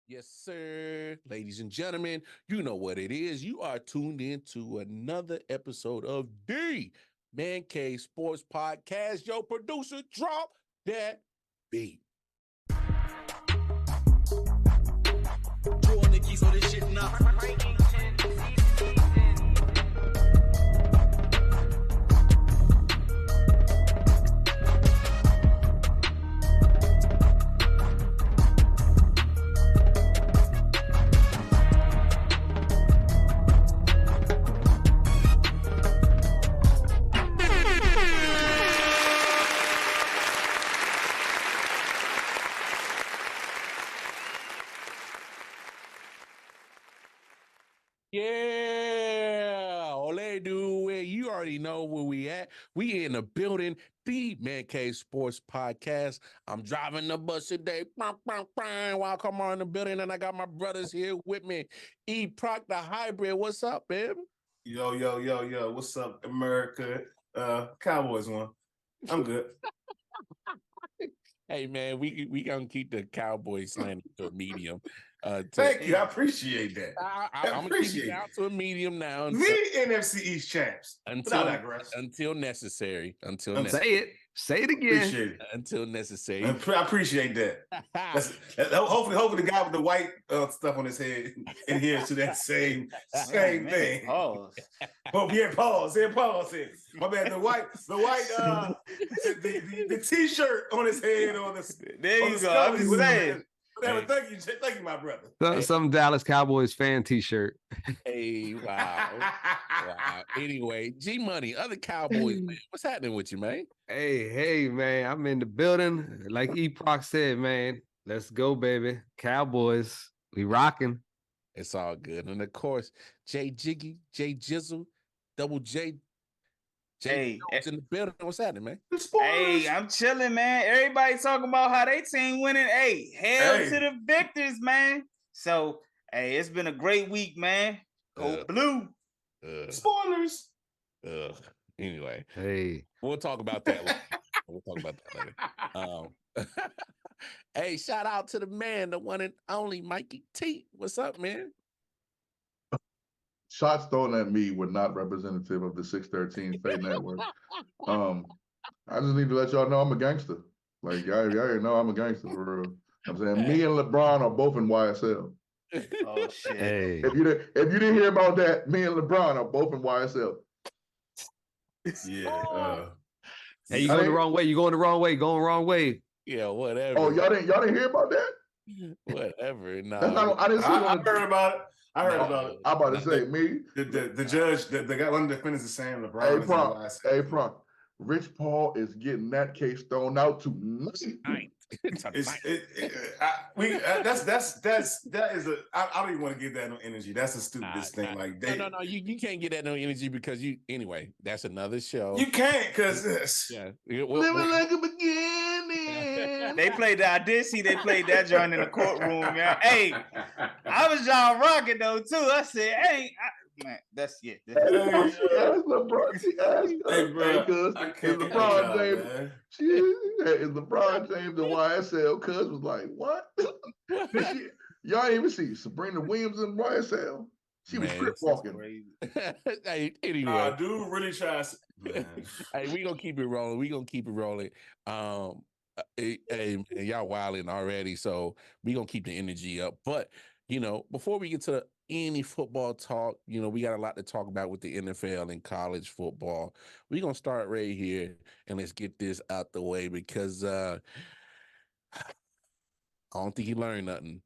Yes, sir. Ladies and gentlemen, you know what it is. You are tuned in to another episode of the Man Cave Sports Podcast. Yo, producer, drop that beat. Draw Nickies on this shit now. Yeah, ole do it. You already know where we at. We in the building, the Man Cave Sports Podcast. I'm driving the bus today. While I come on in the building, and I got my brothers here with me. E Proc the Hybrid. What's up, babe? Yo. What's up, America? Cowboys won. I'm good. Hey man, we gonna keep the Cowboys slanted to a medium. Thank you. I appreciate that. I'm gonna keep it down to a medium now. The NFC East champs. Until necessary. Say it again. Appreciate it. Until necessary. I appreciate that. Hopefully the guy with the white stuff on his head adheres to that same thing. Pause. Pause. My bad. The t-shirt on his head on the. There you go. I'm just saying. Whatever. Thank you, my brother. Some Dallas Cowboys fan T-shirt. Hey, wow. Anyway, G Money, other Cowboys, man. What's happening with you, man? Hey, man. I'm in the building. Like E-Proc said, man. Let's go, baby. Cowboys. We rocking. It's all good. And of course, Jay Jiggy, Jay Jizzle, Double J. Jae Jones in the building. What's happening, man? Hey, I'm chilling, man. Everybody talking about how they team winning. Hey, hell to the victors, man. So, hey, it's been a great week, man. Go blue. Spoilers. Anyway, hey, we'll talk about that later. Hey, shout out to the man, the one and only Mikey T. What's up, man? Shots thrown at me were not representative of the 613 Faye Network. I just need to let y'all know I'm a gangster. Like, y'all know I'm a gangster for real. I'm saying me and LeBron are both in YSL. Oh shit! Hey. If you didn't hear about that, me and LeBron are both in YSL. Yeah. Hey, you going the wrong way. Going the wrong way. Yeah, whatever. Oh, y'all didn't hear about that? Whatever. No, I didn't see. I heard about it. I'm about to say me. The judge, the guy, one of the defendants is saying LeBron. Hey, Prunk. Rich Paul is getting that case thrown out tonight. That is I don't even want to give that no energy. That's the stupidest thing. Like no, you can't get that no energy because anyway. That's another show. You can't because living like a beginning. They played that. I did see they played that joint in the courtroom. Yeah. Hey, I was John Rocket though too. I said, hey. Man, that's it. Ask LeBron. Hey, bro, is LeBron James in YSL? Cuz was like, what? Y'all didn't even see Sabrina Williams in YSL. She was crip walking. Hey, anyway, dude really tries. Hey, we gonna keep it rolling. Hey, y'all wilding already, so we gonna keep the energy up. But before we get to any football talk, we got a lot to talk about with the NFL and college football. We're going to start right here and let's get this out the way because I don't think he learned nothing,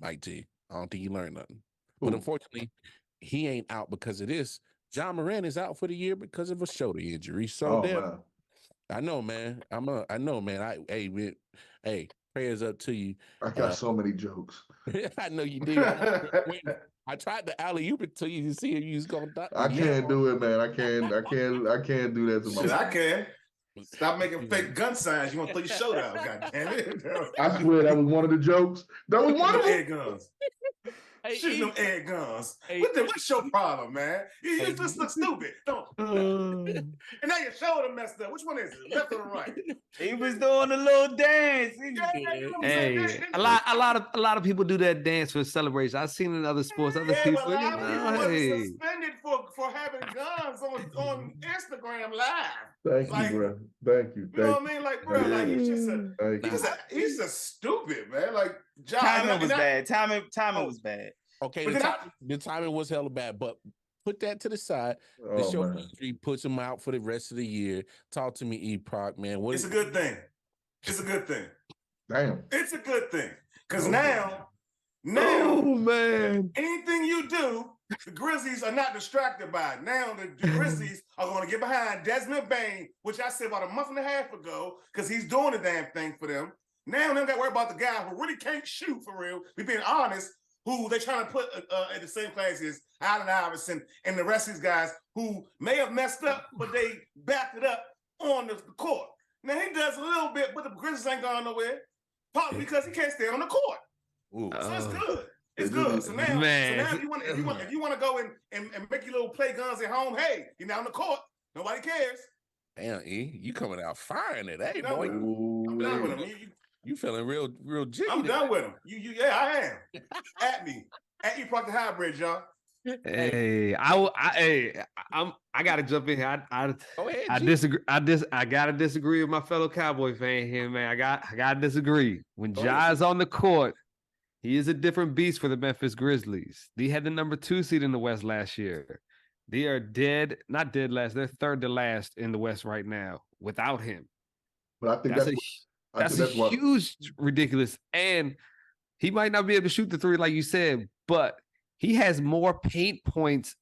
Mike T. I don't think he learned nothing. But unfortunately, he ain't out because of this. John Moran is out for the year because of a shoulder injury. So I know, man. I know, man. Hey, prayers up to you. I got so many jokes. I know you do. I tried to alley-oop it to you to see if you was gonna die. I can't do it, man. I can't do that to myself. I can. Stop making fake gun signs. You want to throw your shoulder out? God damn it! I swear that was one of the jokes. That was one of them. Guns. shooting them air guns. What's your problem, man? You just look stupid. Don't. And now your shoulder messed up. Which one is it? Left or the right? He was doing a little dance. Hey, a lot of people do that dance for celebration. I've seen it in other sports, other people. But a lot of people wasn't suspended for having guns on Instagram Live. Thank you, bro. Thank you. You know what I mean? Like, bro, like he's just stupid, man. Like, timing was bad. Timing was bad. Okay, the timing was hella bad, but put that to the side. The shoulder injury puts him out for the rest of the year. Talk to me, E-Proc, man. It's a good thing. It's a good thing. Damn. It's a good thing. Because now, man, anything you do, the Grizzlies are not distracted by it. Now the Grizzlies are going to get behind Desmond Bane, which I said about a month and a half ago, because he's doing the damn thing for them. Now they got to worry about the guy who really can't shoot for real. We being honest, who they trying to put in the same class as Allen Iverson and the rest of these guys who may have messed up, but they backed it up on the court. Now he does a little bit, but the Grizzlies ain't going nowhere. Partly because he can't stay on the court. So it's good. It's good. So now, if you want to go and make your little play guns at home, hey, you're not on the court. Nobody cares. Damn, E, you coming out firing it, hey boy. I'm done with him. You feeling real jiggy. I'm done with him. Yeah, I am. At me. At E-Proc the Hybrid, y'all. Hey, I gotta jump in here. I disagree. I gotta disagree with my fellow Cowboy fan here, man. I gotta disagree. When Ja's on the court, he is a different beast for the Memphis Grizzlies. They had the number 2 seed in the West last year. They are not dead last. They're third to last in the West right now without him. But I think that's a huge ridiculous. And he might not be able to shoot the 3 like you said, but he has more paint points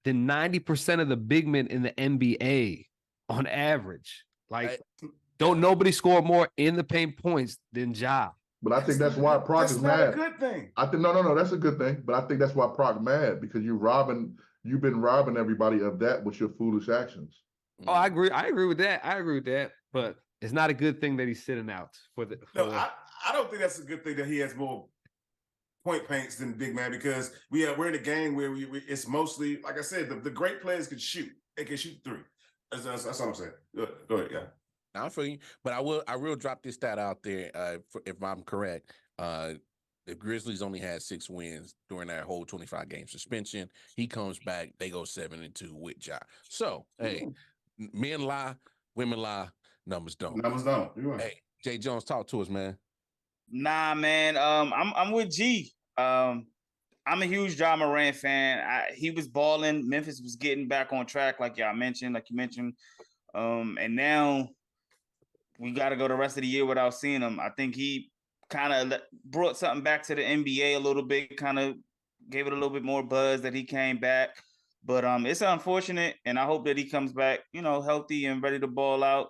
than 90% of the big men in the NBA on average. Like, don't nobody score more in the paint points than Ja. But I think that's why Proc is mad. That's not a good thing. I think no, that's a good thing. But I think that's why Proc mad, because you've been robbing everybody of that with your foolish actions. Oh, I agree. I agree with that. But it's not a good thing that he's sitting out for the. I don't think that's a good thing that he has more point paints than big man, because we're in a game where it's mostly, like I said, the great players can shoot. They can shoot 3. That's all I'm saying. Go ahead, yeah. I'm feeling you, but I will drop this stat out there if I'm correct. The Grizzlies only had 6 wins during that whole 25 game suspension. He comes back, they go 7-2 with Ja. So hey, men lie, women lie, numbers don't. Numbers don't. You're right. Hey, Jae Jones, talk to us, man. Nah, man. I'm with G. I'm a huge Ja Morant fan. He was balling. Memphis was getting back on track, like you mentioned. And now we got to go the rest of the year without seeing him. I think he kind of brought something back to the NBA a little bit, kind of gave it a little bit more buzz that he came back. But it's unfortunate, and I hope that he comes back, healthy and ready to ball out.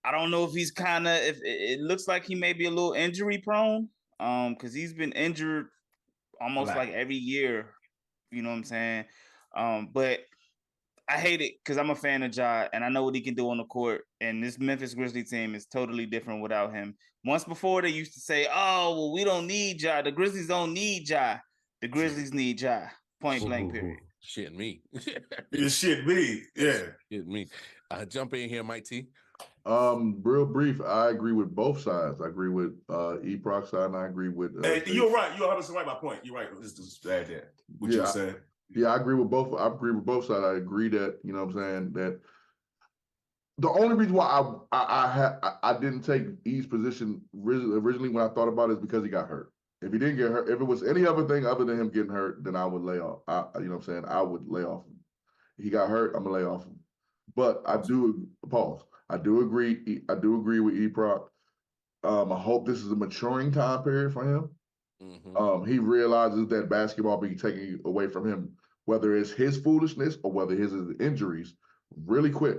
I don't know if he's if it looks like he may be a little injury prone, because he's been injured almost like every year. You know what I'm saying? But I hate it because I'm a fan of Ja, and I know what he can do on the court. And this Memphis Grizzlies team is totally different without him. Once before, they used to say, "Oh, well, we don't need Ja. The Grizzlies don't need Ja. The Grizzlies need Ja." Point blank. Period. Shit me. You shit me. Yeah. Shit me. Jump in here, Mike T. Real brief. I agree with both sides. I agree with E-Proc side, and I agree with. You're right. You're 100% right. My point. You're right. This is bad. What you said. Yeah, I agree with both. I agree with both sides. I agree that, you know what I'm saying, that the only reason why I didn't take E's position originally when I thought about it is because he got hurt. If he didn't get hurt, if it was any other thing other than him getting hurt, then I would lay off. You know what I'm saying? I would lay off him. He got hurt, I'm gonna lay off him. But I do agree. I do agree with E-Proc. I hope this is a maturing time period for him. Mm-hmm. He realizes that basketball being taken away from him, whether it's his foolishness or whether his injuries, really quick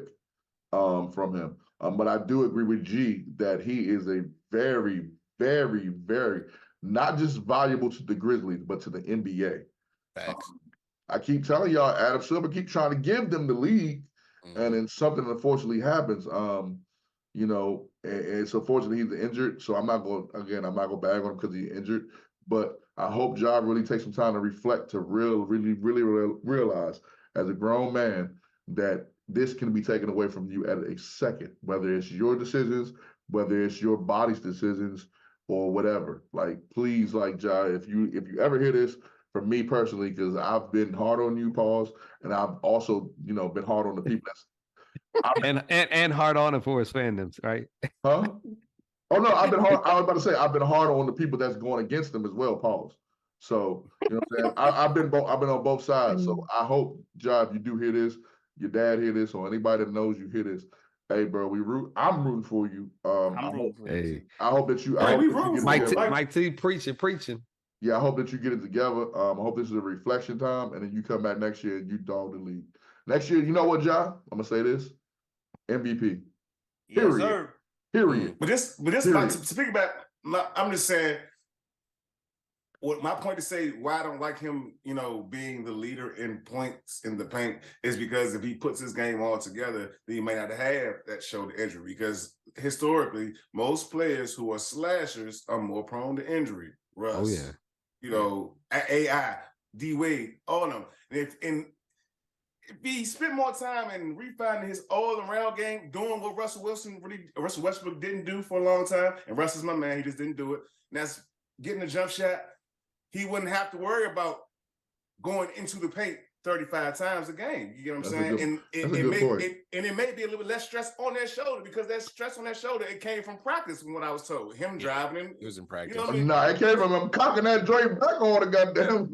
from him. But I do agree with G that he is a very, very, very, not just valuable to the Grizzlies, but to the NBA. Thanks. I keep telling y'all, Adam Silver keep trying to give them the league, and then something unfortunately happens. And so fortunately he's injured. So I'm not going to bag on him because he's injured. But I hope Ja really takes some time to reflect, to really realize as a grown man that this can be taken away from you at a second, whether it's your decisions, whether it's your body's decisions, or whatever. Like, please, like, Ja, if you ever hear this from me personally, because I've been hard on you, pause, and I've also, been hard on the people that's and hard on him for his fandoms, right? Huh? Oh no, I've been hard. I was about to say I've been hard on the people that's going against them as well. Pause. So what I'm saying. I've been on both sides. So I hope, Ja, if you do hear this, your dad hear this, or anybody that knows you hear this. Hey, bro, I'm rooting for you. I'm rooting for you. I hope that you. Mike T preaching. Yeah, I hope that you get it together. I hope this is a reflection time, and then you come back next year and you dog the league. Next year, you know what, Ja? I'm gonna say this: MVP. Yes, sir. Period. But this, like, to speak about, I'm just saying, what my point to say why I don't like him, being the leader in points in the paint is because if he puts his game all together, then he may not have that shoulder injury. Because historically, most players who are slashers are more prone to injury. Russ, AI, D Wade, all of them. And if he spent more time in refining his all-around game, doing what Russell Westbrook didn't do for a long time, and Russ is my man, he just didn't do it. And that's getting a jump shot. He wouldn't have to worry about going into the paint 35 times a game. You get what I'm saying? It may be a little bit less stress on that shoulder, because that stress on that shoulder, it came from practice, from what I was told. Him driving him. It was in practice. You know what I mean? Nah, it came from him cocking that joint back on the goddamn.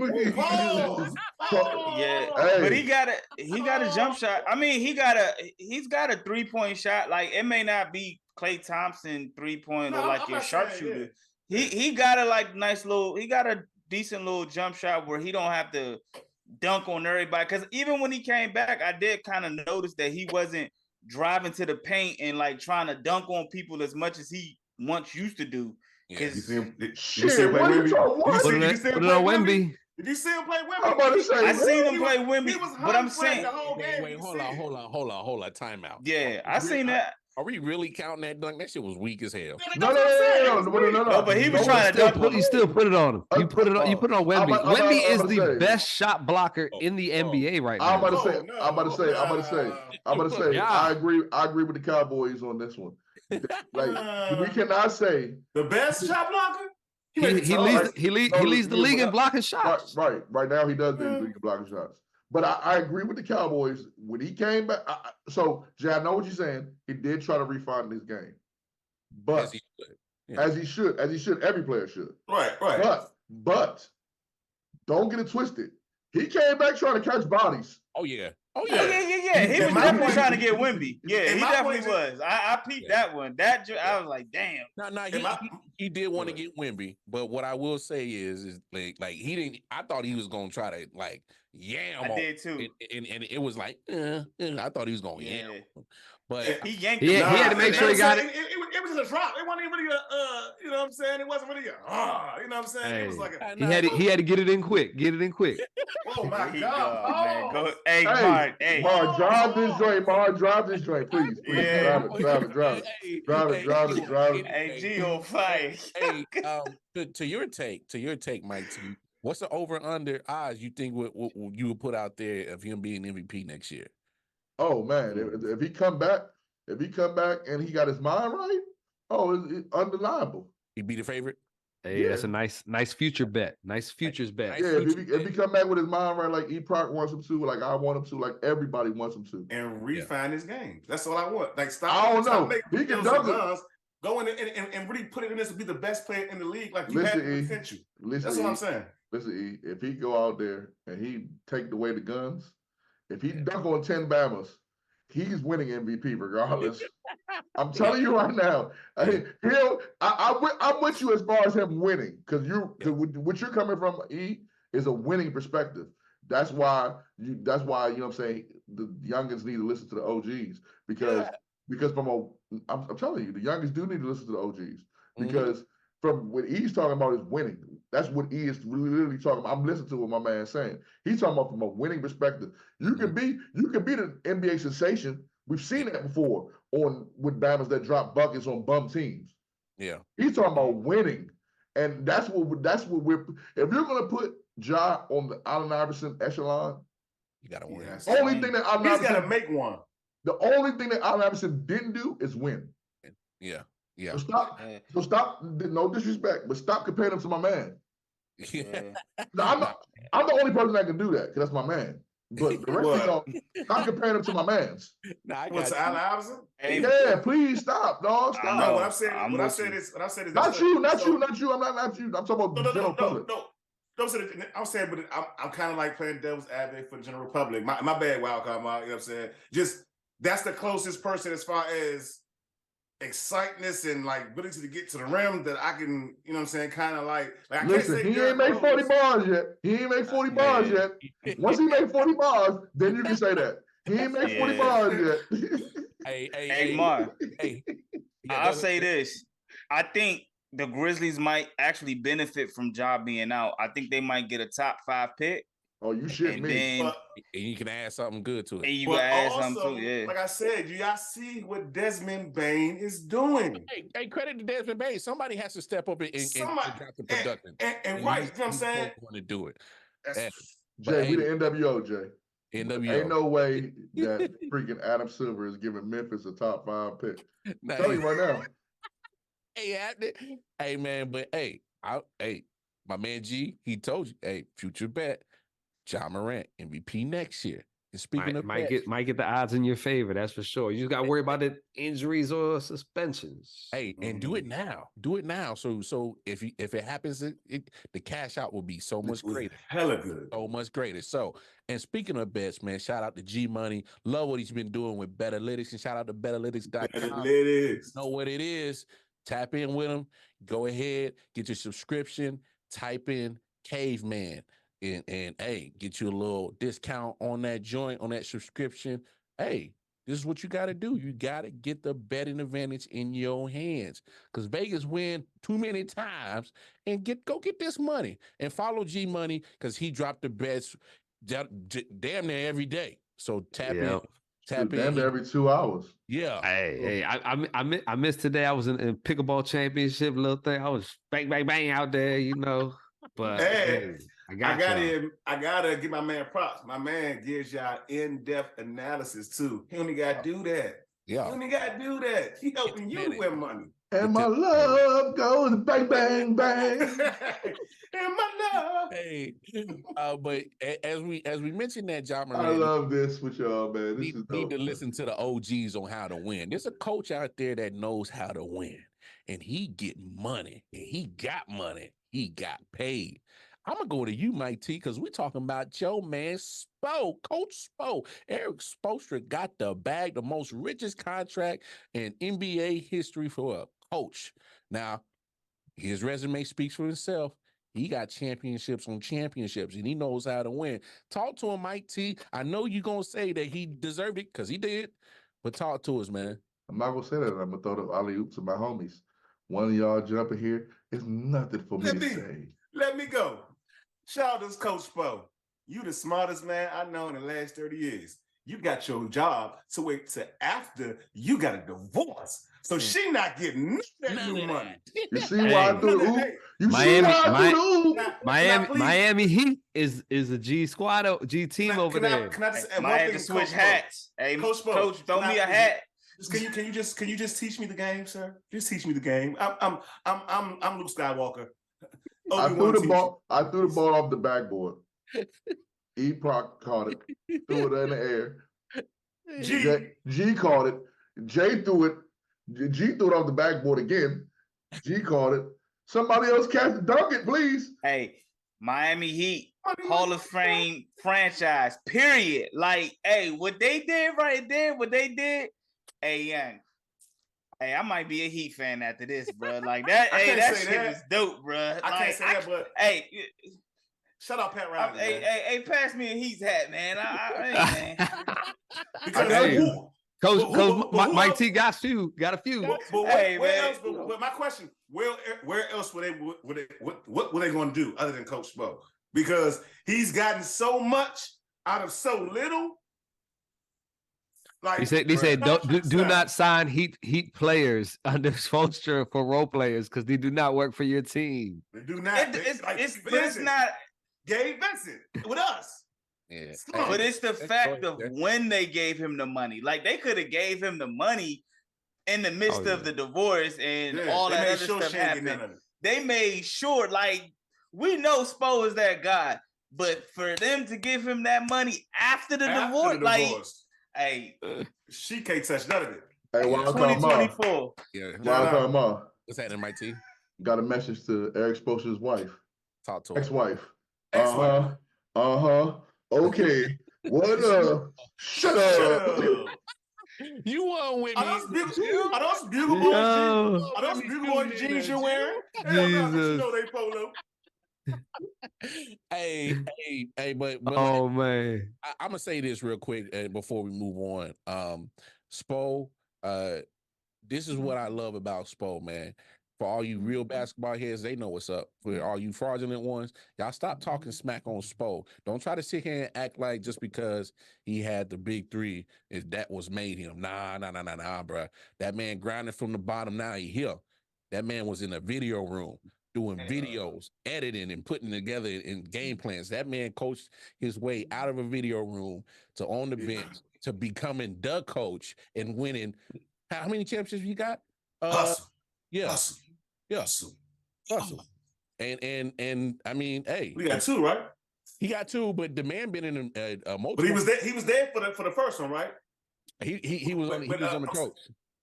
Yeah, hey. But he got a jump shot. I mean, he's got a 3-point shot. Like, it may not be Klay Thompson 3-point or like your sharpshooter. He got a decent little jump shot where he don't have to dunk on everybody. Because even when he came back, I did kind of notice that he wasn't driving to the paint and like trying to dunk on people as much as he once used to do. Yeah. You see him play Wemby? Did you see him play Wemby? I'm about to say, I seen him play Wemby, He was but I'm saying, the whole game. Wait, hold on, time out. Yeah, I seen that. Are we really counting that dunk? That shit was weak as hell. No. But he was trying to dunk. You still put it on him. You put it on Wemby. Wemby is the best shot blocker in the NBA right now. I'm about to say. I agree with the Cowboys on this one. Like, we cannot say the best shot blocker. He leads the league in blocking shots. Right now he does lead the league in blocking shots. But I agree with the Cowboys when he came back. So, Jay, I know what you're saying. He did try to refine his game, but as he should, every player should. Right. But don't get it twisted. He came back trying to catch bodies. Oh yeah. He was definitely trying to get Wemby. Yeah, he definitely was. I peeped that one. I was like, damn. He did want to get Wemby, but what I will say is like he didn't. I thought he was gonna try to like yam. I did too. And it was like, I thought he was gonna yam. But he yanked. He had to make sure he got it. It was just a drop. It wasn't even really you know what I'm saying? It wasn't really you know what I'm saying? It was like he had to get it in quick. Oh my God. Man. Hey, Mar, drive this joint, please. Drive it. Hey, G on fire. Hey, to your take, Mike T, what's the over/under odds you think you would put out there of him being MVP next year? Oh man, if he come back and he got his mind right, it's undeniable. He'd be the favorite. Hey, that's a nice future bet. Nice futures bet. Yeah, if he come back with his mind right, like E-Proc wants him to, like I want him to, like everybody wants him to, and refine his game. That's all I want. Like I don't know. He can dunk it. Go in and really put it in this to be the best player in the league. Like you have the potential. That's what I'm saying. Listen, if he go out there and he take away the guns, if he dunk on 10 Bamas, he's winning MVP regardless. I'm telling you right now. I'm with you as far as him winning, because what you're coming from is a winning perspective. That's why you know what I'm saying, the youngins need to listen to the OGs because I'm telling you, the youngins do need to listen to the OGs because from what he's talking about is winning. That's what he is really talking about. I'm listening to what my man's saying. He's talking about from a winning perspective. You can be the NBA sensation. We've seen that before with Bammers that drop buckets on bum teams. Yeah. He's talking about winning. And that's what we're. If you're gonna put Ja on the Allen Iverson echelon, you gotta win. Only thing that Allen Iverson gotta make one. The only thing that Allen Iverson didn't do is win. Yeah. So stop. No disrespect, but stop comparing him to my man. Yeah. No, I'm the only person that can do that because that's my man. But the rest of y'all, stop comparing him to my man's. What's Allen Iverson? Yeah, please stop, dog. Stop. No, what I'm saying is not you. I'm not you. I'm talking about the general public. I'm saying, but I'm kind of like playing devil's advocate for the general public. My bad, wild card, you know what I'm saying? Just that's the closest person as far as exciteness and like ability to get to the rim that I can, you know what I'm saying, kind of like I listen, can't say he ain't made 40 bars yet. He ain't made 40 bars yet. Once he made 40 bars, then you can say that. He ain't made 40 bars yet. Hey, Mark. I'll say this. I think the Grizzlies might actually benefit from Ja being out. I think they might get a top 5 pick. Oh, you shit me. And you can add something good to it. And you can add something to it, yeah. Like I said, do y'all see what Desmond Bane is doing? Hey, credit to Desmond Bane. Somebody has to step up and drop the production. And right, you know what I'm saying? Want to do it. Jay, we the NWO, Jay. NWO. Ain't no way that freaking Adam Silver is giving Memphis a top 5 pick. I'm telling you right now. Hey, man, but my man G, he told you, hey, future bet, Ja Morant MVP next year. And speaking of might get the odds in your favor, that's for sure. You just got to worry about the injuries or suspensions. Hey, and do it now. Do it now. So if it happens, the cash out will be so much greater. Hella good. So much greater. So, and speaking of bets, man, shout out to G Money. Love what he's been doing with BetAlytics, and shout out to BetAlytics.com. BetAlytics. Know what it is. Tap in with him. Go ahead, get your subscription. Type in Caveman. And hey, get you a little discount on that joint, on that subscription. Hey, this is what you got to do. You got to get the betting advantage in your hands because Vegas win too many times and go get this money and follow G Money because he dropped the bets damn near every day. So tap in. Damn near every 2 hours. Yeah. Hey, I missed today. I was in pickleball championship little thing. I was bang, bang, bang out there, you know. But hey, I gotta give my man props. My man gives y'all in-depth analysis too. He only gotta do that. Yeah. He only gotta do that. He helping you win money. And my love goes bang, bang, bang. And my love. Hey, but as we mentioned that, Ja Morant, I love this with y'all, man. This is need to listen to the OGs on how to win. There's a coach out there that knows how to win, and he get money, and he got money. He got paid. I'm gonna go to you, Mike T, because we're talking about your man Spo, Coach Spo. Eric Spoelstra got the bag, the most richest contract in NBA history for a coach. Now, his resume speaks for itself. He got championships on championships, and he knows how to win. Talk to him, Mike T. I know you're gonna say that he deserved it because he did, but talk to us, man. I'm not gonna say that. I'm gonna throw the alley-oop to my homies. One of y'all jumping here is nothing for me to say. Let me go. Shout out to Coach Spo. You the smartest man I know in the last 30 years. You got your job to wait till after you got a divorce. So she not getting none of that new money. You see why I threw the oop? You see why I threw the oop? Miami Heat is a G squad, G team over there. Can I just add one thing to switch hats? Hey, Coach, throw me a hat. Can you just teach me the game, sir? Just teach me the game. I'm Luke Skywalker. I threw the ball off the backboard. E-Proc caught it, threw it in the air. G caught it. Jay threw it. G threw it off the backboard again. G caught it. Somebody else catch it. Dunk it, please. Hey, Miami Heat, Hall of Fame franchise, period. Like, hey, what they did right there, hey, young. Hey, I might be a Heat fan after this, bro. Like that. Hey, that shit is dope, bro. I can't say that, but hey, shut up, Pat Riley. Hey, pass me a Heat's hat, man. Man. Because Coach Mike T got a few. But my question: where else would what were they going to do other than Coach Spo? Because he's gotten so much out of so little. Like they said do not sign Heat players under sponsor for role players because they do not work for your team. They do not. It's not Gabe Vincent with us. Yeah. But it's the fact of when they gave him the money. Like they could have gave him the money in the midst of the divorce and all that other stuff happened. They made sure, like, we know Spo is that guy, but for them to give him that money after the divorce, like, hey, she can't touch none of it. Hey, 2024. Yeah. What's happening, MIT? Got a message to Eric Spoelstra's wife. Talk to her. Ex-wife. Okay. What up? Shut up. You want with me? Are those Bugle Boys? Are those Bugle Boys jeans you're wearing? Jesus. You know they polo. Hey, but oh man, I'm gonna say this real quick before we move on. Spo, this is what I love about Spo, man. For all you real basketball heads, they know what's up. For all you fraudulent ones, y'all stop talking smack on Spo. Don't try to sit here and act like just because he had the big three, is that was made him. Nah, bro. That man grinding from the bottom, now he here. That man was in a video room doing videos, editing and putting together in game plans. That man coached his way out of a video room to on the bench to becoming the coach and winning. How many championships you got? Hustle. And I mean, hey, we got two, right? He got two, but the man been in a multiple. But he was there for the first one, right? He was on the coach.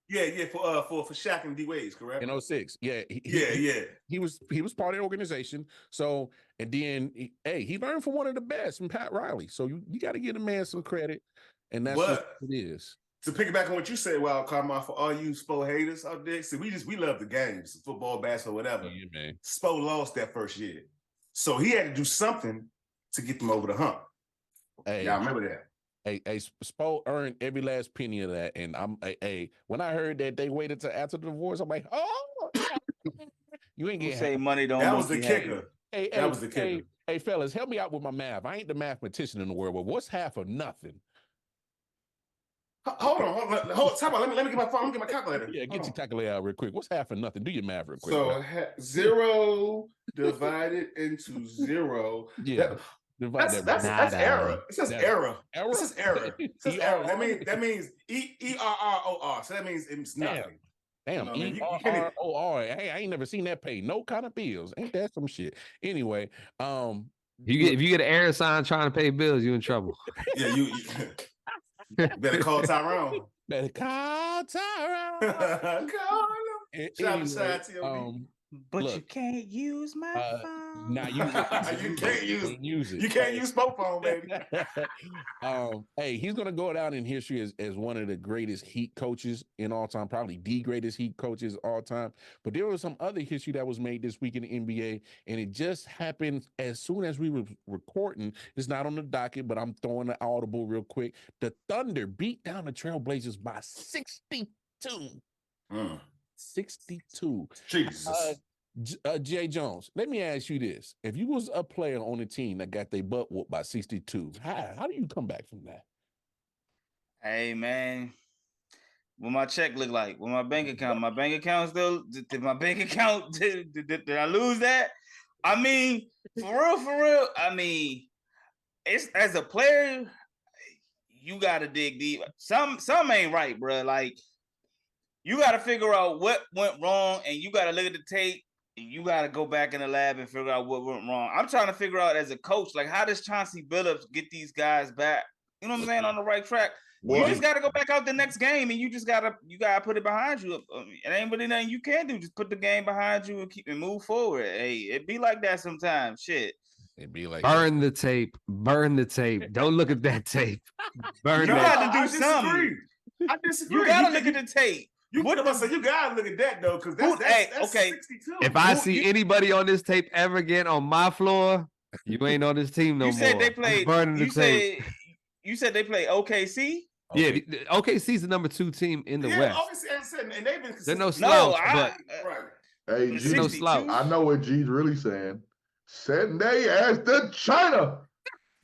Yeah, for Shaq and D Wade's, correct? In 06. Yeah. He was part of the organization. So, and then he learned from one of the best, from Pat Riley. So you got to give the man some credit, and that's what it is. To piggyback on what you said, Carmine, for all you Spo haters out there, see, we love the games, football, basketball, whatever. Yeah, man. Spo lost that first year, so he had to do something to get them over the hump. Hey, y'all remember that? Hey, Spo earned every last penny of that, and when I heard that they waited till after the divorce, I'm like, oh, you ain't getting say money don't. That was the kicker. That was the kicker. Hey, fellas, help me out with my math. I ain't the mathematician in the world, but what's half of nothing? Hold on. Time out. Let me get my phone. Let me get my calculator. Yeah, get your calculator out real quick. What's half of nothing? Do your math real quick. So 0 divided into 0. Yeah. That's error. It says error. It says error. It says error. That means ERROR. So that means it's nothing. Damn, ERROR. Hey, I ain't never seen that pay no kind of bills. Ain't that some shit? Anyway, if you get an error sign trying to pay bills, you in trouble. Yeah, you better call Tyrone. Better call Tyrone. Call him. Shout out but look, you can't use my phone. Nah, you can't use it. You can't use Spo phone, baby. Hey, he's gonna go down in history as one of the greatest Heat coaches in all time, probably the greatest Heat coaches all time. But there was some other history that was made this week in the NBA, and it just happened as soon as we were recording. It's not on the docket, but I'm throwing the audible real quick. The Thunder beat down the Trailblazers by 62. 62. Jesus. Jae Jones, let me ask you this. If you was a player on the team that got their butt whooped by 62, how do you come back from that? Hey, man. What my check look like? What my bank account? My bank account still, did my bank account, did I lose that? I mean, for real, I mean, it's as a player, you got to dig deep. Some ain't right, bro. Like, you got to figure out what went wrong, and you got to look at the tape, and you got to go back in the lab and figure out what went wrong. I'm trying to figure out as a coach, like, how does Chauncey Billups get these guys back, you know what I'm saying, on the right track? You just got to go back out the next game, and you got to put it behind you. It ain't really nothing you can do. Just put the game behind you and move forward. Hey, it be like that sometimes. Shit. It'd be like burn the tape. Don't look at that tape. Burn you that. got to do something. I disagree. You got to look at the tape. You gotta look at that though, because that's okay. 62. If I see anybody on this tape ever again on my floor, you ain't on this team no more. You said they played. Burning the tape. You said they played OKC. Yeah, OKC's the number 2 team in the West. Obviously, and they've been they're no slouch, right. Hey, G, no slouch. I know what G's really saying. Send they ass to China.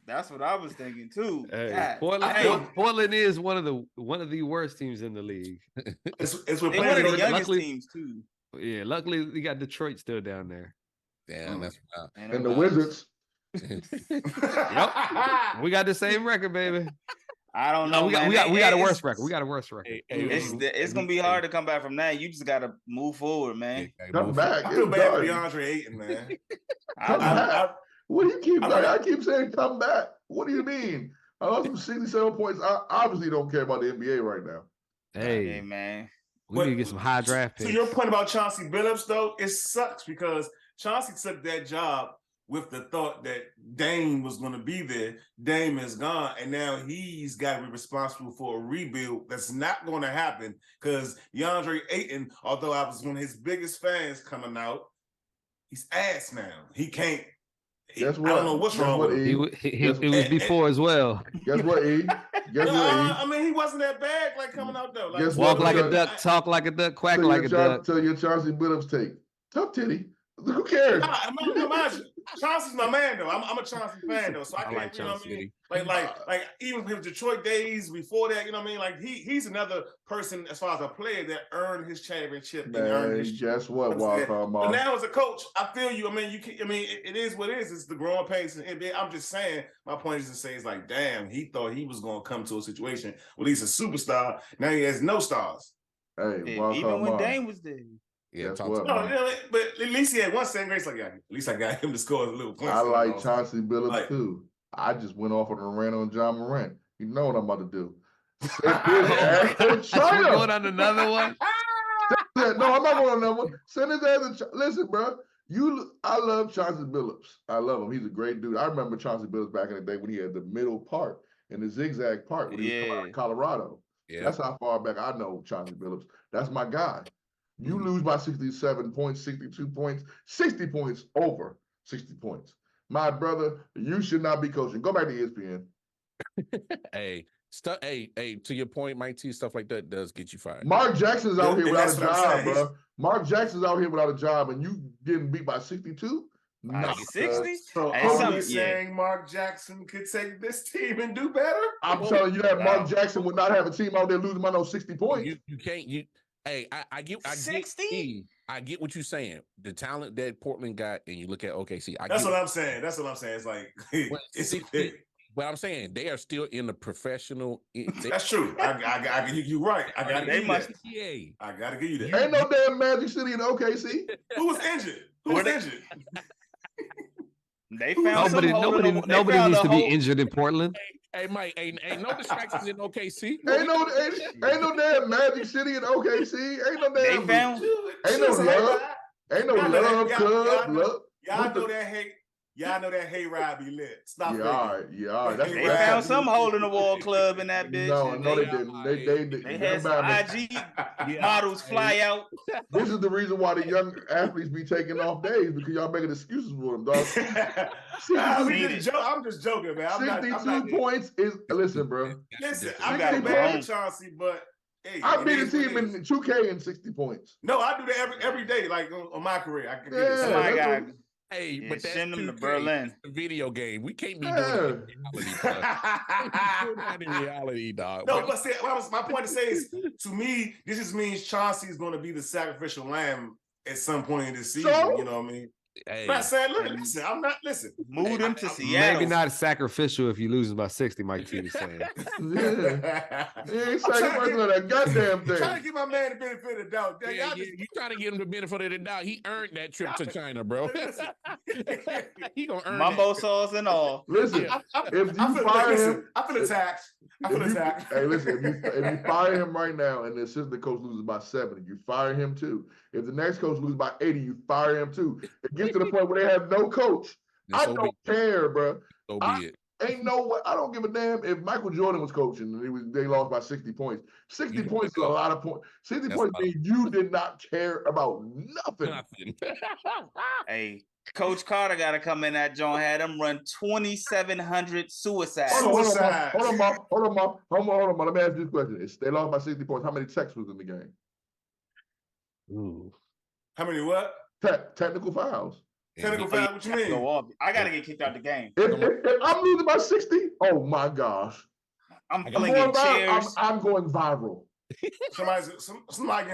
That's what I was thinking too. Hey, Portland is one of the worst teams in the league. It's with one of the youngest teams too. Yeah, luckily we got Detroit still down there. Damn, that's wild. And the Wizards. Yep, we got the same record, baby. I don't know. We got a worse record. We got a worse record. It's gonna be hard to come back from that. You just gotta move forward, man. Come back. I feel bad for DeAndre Ayton, man. Come back. What do you keep? I keep saying come back. What do you mean? I lost some 67 points. I obviously don't care about the NBA right now. Hey man, we need to get some high draft picks. To your point about Chauncey Billups, though, it sucks because Chauncey took that job with the thought that Dame was going to be there. Dame is gone, and now he's got to be responsible for a rebuild that's not going to happen because DeAndre Ayton, although I was one of his biggest fans coming out, he's ass now. He can't. I don't know what's wrong with him. It was before as well. Guess what, E? Guess what, E? I mean, he wasn't that bad like coming out though. Like, walk like a duck, talk like a duck, quack like a duck. Tell your Chauncey Billups take. Tough titty. Who cares? Chauncey's my man though. I'm a Chauncey fan though, so I can't. Like you know what I mean? Chauncey. Like even his Detroit days before that, you know what I mean? Like he's another person as far as a player that earned his championship. Man, and earned his guess what, Wildcard But now as a coach, I feel you. I mean, it is what it is. It's the growing pains. And I'm just saying. My point is to say, it's like, damn, he thought he was going to come to a situation where he's a superstar. Now he has no stars. Hey, even when Dame was there. Yeah, but at least he had one second grace. Like, yeah, at least I got him to score a little points. I like Chauncey Billups too. I just went off on a rant on John Morant. You know what I'm about to do? We're going on another one. No, I'm not going on another one. Send his ass. Listen, bro. I love Chauncey Billups. I love him. He's a great dude. I remember Chauncey Billups back in the day when he had the middle part and the zigzag part when he was coming out of Colorado. Yeah. That's how far back I know Chauncey Billups. That's my guy. You lose by 67 points, 62 points, 60 points over 60 points. My brother, you should not be coaching. Go back to ESPN. Hey, to your point, Mike T, stuff like that does get you fired. Mark Jackson's out here without a job, bro. Mark Jackson's out here without a job, and you getting beat by 62? 60? So are you saying Mark Jackson could take this team and do better? I'm telling you that Mark Jackson would not have a team out there losing by no 60 points. You can't. Hey, I get 60. I get what you're saying. The talent that Portland got, and you look at OKC. That's what I'm saying. It's like but I'm saying they are still in the professional. That's true. You're right. I gotta give you that. Ain't no damn Magic City in OKC. Who was injured? They found nobody needs to be injured in Portland. Hey, Mike, ain't no distractions in OKC. Ain't no damn Magic City in OKC. Ain't no damn. Ain't no love club. Y'all know that hayride be lit. Stop. Yeah, all right. They found some hole in the wall club in that bitch. No, they didn't. They had some IG models fly out. This is the reason why the young athletes be taking off days because y'all making excuses for them, dog. I'm just joking, man. 62 points is listen, bro. Listen, I got bad Chauncey, but hey, I beat a team in 2K in 60 points. No, I do that every day, like on my career. I can get it. Hey, but that's send them to Berlin. A video game. We can't be doing that in reality, dog. No, but see, my point to say is, to me, this just means Chauncey is going to be the sacrificial lamb at some point in this season. You know what I mean? Hey, I'm not saying, listen, I'm not listening. Move them to Seattle. Maybe not sacrificial if you lose by 60, Mike T was saying. He ain't sacrificing that goddamn thing. I'm trying to give my man the benefit of the doubt. You trying to give him the benefit of the doubt. He earned that trip to China, bro. He gonna earn Mumbo that. sauce and all. Listen, if you fire him, I feel attacked. Hey, listen, if you fire him right now and the assistant coach loses by 70, you fire him too. If the next coach loses by 80, you fire him too. It gets to the point where they have no coach. I don't care, bro. So be it. Ain't no way. I don't give a damn if Michael Jordan was coaching and they lost by 60 points. 60 points is a lot of points. 60 points means you did not care about nothing. Hey, Coach Carter got to come in that joint, had them run 2,700 suicides. Hold on, Mom. Let me ask you this question. They lost by 60 points. How many techs was in the game? Ooh. How many what? Technical fouls. Technical foul, what you mean? Go off. I gotta get kicked out the game. If I'm losing by 60, oh my gosh. I'm flinging chairs. I'm going viral. Somebody.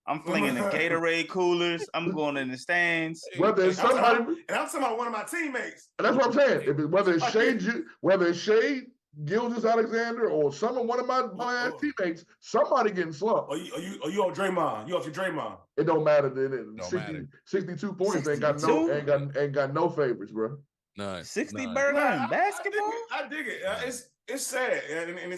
I'm flinging the Gatorade coolers. I'm going in the stands. Whether it's somebody, and I'm talking about one of my teammates. And that's what I'm saying. Whether it's Shea Gilgeous-Alexander or one of my ass teammates, somebody getting slumped. Are you on Draymond? You off your Draymond? It don't matter. 62 points 62? ain't got no favorites, bro. None. 60 burger in basketball. I dig it. It's sad, and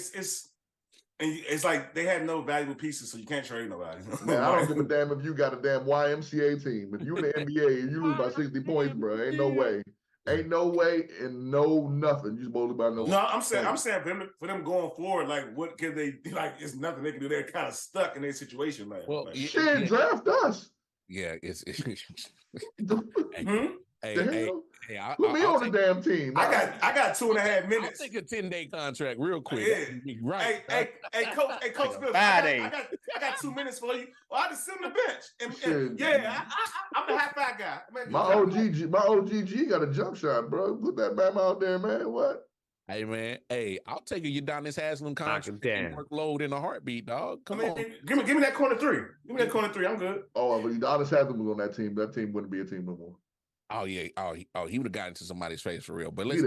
it's like they had no valuable pieces, so you can't trade nobody. Man, I don't give a damn if you got a damn YMCA team. If you in the NBA and you lose by 60 points, bro, ain't no way. Ain't no way and no nothing. You supposed to buy no. No, I'm saying for them going forward, like what can they like? It's nothing they can do. They're kind of stuck in their situation, man. Well, like, shit, draft us. Yeah, it's. Hey, put me on the damn team. I got 2.5 minutes. I'll take a 10-day contract real quick. Yeah. Right. Hey, Coach Bill, I got 2 minutes for you. Well, I just sit on the bench. And I'm the high-five guy. Man, my OGG got a jump shot, bro. Put that bam out there, man. What? Hey, man. Hey, I'll take a Udonis Haslem contract workload in a heartbeat, dog. Come on. Give me that corner three. Give me that corner three. I'm good. Oh, but Udonis Haslem was on that team. That team wouldn't be a team no more. Oh yeah. He would have gotten into somebody's face for real. But let's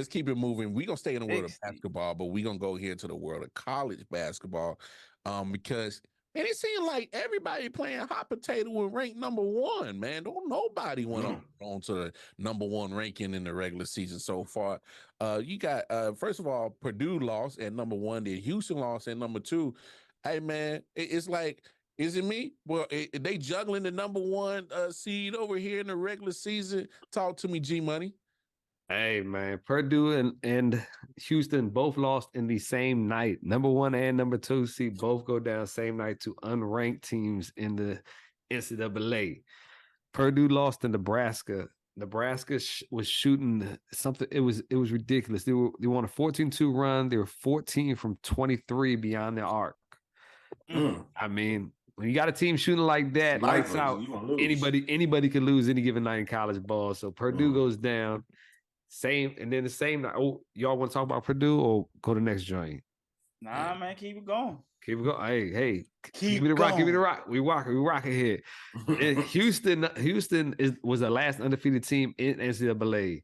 keep it moving. We're gonna stay in the world of basketball, but we're gonna go here into the world of college basketball. Because it seemed like everybody playing hot potato with ranked number one, man. Don't nobody went on to the number one ranking in the regular season so far. You got first of all, Purdue lost at number one, then Houston lost at number two. Hey man, it's like, is it me? Well, they juggling the number one seed over here in the regular season. Talk to me, G Money. Hey, man. Purdue and Houston both lost in the same night. Number one and number two seed both go down same night to unranked teams in the NCAA. Purdue lost to Nebraska. Nebraska was shooting something. It was ridiculous. They won a 14-2 run. They were 14 from 23 beyond the arc. I mean, when you got a team shooting like that, lights out, anybody could lose any given night in college ball. So Purdue goes down, same night. Oh, y'all want to talk about Purdue or go to the next joint? Nah, man, keep it going. Keep it going. Hey, give me the rock. Give me the rock. We rocking here. And Houston was the last undefeated team in NCAA.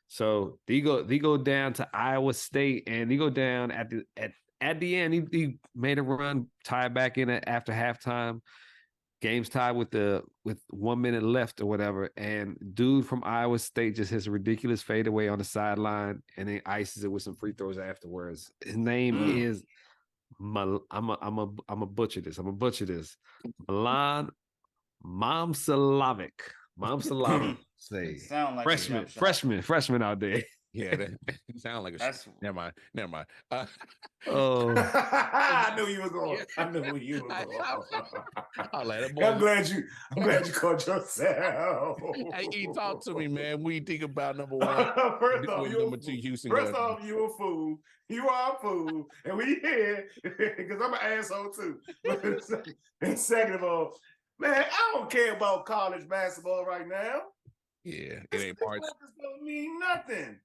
So they go down to Iowa State, and they go down at the end. He made a run, tied back in after halftime. Game's tied with 1 minute left or whatever, and dude from Iowa State just hits a ridiculous fadeaway on the sideline, and then ices it with some free throws afterwards. His name is I'm a butcher this. Milan Momcilovic. Say like freshman out there. Yeah, that sound like a never mind. I knew you were going. I knew you were going. I'm glad you caught yourself. Hey, E, talk to me, man. We think about number one. First off, you a fool. You are a fool, and we here because I'm an asshole too. And second of all, man, I don't care about college basketball right now. Yeah, it ain't part. This don't mean nothing.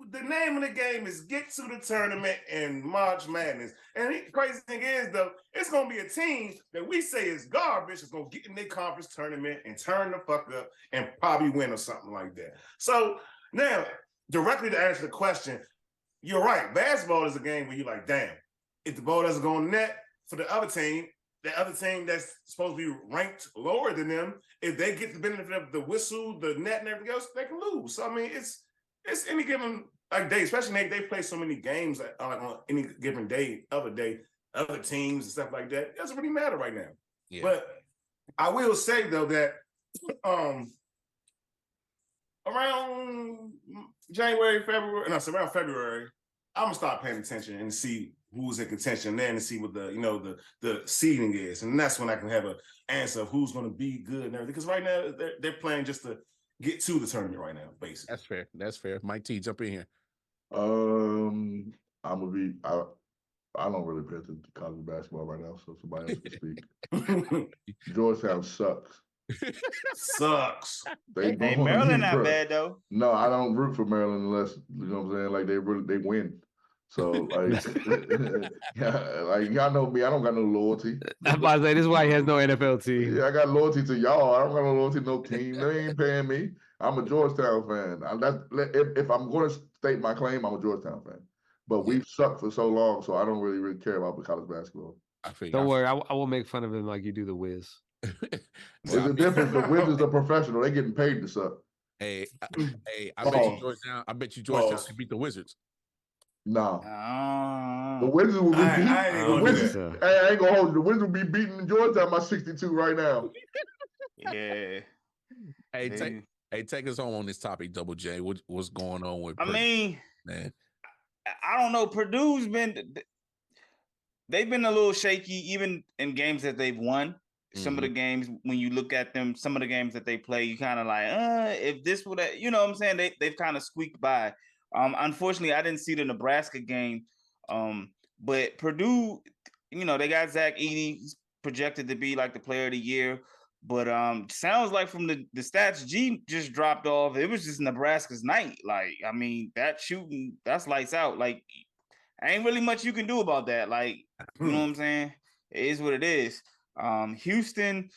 The name of the game is get to the tournament and March Madness. And the crazy thing is, though, it's going to be a team that we say is garbage is going to get in their conference tournament and turn the fuck up and probably win or something like that. So now, directly to answer the question, you're right. Basketball is a game where you're like, damn, if the ball doesn't go in net for the other team that's supposed to be ranked lower than them, if they get the benefit of the whistle, the net, and everything else, they can lose. So, I mean, it's any given day, especially they play so many games on any given day, other teams and stuff like that. It doesn't really matter right now. Yeah. But I will say though that around February, I'm gonna start paying attention and see who's in contention then and see what the seeding is, and that's when I can have an answer of who's gonna be good and everything. Because right now they're playing just to get to the tournament right now, basically. That's fair. Mike T, jump in here. I don't really pay attention to college basketball right now, so somebody else can speak. Georgetown sucks. Sucks. They Hey, Maryland not bad though. No, I don't root for Maryland unless you know what I'm saying. Like they win. So like, yeah, like y'all know me. I don't got no loyalty. I'm about to say this is why he has no NFL team. Yeah, I got loyalty to y'all. I don't got no loyalty to no team. They ain't paying me. I'm a Georgetown fan. If I'm going to state my claim, I'm a Georgetown fan. But we've sucked for so long, so I don't really care about college basketball. Don't worry, I will make fun of him like you do the Wiz. There's a difference. The Wizards are professional. They're getting paid to suck. Hey, I bet you Georgetown can beat the Wizards. No. The Wizards will be beating. I ain't gonna hold you. The Wizards will be beating Georgetown by 62 right now. Yeah. Take us home on this topic, Double J. What's going on with Purdue? I mean, man, I don't know. They've been a little shaky, even in games that they've won. Some of the games, when you look at them, some of the games that they play, you kind of like, if this would, you know what I'm saying? They've kind of squeaked by. Unfortunately, I didn't see the Nebraska game, but Purdue, you know, they got Zach Edey. He's projected to be like the player of the year, but sounds like from the stats G just dropped off. It was just Nebraska's night. Like, I mean, that shooting, that's lights out. Like, ain't really much you can do about that. Like, you know what I'm saying? It is what it is. Houston,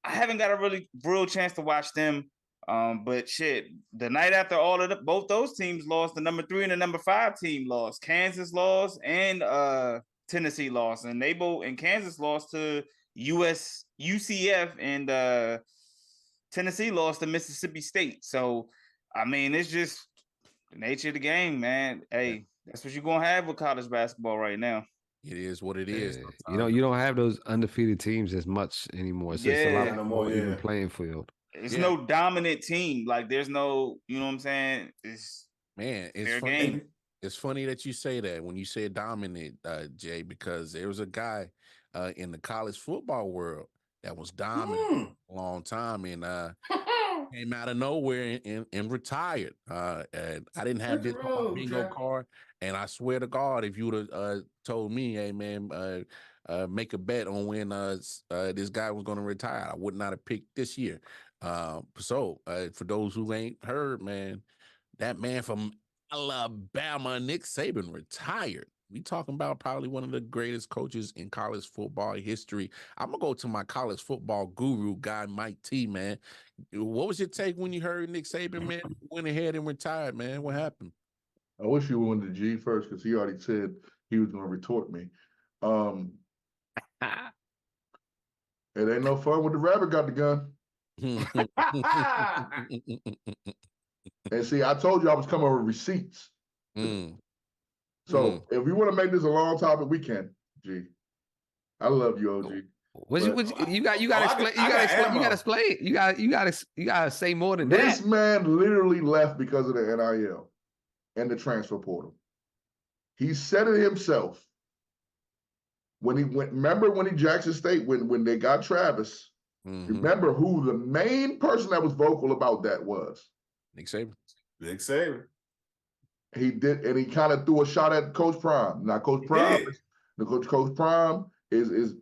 I haven't got a real chance to watch them. But shit, the night after both those teams lost, the number 3 and the number 5 team lost. Kansas lost and Tennessee lost, and Kansas lost to UCF, and Tennessee lost to Mississippi State. So, I mean, it's just the nature of the game, man. Hey, that's what you're gonna have with college basketball right now. It is what it is. You don't have those undefeated teams as much anymore. It's a lot more even playing field. It's no dominant team. Like, there's no, you know what I'm saying? It's funny. Game. It's funny that you say that when you say dominant, Jay, because there was a guy in the college football world that was dominant a long time and came out of nowhere and retired. And I didn't have this bingo card. And I swear to God, if you would have told me, hey, man, make a bet on when this guy was going to retire, I would not have picked this year. So for those who ain't heard, man, that man from Alabama, Nick Saban, retired. We talking about probably one of the greatest coaches in college football history. I'm going to go to my college football guru guy, Mike T, man. What was your take when you heard Nick Saban, man, went ahead and retired, man? What happened? I wish you went to G first because he already said he was going to retort me. It ain't no fun when the rabbit got the gun. And see, I told you I was coming with receipts. So if we want to make this a long topic, we can. G, I love you, OG. You gotta say more than that. This man literally left because of the NIL and the transfer portal. He said it himself. When he went, remember when he Jackson State, when they got Travis, remember who the main person that was vocal about that was? Nick Saban. Nick Saban. He did, and he kind of threw a shot at Coach Prime. Now, Coach Prime, Coach Prime is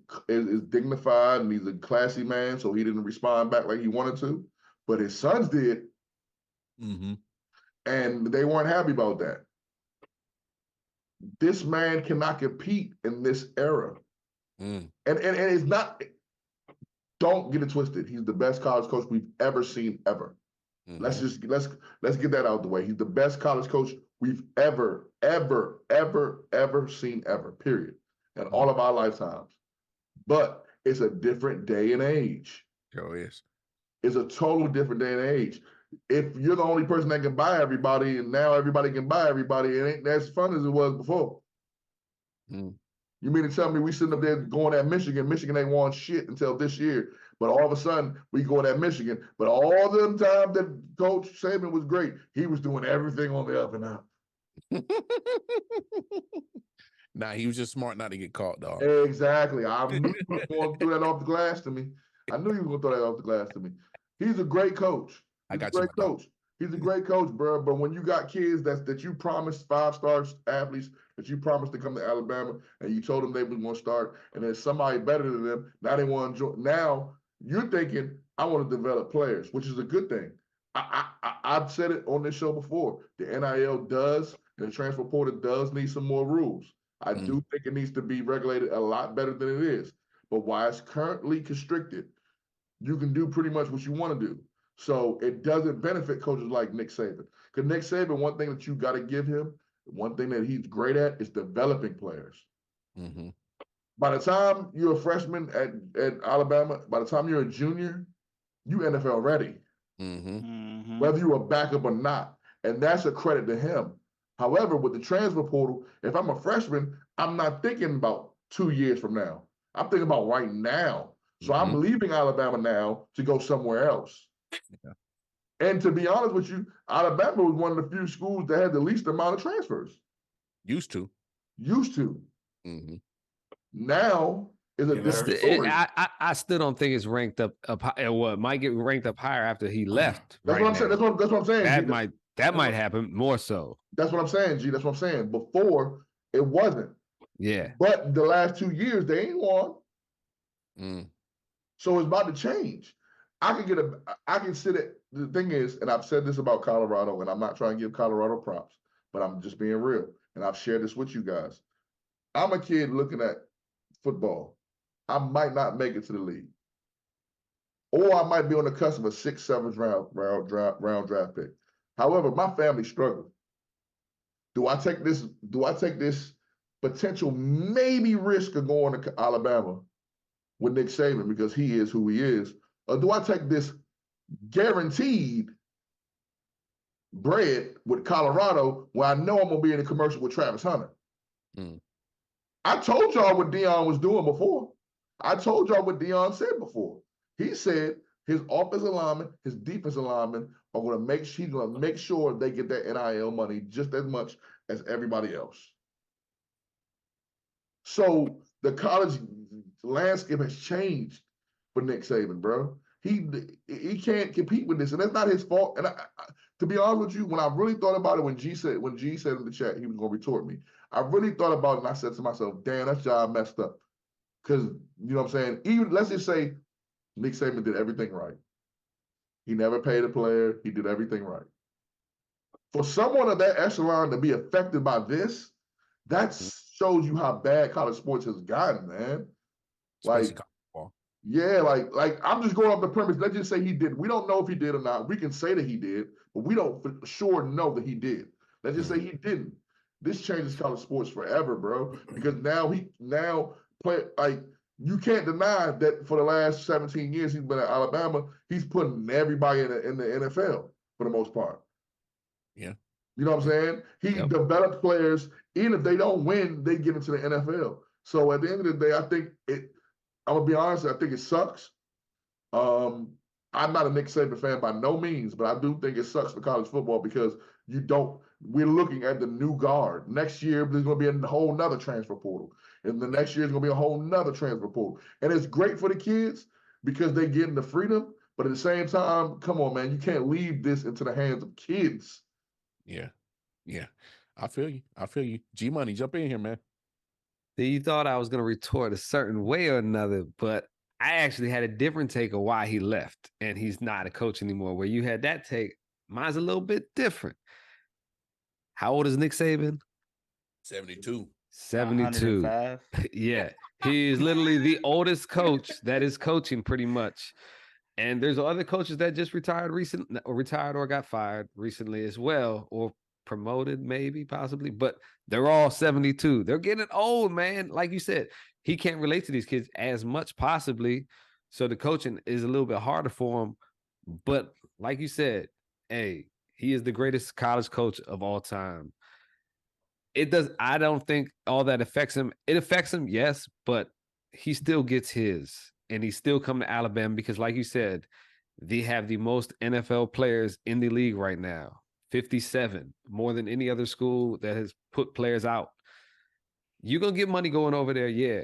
dignified and he's a classy man, so he didn't respond back like he wanted to. But his sons did, and they weren't happy about that. This man cannot compete in this era, and it's not. Don't get it twisted. He's the best college coach we've ever seen ever. Let's get that out of the way. He's the best college coach we've ever seen ever. Period. In all of our lifetimes. But it's a different day and age. Sure is. It's a total different day and age. If you're the only person that can buy everybody, and now everybody can buy everybody, it ain't as fun as it was before. You mean to tell me we sitting up there going at Michigan? Michigan ain't won shit until this year. But all of a sudden, we going at Michigan. But all the time that Coach Saban was great, he was doing everything on the up and up. Nah, he was just smart not to get caught, dog. Exactly. I knew he was going to throw that off the glass to me. I knew he was going to throw that off the glass to me. He's a great coach. He's a great coach. He's a great coach, bro. But when you got kids that you promised 5-star athletes that you promised to come to Alabama, and you told them they was going to start, and then somebody better than them, now they want to join. Now you're thinking, I want to develop players, which is a good thing. I've said it on this show before. The NIL does, the transfer portal does need some more rules. I do think it needs to be regulated a lot better than it is. But while it's currently constricted, you can do pretty much what you want to do. So it doesn't benefit coaches like Nick Saban. Because Nick Saban, one thing that you got to give him, one thing that he's great at is developing players. Mm-hmm. By the time you're a freshman at Alabama, by the time you're a junior, you NFL ready. Mm-hmm. Whether you're a backup or not. And that's a credit to him. However, with the transfer portal, if I'm a freshman, I'm not thinking about 2 years from now. I'm thinking about right now. So I'm leaving Alabama now to go somewhere else. Yeah. And to be honest with you, Alabama was one of the few schools that had the least amount of transfers. Used to. Mm-hmm. Now is a different story. I still don't think it's ranked up. What might get ranked up higher after he left. That's what I'm saying. That's what I'm saying. That might happen more so. That's what I'm saying, G. That's what I'm saying. Before it wasn't. Yeah. But the last 2 years they ain't won. So it's about to change. I can sit at, the thing is, and I've said this about Colorado, and I'm not trying to give Colorado props, but I'm just being real. And I've shared this with you guys. I'm a kid looking at football. I might not make it to the league. Or I might be on the cusp of a 6th, 7th round draft pick. However, my family struggled. Do I take this potential maybe risk of going to Alabama with Nick Saban because he is who he is? Or do I take this guaranteed bread with Colorado where I know I'm going to be in a commercial with Travis Hunter? I told y'all what Deion was doing before. I told y'all what Deion said before. He said his offensive linemen, his defensive linemen are going to make sure they get that NIL money just as much as everybody else. So the college landscape has changed for Nick Saban, bro. He can't compete with this, and that's not his fault. And to be honest with you, when I really thought about it, when G said in the chat he was going to retort me, I really thought about it, and I said to myself, "Damn, that job messed up." Because you know what I'm saying. Even let's just say Nick Saban did everything right. He never paid a player. He did everything right. For someone of that echelon to be affected by this, that shows you how bad college sports has gotten, man. Like, yeah, like I'm just going off the premise. Let's just say he did. We don't know if he did or not. We can say that he did, but we don't for sure know that he did. Let's just say he didn't. This changes college sports forever, bro. Because now you can't deny that for the last 17 years he's been at Alabama, he's putting everybody in the NFL for the most part. Yeah. You know what I'm saying? He developed players, even if they don't win, they get into the NFL. So at the end of the day, I think I'm going to be honest, I think it sucks. I'm not a Nick Saban fan by no means, but I do think it sucks for college football because we're looking at the new guard. Next year, there's going to be a whole nother transfer portal. And the next year is going to be a whole nother transfer portal. And it's great for the kids because they're getting the freedom. But at the same time, come on, man, you can't leave this into the hands of kids. Yeah. Yeah. I feel you. G-Money, jump in here, man. You thought I was going to retort a certain way or another, but I actually had a different take of why he left and he's not a coach anymore. Where you had that take, mine's a little bit different. How old is Nick Saban? 72. 72. Yeah. He is literally the oldest coach that is coaching pretty much. And there's other coaches that just retired or got fired recently as well, or promoted maybe, possibly, but they're all 72. They're getting old, man. Like you said, he can't relate to these kids as much possibly. So the coaching is a little bit harder for him. But like you said, hey, he is the greatest college coach of all time. I don't think all that affects him. It affects him, yes, but he still gets his. And he's still coming to Alabama because, like you said, they have the most NFL players in the league right now. 57, more than any other school that has put players out. You're going to get money going over there, yeah.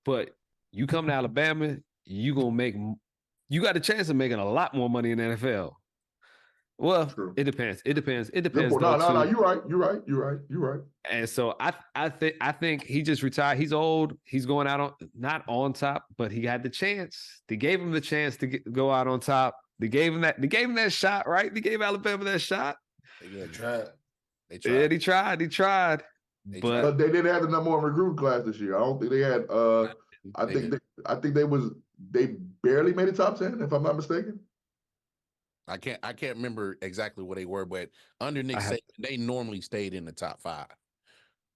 But you come to Alabama, you got a chance of making a lot more money in the NFL. Well, True. it depends. It depends. It Good depends. point. No. You're right. And so I think he just retired. He's old. He's going out not on top, but he had the chance. They gave him the chance to go out on top. They gave him that shot, right? They gave Alabama that shot. They tried. Yeah, he tried. But they didn't have the number one recruit class this year. I don't think they had. I think they barely made the top 10, if I'm not mistaken. I can't remember exactly what they were, but under Nick Saban, they normally stayed in the top 5.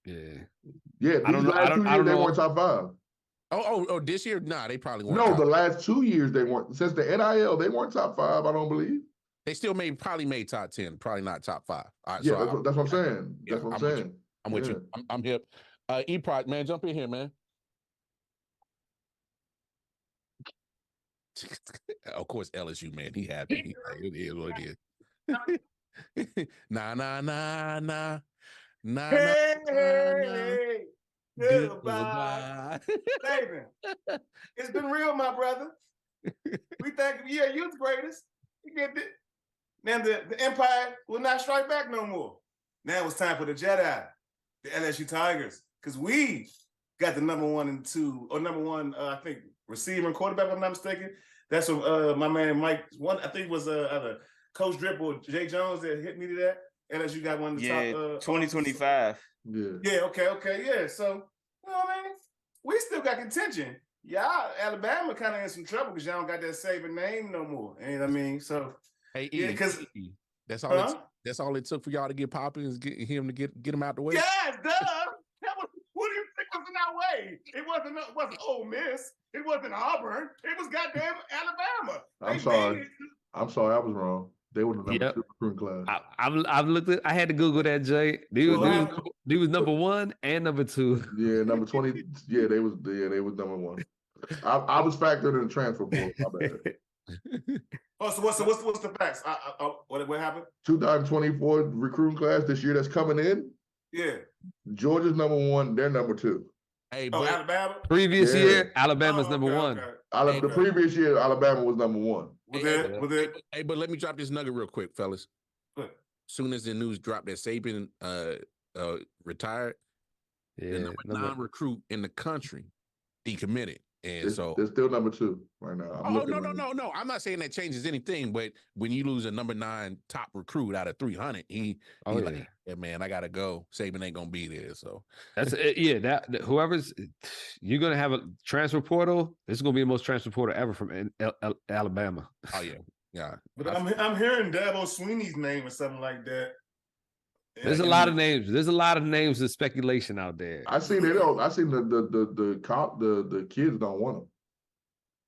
Yeah. I don't know. They weren't top 5. Oh, this year? Nah, they probably weren't. No, the last 2 years they weren't. Since the NIL, they weren't top 5. I don't believe. They still probably made top 10, probably not top 5. All right, yeah, so that's what I'm saying. That's what I'm saying. I'm with you. I'm hip. E-Prod, man, jump in here, man. Of course, LSU, man. He happy. It is what it is. Nah. Hey, goodbye. David, it's been real, my brother. We think, you're the greatest. You get it. Now the Empire will not strike back no more. Now it's time for the Jedi, the LSU Tigers, because we got the number 1 and 2, or number 1, I think, receiver and quarterback, if I'm not mistaken. That's what my man Mike, I think it was either Coach Drip or Jae Jones that hit me to that. LSU got one of the top. 2025. Yeah, okay, yeah. So, you know what I mean? We still got contention. Y'all, Alabama kind of in some trouble because y'all don't got that Saban name no more. You know what I mean? So, hey, because that's all. That's all it took for y'all to get popping is get him to get him out the way. Yes, duh. What do you think was in our way? It wasn't Ole Miss. It wasn't Auburn. It was goddamn Alabama. I'm sorry. I was wrong. They were the number 2 recruiting class. I've looked at. I had to Google that, Jay. They was number 1 and number 2. Yeah, number 20. Yeah, they was number 1. I was factored in the transfer portal. My bad. So what's the facts? What happened? 2024 recruiting class this year that's coming in. Yeah. Georgia's number 1. They're number 2. Hey, Alabama. Previous year, Alabama's number 1. Okay. The previous year, Alabama was number 1. Hey, but let me drop this nugget real quick, fellas. Soon as the news dropped that Saban retired, the number 9 recruit in the country decommitted. And so they're still number 2 right now. No. I'm not saying that changes anything, but when you lose a number 9 top recruit out of 300, he's like, yeah, man, I gotta go. Saban ain't gonna be there. So that's it. Yeah, that whoever's you're gonna have a transfer portal. This is gonna be the most transfer portal ever from Alabama. Oh yeah. But I'm hearing Dabo Sweeney's name or something like that. There's a lot of names. There's a lot of names of speculation out there. I seen the kids don't want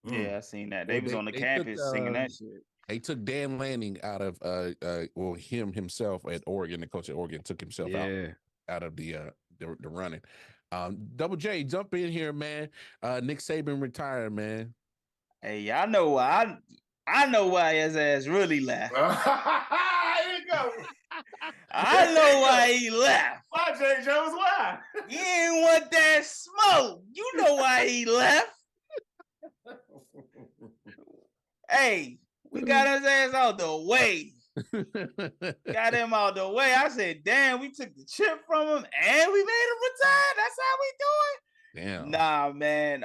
them. Yeah, I seen that. They was on the campus singing that shit. They took Dan Lanning out of him himself at Oregon. The coach at Oregon took himself out of the running. Double J, jump in here, man. Nick Saban retired, man. Hey, y'all know why I know why his ass really left. Here you go. I know why he left. Why, Jae Jones? Why? He ain't want that smoke. You know why he left. Hey, we got his ass out the way. Got him out the way. I said, damn, we took the chip from him and we made him retire. That's how we do it. Damn. Nah, man.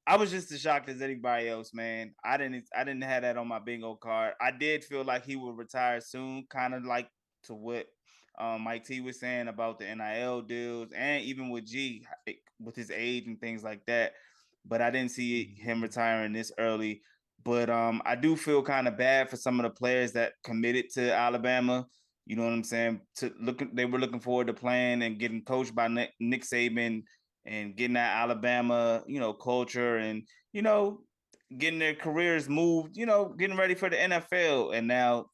I was just as shocked as anybody else, man. I didn't have that on my bingo card. I did feel like he would retire soon, kind of like to what Mike T was saying about the NIL deals and even with G with his age and things like that. But I didn't see him retiring this early. But I do feel kind of bad for some of the players that committed to Alabama. You know what I'm saying? They were looking forward to playing and getting coached by Nick Saban and getting that Alabama, culture and, getting their careers moved, getting ready for the NFL. And now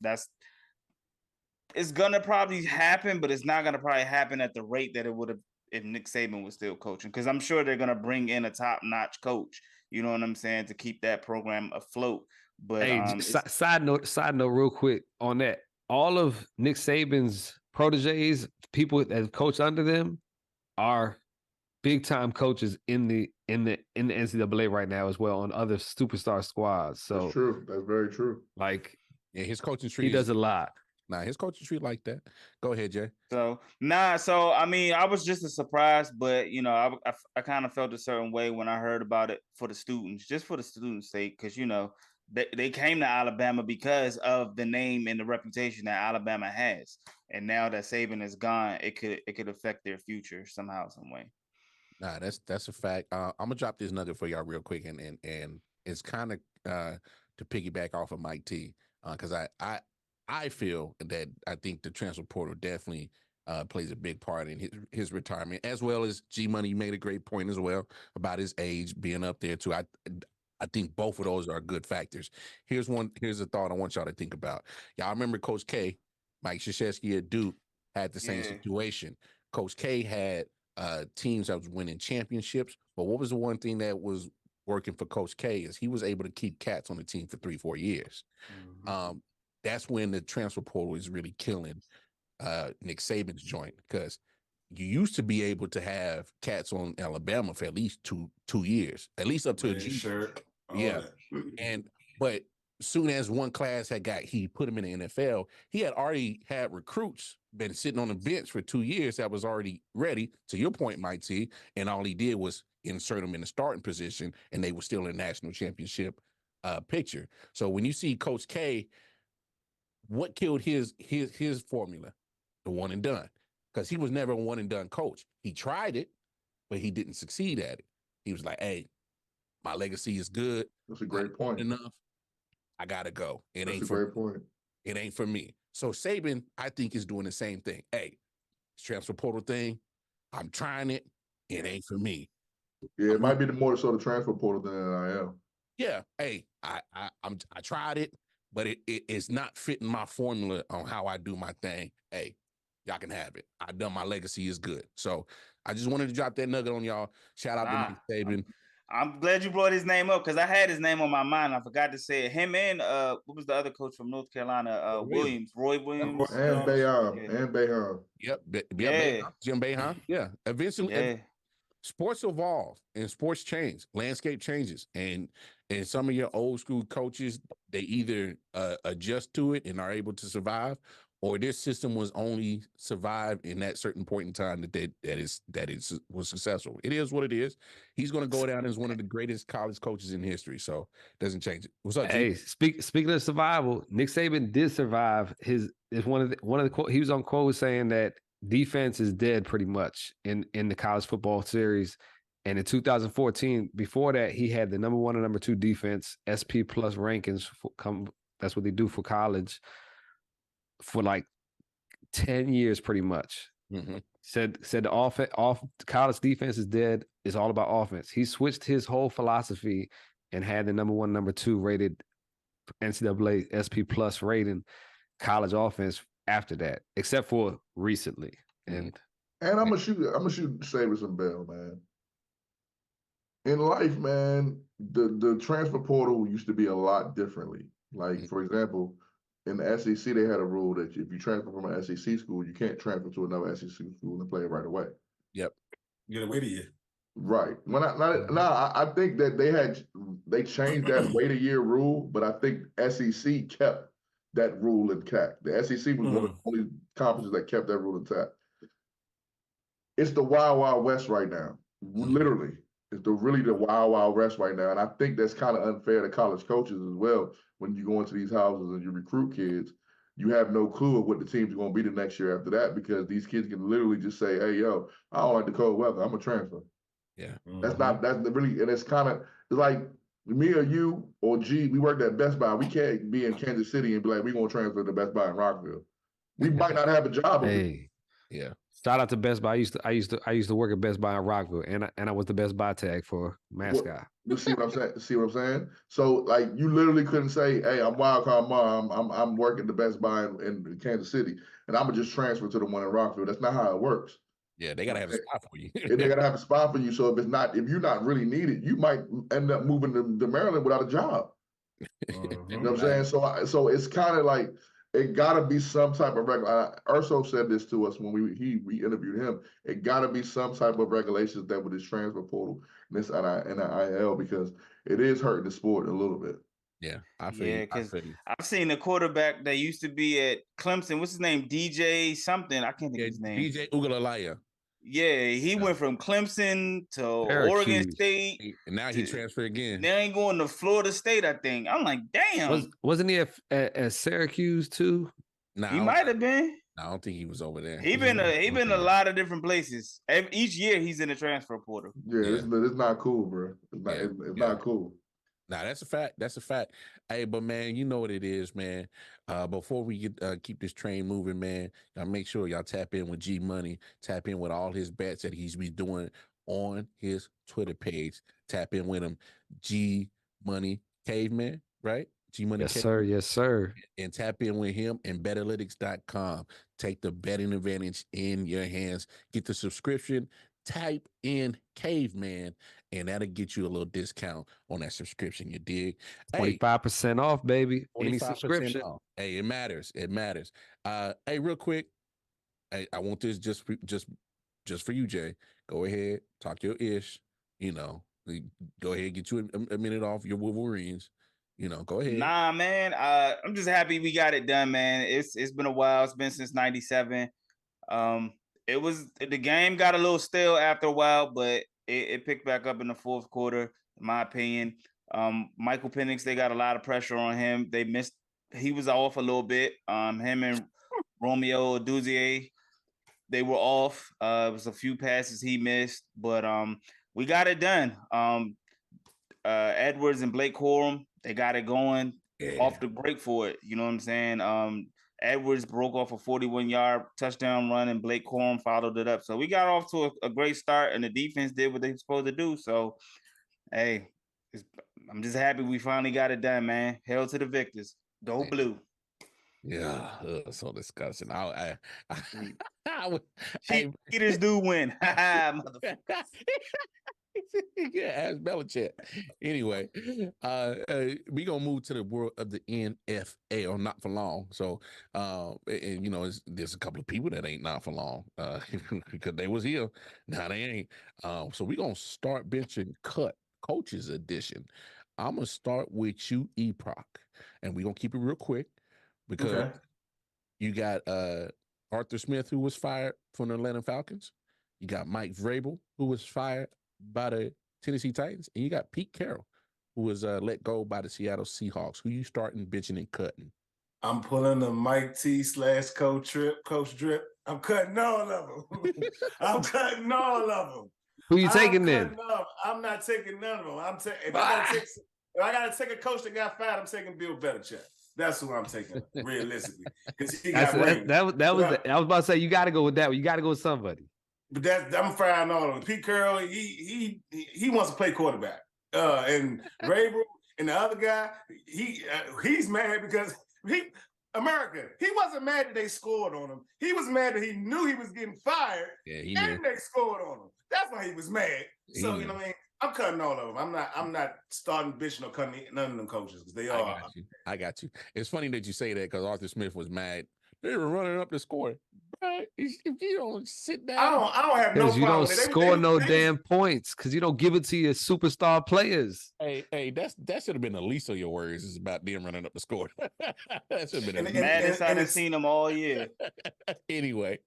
it's going to probably happen, but it's not going to probably happen at the rate that it would have if Nick Saban was still coaching. Because I'm sure they're going to bring in a top-notch coach, you know what I'm saying, to keep that program afloat. But hey, side note real quick on that. All of Nick Saban's proteges, people that coach under them, are big time coaches in the NCAA right now as well on other superstar squads. So that's true. That's very true. Like his coaching tree. He does a lot. Nah, his coaching tree like that. Go ahead, Jay. So I mean, I was just a surprise, but I kind of felt a certain way when I heard about it for the students, just for the students' sake, because they came to Alabama because of the name and the reputation that Alabama has, and now that Saban is gone, it could affect their future somehow, some way. Nah, that's a fact. I'm gonna drop this nugget for y'all real quick, and it's kind of to piggyback off of Mike T, because I feel that I think the transfer portal definitely plays a big part in his retirement, as well as G Money. You made a great point as well about his age being up there too. I think both of those are good factors. Here's a thought I want y'all to think about. Y'all remember Coach K, Mike Krzyzewski at Duke had the same situation. Coach K had teams that was winning championships, but what was the one thing that was working for Coach K is he was able to keep cats on the team for 3-4 years. Mm-hmm. That's when the transfer portal is really killing Nick Saban's joint, because you used to be able to have cats on Alabama for at least two years, at least up to a G. Yeah. But soon as one class he put him in the NFL, he had already had recruits been sitting on the bench for 2 years that was already ready, to your point, Mike T, and all he did was insert them in the starting position, and they were still in the national championship picture. So when you see Coach K, what killed his formula? The one and done. Because he was never a one and done coach. He tried it, but he didn't succeed at it. He was like, hey, my legacy is good. That's a great point. Enough. I gotta go. It ain't for me. So Saban, I think, is doing the same thing. Hey, this transfer portal thing, I'm trying it. It ain't for me. Yeah, it might be the more so the transfer portal than NIL. Yeah. Hey, I tried it, but it's not fitting my formula on how I do my thing. Hey, y'all can have it. I done my legacy is good. So I just wanted to drop that nugget on y'all. Shout out to Nick Saban. I'm glad you brought his name up because I had his name on my mind. I forgot to say it. Him and what was the other coach from North Carolina? Roy Williams. And Bayham. Yep. Jim Bayham. Yeah. Eventually, sports evolve and sports change. Landscape changes. And some of your old school coaches, they either adjust to it and are able to survive, or this system was only survived in that certain point in time that was successful. It is what it is. He's going to go down as one of the greatest college coaches in history, so it doesn't change it. What's up, G? Hey, speaking of survival, Nick Saban did survive. He was on quote saying that defense is dead pretty much in the college football series. And in 2014, before that, he had the number 1 and number 2 defense, SP plus rankings. That's what they do for college. For like 10 years, pretty much. Mm-hmm. Said the college defense is dead. It's all about offense. He switched his whole philosophy and had the number 1, number 2 rated NCAA SP plus rating college offense after that, except for recently. And I'm gonna shoot Saban some bell, man. In life, man, the transfer portal used to be a lot differently. Like, for example, in the SEC, they had a rule that if you transfer from an SEC school, you can't transfer to another SEC school and play it right away. Yep. Get away to you. Right. I think that they changed that wait a year rule, but I think SEC kept that rule intact. The SEC was one of the only conferences that kept that rule intact. It's the wild, wild west right now. Literally. It's really the wild, wild west right now. And I think that's kind of unfair to college coaches as well. When you go into these houses and you recruit kids, you have no clue of what the team's going to be the next year after that, because these kids can literally just say, hey, yo, I don't like the cold weather. I'm a transfer. Yeah. That's really, and it's like me or you or G, we worked at Best Buy. We can't be in Kansas City and be like, we're going to transfer to Best Buy in Rockville. We might not have a job. Yeah. Shout out to Best Buy. I used to work at Best Buy in Rockville, and I was the Best Buy tag for mascot. You see what I'm saying? So like, you literally couldn't say, "Hey, I'm Wildcard Mom. I'm working the Best Buy in Kansas City, and I'm gonna just transfer to the one in Rockville." That's not how it works. Yeah, they gotta have a spot for you. They gotta have a spot for you. So if you're not really needed, you might end up moving to Maryland without a job. You know what I'm saying? So it's kind of like, it got to be some type of regulation. Urso said this to us when we interviewed him. It got to be some type of regulations that with this transfer portal and this NIL, because it is hurting the sport a little bit. Yeah, I feel you. because I've seen the quarterback that used to be at Clemson. What's his name? DJ something. I can't think of his name. DJ Ugalaya. Yeah, he went from Clemson to Oregon State. And now he transferred again. Now he going to Florida State, I think. I'm like, damn. Wasn't he at Syracuse too? No, he might have been. I don't think he was over there. He been a lot of different places. Each year he's in the transfer portal. Yeah, it's not cool, bro. It's not cool. Nah, that's a fact. That's a fact. Hey, but man, you know what it is, man. Before we get keep this train moving, man, y'all make sure y'all tap in with G Money. Tap in with all his bets that he's been doing on his Twitter page. Tap in with him, G Money Caveman, right? G Money. Yes, sir. Yes, sir. And tap in with him and BetAlytics.com. Take the betting advantage in your hands. Get the subscription. Type in Caveman, and that'll get you a little discount on that subscription. You dig? 25% off, baby. Any subscription. Off. Hey, it matters. It matters. Hey, real quick. Hey, I want this just for you, Jay. Go ahead, talk your ish. You know, go ahead, get you a minute off your Wolverines. You know, go ahead. Nah, man. I'm just happy we got it done, man. It's been a while. It's been since '97. The game got a little stale after a while, but it picked back up in the fourth quarter, in my opinion. Michael Penix, they got a lot of pressure on him. He was off a little bit. Him and Romeo Duzier, they were off. It was a few passes he missed, but we got it done. Edwards and Blake Corum, they got it going off the break for it. You know what I'm saying? Edwards broke off a 41-yard touchdown run, and Blake Corum followed it up. So we got off to a great start, and the defense did what they were supposed to do. So, hey, I'm just happy we finally got it done, man. Hail to the victors. Go blue. Yeah, so disgusting. Cheaters do win. Motherfucker. Yeah, ask Belichick. Anyway, we gonna move to the world of the NFL, or not for long. So, and you know, there's a couple of people that ain't not for long, because they was here. Now they ain't. So we gonna start benching cut coaches edition. I'm gonna start with you, Eproc, and we gonna keep it real quick because you got Arthur Smith, who was fired from the Atlanta Falcons. You got Mike Vrabel, who was fired by the Tennessee Titans, and you got Pete Carroll, who was let go by the Seattle Seahawks. Who you starting, benching, and cutting? I'm pulling the Mike T / Coach Drip. I'm cutting all of them. I'm cutting all of them. Who you taking then? I'm not taking none of them. If I gotta take a coach that got fired, I'm taking Bill Belichick. That's who I'm taking, realistically, because he got rings. I was about to say you got to go with that. You got to go with somebody. But I'm firing all of them. Pete Carroll, he wants to play quarterback. And Vrabel and the other guy, he's mad because he wasn't mad that they scored on him. He was mad that he knew he was getting fired. Yeah, he knew. They scored on him. That's why he was mad. So you know what I mean? I'm cutting all of them. I'm not starting bitching or cutting none of them coaches because they are. I got you. It's funny that you say that because Arthur Smith was mad. They were running up the score. But if you don't sit down, I don't have no problem. You don't score no damn points because you don't give it to your superstar players. Hey, that should have been the least of your worries. Is about them running up the score. That should have been the maddest I've seen them all year. Anyway,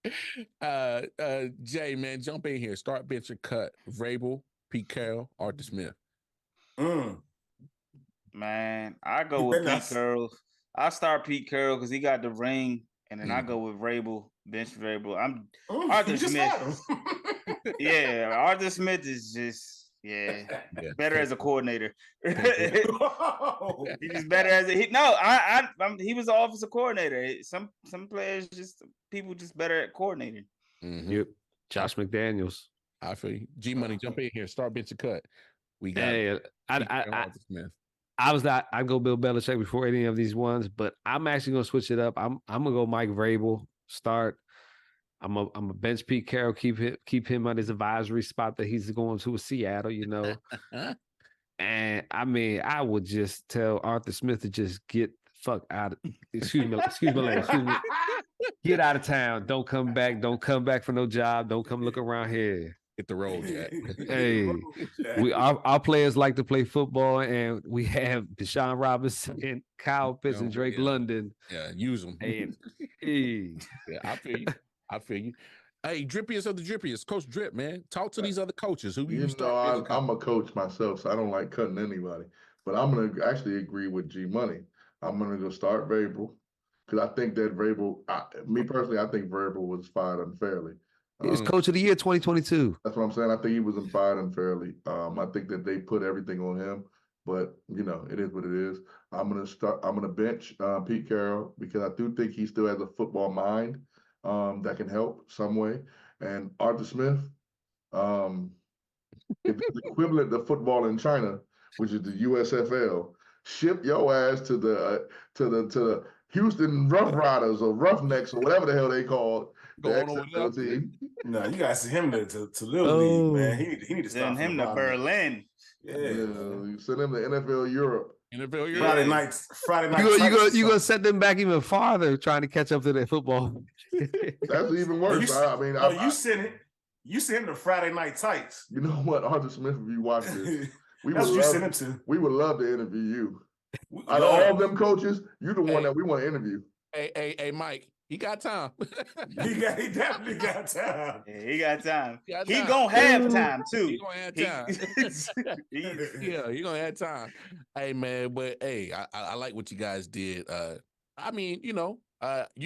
Jay, man, jump in here. Start, bench, or cut. Vrabel, Pete Carroll, Arthur Smith. Man, I go with Pete Carroll. I start Pete Carroll because he got the ring. And then I go with Vrabel, bench Vrabel. Arthur Smith. Yeah, Arthur Smith is just better as a coordinator. He's just better as he was the offensive coordinator. Some players people better at coordinating. Yep. Josh McDaniels. I feel you. G Money, jump in here. Start, bench, or cut. We got Arthur Smith. I'd go Bill Belichick before any of these ones, but I'm actually gonna switch it up. I'm gonna go Mike Vrabel. Start. I'm a bench Pete Carroll. Keep him on his advisory spot that he's going to Seattle. You know, and I mean I would just tell Arthur Smith to just get the fuck out of. Excuse me. Get out of town. Don't come back. Don't come back for no job. Don't come look around here. Hit the road, Jack. Hey, our players like to play football, and we have Deshaun Robinson, Kyle Pitts, and Drake London. Yeah, use them. And, hey. Yeah, I feel you. I feel you. Hey, drippiest of the drippiest, Coach Drip, man. Talk to these other coaches who you start. I'm a coach myself, so I don't like cutting anybody. But I'm gonna actually agree with G Money. I'm gonna go start Vrabel because I think that Vrabel, me personally, I think Vrabel was fired unfairly. He was Coach of the Year 2022. That's what I'm saying. I think he was fired unfairly. I think that they put everything on him, but it is what it is. I'm gonna bench Pete Carroll because I do think he still has a football mind that can help some way. And Arthur Smith, if it's equivalent to football in China, which is the USFL, ship your ass to the Houston Rough Riders or Roughnecks or whatever the hell they called. The XFL team. No, you guys send him to Little League, man. He need to send him to Berlin. Yeah, you send him to NFL Europe. Friday night. You gonna set them back even farther, trying to catch up to their football. That's even worse. You send him to Friday Night Tights. You know what, Arthur Smith, if you watch this, we would love to interview you. Out of all them coaches, you're the one that we want to interview. Hey, Mike, he got time. he definitely got time. Yeah, he got time. He gonna have time too. He gonna have time. Yeah, he gonna have time. Hey, man, but hey, I like what you guys did. I mean, you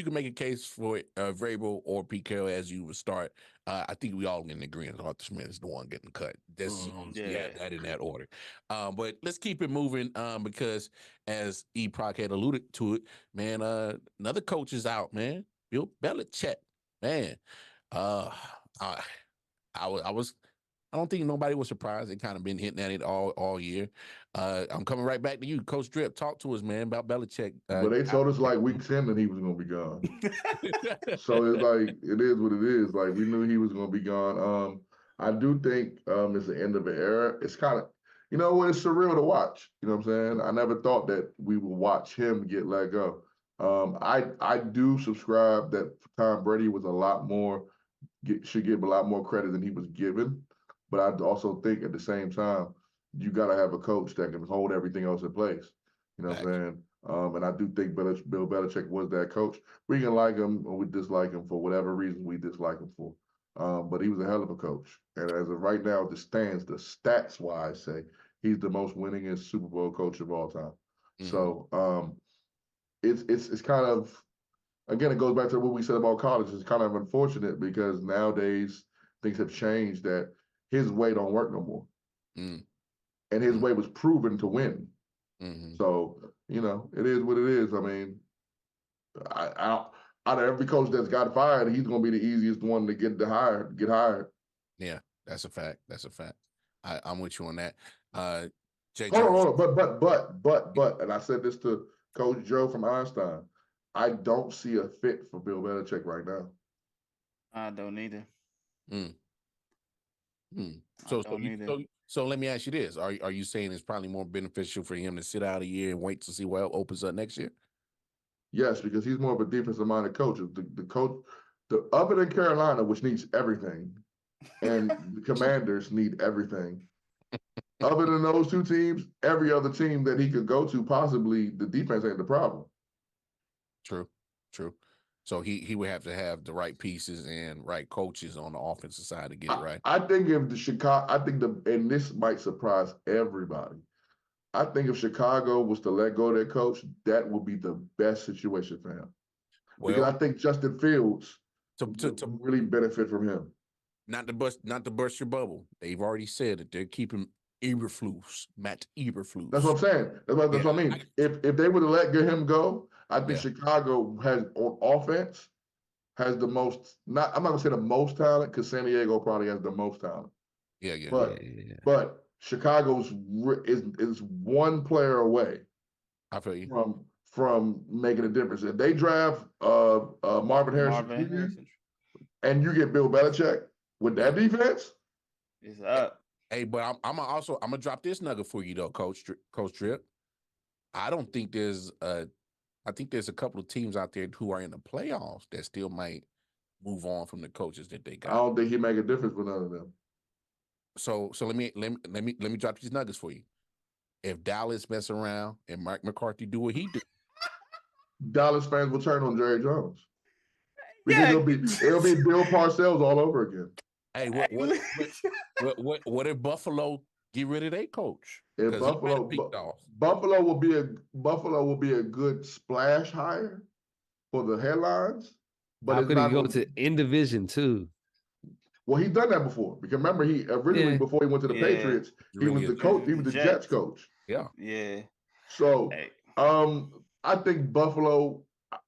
can make a case for Vrabel or Pete Carroll as you would start. I think we all in agreement. Arthur Smith is the one getting cut. That's that in that order. But let's keep it moving because as E-Proc had alluded to it, man, another coach is out, man. Bill Belichick, man. I don't think nobody was surprised. They kind of been hitting at it all year. I'm coming right back to you, Coach Drip. Talk to us, man, about Belichick. Well, they told us like week 10 that he was going to be gone. So it's like, it is what it is. Like, we knew he was going to be gone. I do think it's the end of an era. It's kind of, it's surreal to watch. You know what I'm saying? I never thought that we would watch him get let go. I do subscribe that Tom Brady was should give a lot more credit than he was given. But I also think at the same time, you got to have a coach that can hold everything else in place. You know what I'm saying? And I do think Bill Belichick was that coach. We can like him or we dislike him for whatever reason we dislike him for. But he was a hell of a coach. And as of right now, the stats-wise say, he's the most winningest Super Bowl coach of all time. Mm-hmm. So it's kind of, again, it goes back to what we said about college. It's kind of unfortunate because nowadays things have changed that his way don't work no more. Mm. And his way was proven to win. Mm-hmm. So, it is what it is. I mean, out of every coach that's got fired, he's going to be the easiest one to get hired. Yeah, that's a fact. I'm with you on that. Jae Hold on. But, and I said this to Coach Joe from Einstein, I don't see a fit for Bill Belichick right now. I don't either. So let me ask you this: Are you saying it's probably more beneficial for him to sit out a year and wait to see what opens up next year? Yes, because he's more of a defensive-minded coach. The coach, other than Carolina, which needs everything, and the Commanders need everything. Other than those two teams, every other team that he could go to, possibly the defense ain't the problem. True. So he would have to have the right pieces and right coaches on the offensive side to get it right. I think and this might surprise everybody. I think if Chicago was to let go of their coach, that would be the best situation for him. Because I think Justin Fields to really benefit from him. Not to burst your bubble. They've already said that they're keeping Matt Eberflus. That's what I'm saying. That's what I mean. If they would have let him go, I think Chicago has on offense has the most. I'm not gonna say the most talent because San Diego probably has the most talent. But Chicago's is one player away. I feel you from making a difference. If they draft Marvin Harrison, and you get Bill Belichick with that defense, it's up. Hey, but I'm gonna drop this nugget for you though, Coach Drip. I don't think I think there's a couple of teams out there who are in the playoffs that still might move on from the coaches that they got. I don't think he make a difference with none of them. So let me drop these nuggets for you. If Dallas mess around and Mike McCarthy do what he do, Dallas fans will turn on Jae Jones. Because it'll be Bill Parcells all over again. Hey, what if Buffalo get rid of their coach? If Buffalo will be a good splash hire for the headlines. But how could he go to in division too? Well, he's done that before. Because remember, he originally before he went to the Patriots, he was the coach. He was the Jets coach. Yeah. So, I think Buffalo.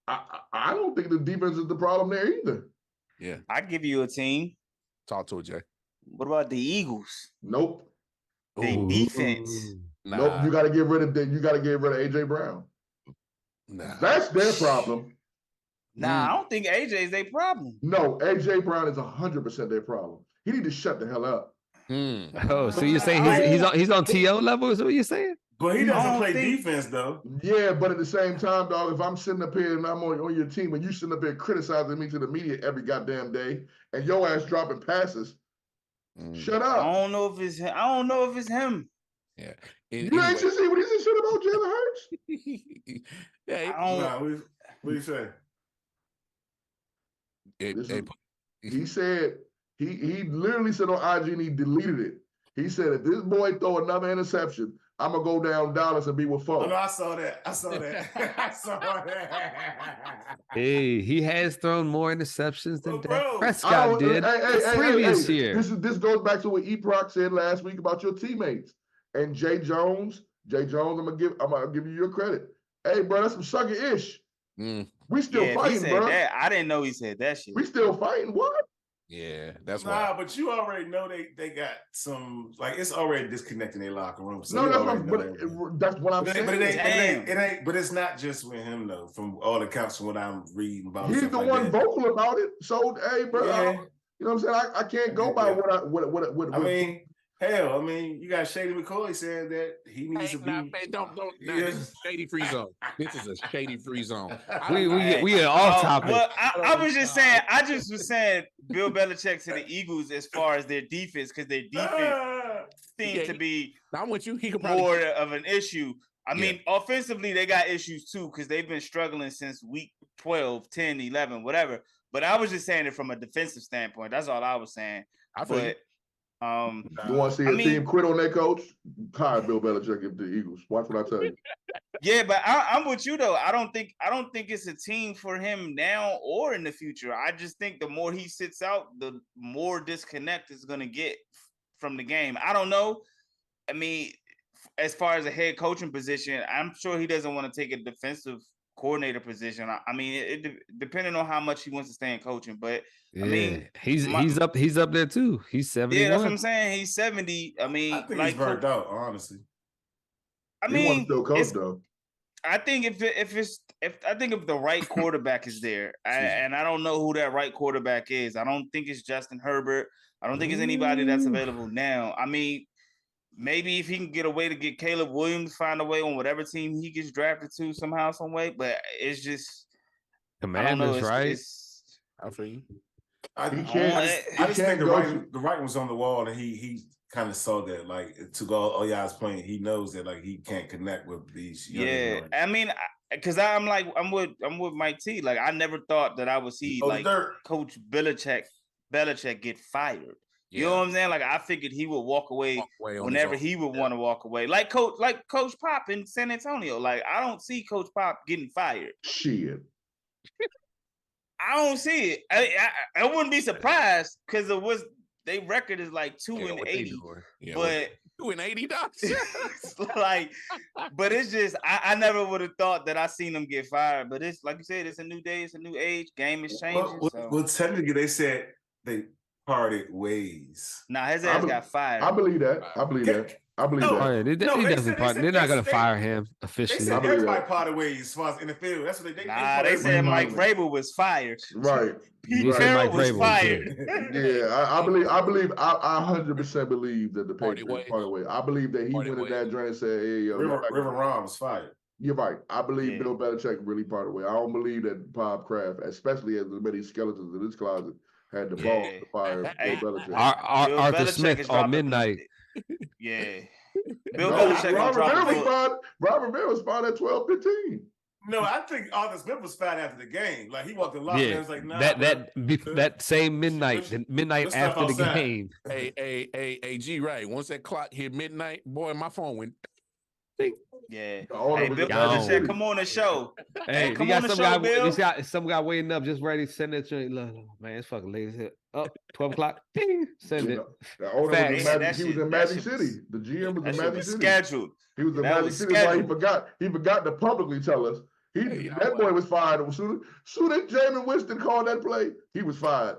I don't think the defense is the problem there either. Yeah, I give you a team. Talk to it, Jay. What about the Eagles? Nope. They defense. Nope. You got to get rid of AJ Brown. That's their problem. I don't think AJ is their problem. No, AJ Brown is 100% their problem. He need to shut the hell up. Oh, so you're saying he's on TO level? Is what you're saying? But he doesn't play defense though. Yeah, but at the same time, dog, if I'm sitting up here and I'm on your team and you sitting up here criticizing me to the media every goddamn day and your ass dropping passes, shut up. I don't know if it's him. Yeah. You ain't just see what he said about Jalen Hurts? What do you say? He said he literally said on IG and he deleted it. He said if this boy throw another interception, I'm gonna go down Dallas and be with folks. Oh, no, I saw that. Hey, he has thrown more interceptions than Dak Prescott did previous year. This goes back to what Eproc said last week about your teammates and Jae Jones. I'm gonna give you your credit. Hey, bro, that's some sucker ish. We still fighting, bro. I didn't know he said that shit. We still fighting. What? Yeah, that's why. But you already know they got some, like, it's already disconnecting their locker room. So no, that's what I'm saying. But it's not just with him though. From all accounts, from what I'm reading about, he's the one vocal about it. So, hey, bro, you know what I'm saying? I can't go by what I mean. Hell, I mean, you got Shady McCoy saying that he needs to be. Don't. This is a shady free zone. This is a shady free zone. We are off topic. Well, I was just saying. I just was saying Bill Belichick to the Eagles as far as their defense, because their defense seems to be. I'm with you. He could more of an issue. I mean, offensively, they got issues too because they've been struggling since week 12, 10, 11, whatever. But I was just saying it from a defensive standpoint. That's all I was saying. You want to see a team quit on their coach? Hire Bill Belichick if the Eagles. Watch what I tell you. Yeah, but I'm with you though. I don't think it's a team for him now or in the future. I just think the more he sits out, the more disconnect is going to get from the game. I don't know. I mean, as far as a head coaching position, I'm sure he doesn't want to take a defensive coordinator position. I mean, depending on how much he wants to stay in coaching, but I mean, he's up there too. He's 71. Yeah, that's what I'm saying. He's 70. I mean, I think he's burnt out, honestly. He wants to still coach though. I think if the right quarterback is there, and I don't know who that right quarterback is. I don't think it's Justin Herbert. I don't think it's anybody that's available now. I mean, maybe if he can get a way to get Caleb Williams, find a way on whatever team he gets drafted to somehow, some way. But it's just Commanders, right? I feel you. I just think the right was on the wall, and he kind of saw that, like, to go all y'all's playing. He knows that, like, he can't connect with these. I mean, because I'm with Mike T. Like, I never thought that I would see Coach Belichick get fired. You know what I'm saying? Like, I figured he would walk away whenever he would want to walk away. Like Coach Pop in San Antonio. Like, I don't see Coach Pop getting fired. Shit. I don't see it. I wouldn't be surprised because their record is like 2-80. But 2-80, like, but it's just I never would have thought that I seen them get fired. But it's like you said, it's a new day, it's a new age. Game is changing. Well, technically, they said they parted ways. Nah, his ass got fired. I believe that. They're not going to fire him officially. They said everybody parted ways as far as NFL. That's what they said. Mike Vrabel was fired. Right. Pete Carroll was fired. Yeah, I 100% believe that the Patriots parted ways. I believe that he went in that joint and said, "Hey, yo, River Ron was fired." You're right. I believe Bill Belichick really parted ways. I don't believe that Bob Kraft, especially as many skeletons in his closet, had the balls to fire Bill Belichick. Arthur Smith on midnight. Yeah. Bill Belichick gonna drop a book. Robert Rivera was fired at 12:15. No, I think Arthur Smith was fired after the game. Like he walked in locker and was like, nah. That same midnight, after the game. Hey, G, right. Once that clock hit midnight, boy, my phone went. Ding. Yeah. Hey, Bill Belichick, come on the show. Hey, come on the show, Bill. Some guy waiting up, just ready to send it to you. Look, man, it's fucking late as hell. Up, 12 o'clock. Ding, send it. The owner he was in Magic City. The GM was in Magic City. Scheduled. He was in Magic City. Why he forgot to publicly tell us. That boy was fired. Soon as Jameis Winston called that play, he was fired.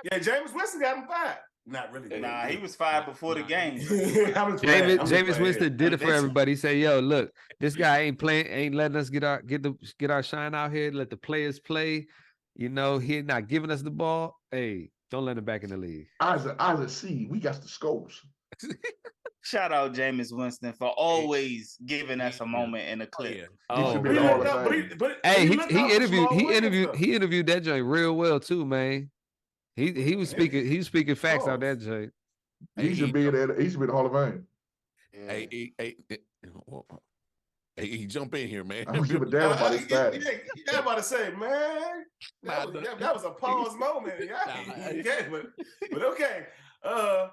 Yeah, Jameis Winston got him fired. Not really. Nah, he was fired before the game. Jameis Winston did it for everybody. He said, "Yo, look, this guy ain't letting us get our shine out here. Let the players play. You know, he not giving us the ball. Hey, don't let him back in the league." I see. We got the scopes. Shout out Jameis Winston for always giving us a moment in the clip. Hey, he interviewed that joint real well too, man. He was speaking facts out that joint. He should be in the Hall of Fame. Hey, jump in here, man. I don't give a damn about his stats. Yeah, about to say, man, that was a pause moment. Yeah, but okay. I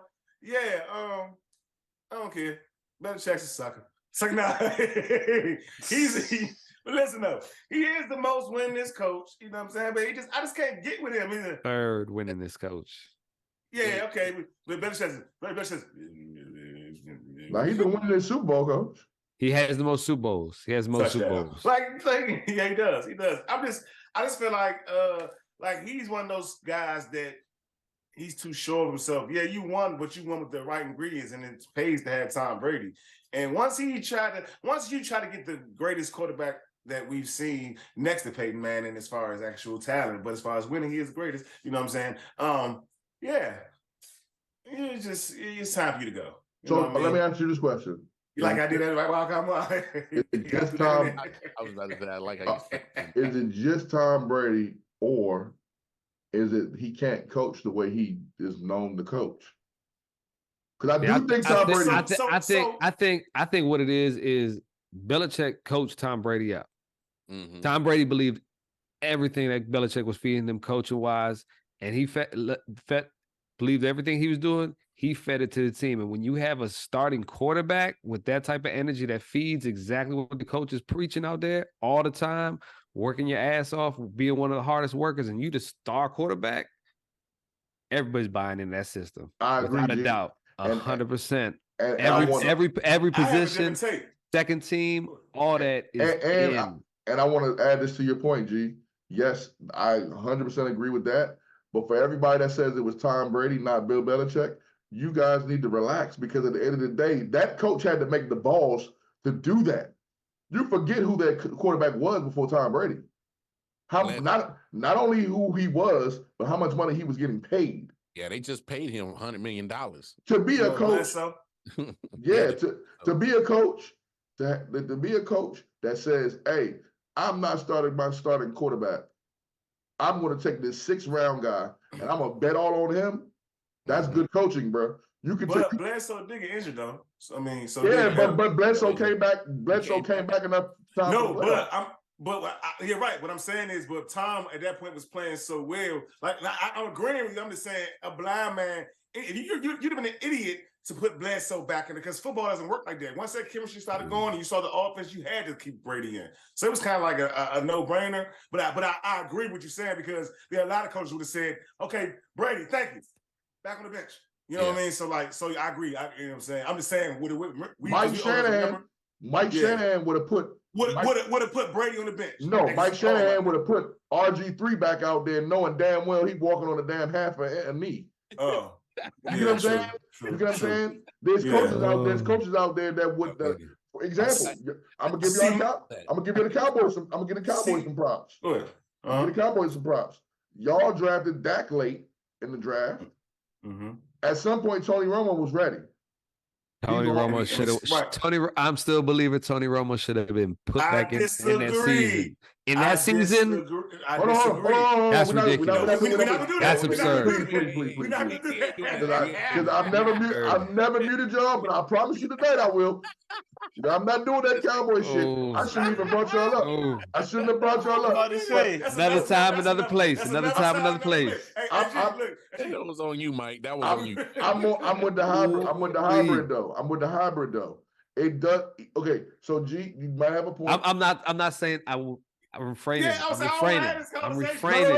don't care. Belichick's a sucker. It's like, nah. But listen though, he is the most winningest coach. You know what I'm saying? But I just can't get with him either. Third winningest coach. Yeah, okay. But Belichick's. Like he's the winningest Super Bowl coach. He has the most Super Bowls. He has the most Super Bowls. Yeah, he does. He does. I just feel like he's one of those guys that he's too sure of himself. Yeah, you won, but you won with the right ingredients, and it pays to have Tom Brady. And once you try to get the greatest quarterback that we've seen next to Peyton Manning as far as actual talent, but as far as winning, he is the greatest. You know what I'm saying? Yeah. It's time for you to go. So let me ask you this question. Like I did that right while I'm on. Is it just Tom? I was about to say I like how you said. Is it just Tom Brady, or is it he can't coach the way he is known to coach? Because I think Tom Brady. I think what it is Belichick coached Tom Brady out. Mm-hmm. Tom Brady believed everything that Belichick was feeding him coaching wise, and he believed everything he was doing. He fed it to the team. And when you have a starting quarterback with that type of energy that feeds exactly what the coach is preaching out there all the time, working your ass off, being one of the hardest workers, and you the star quarterback, everybody's buying in that system. I agree, without a doubt. 100%. Every position, second team, all that is and I want to add this to your point, G. Yes, I 100% agree with that. But for everybody that says it was Tom Brady, not Bill Belichick, you guys need to relax, because at the end of the day, that coach had to make the balls to do that. You forget who that quarterback was before Tom Brady. Not only who he was, but how much money he was getting paid. Yeah, they just paid him $100 million to be a coach. Yeah, to be a coach, to be a coach that says, "Hey, I'm not starting my starting quarterback. I'm going to take this 6th-round guy and I'm gonna bet all on him." That's good coaching, bro. You can. But Bledsoe did get injured though. So, I mean, but Bledsoe came back. Bledsoe came back enough time. No, you're right. What I'm saying is, but Tom at that point was playing so well. Like I'm agreeing with you. I'm just saying, a blind man. You'd have been an idiot to put Bledsoe back in, because football doesn't work like that. Once that chemistry started going and you saw the offense, you had to keep Brady in. So it was kind of like a no-brainer. But I agree with what you're saying, because there are a lot of coaches would have said, "Okay, Brady, thank you, back on the bench." You know what I mean? So I agree. You know what I'm saying? I'm just saying, Mike Shanahan would have put Brady on the bench. No, Mike Shanahan would have put RG3 back out there, knowing damn well he's walking on the damn half a knee. Oh. You know what I'm saying? You know what I'm saying? There's coaches out there that would. For example, I'm gonna give the Cowboys some props. Go ahead. Give the Cowboys some props. Y'all drafted Dak late in the draft. Mm-hmm. At some point, Tony Romo was ready. Tony Romo should have. Right. I'm still a believer. Tony Romo should have been put back in that season. I disagrue. That's ridiculous. We're not gonna do that. That's absurd. Please. We're not gonna do that. Because I've never muted y'all, but I promise you tonight I will. I'm not doing that cowboy shit. I shouldn't even brought y'all up. I shouldn't have brought y'all up. Another time, another place. Another time, another place. That was on you, Mike. That was on you. I'm with the hybrid. I'm with the hybrid though. It does. Okay, so G, you might have a point. I'm not saying I'm refraining. I'm refraining.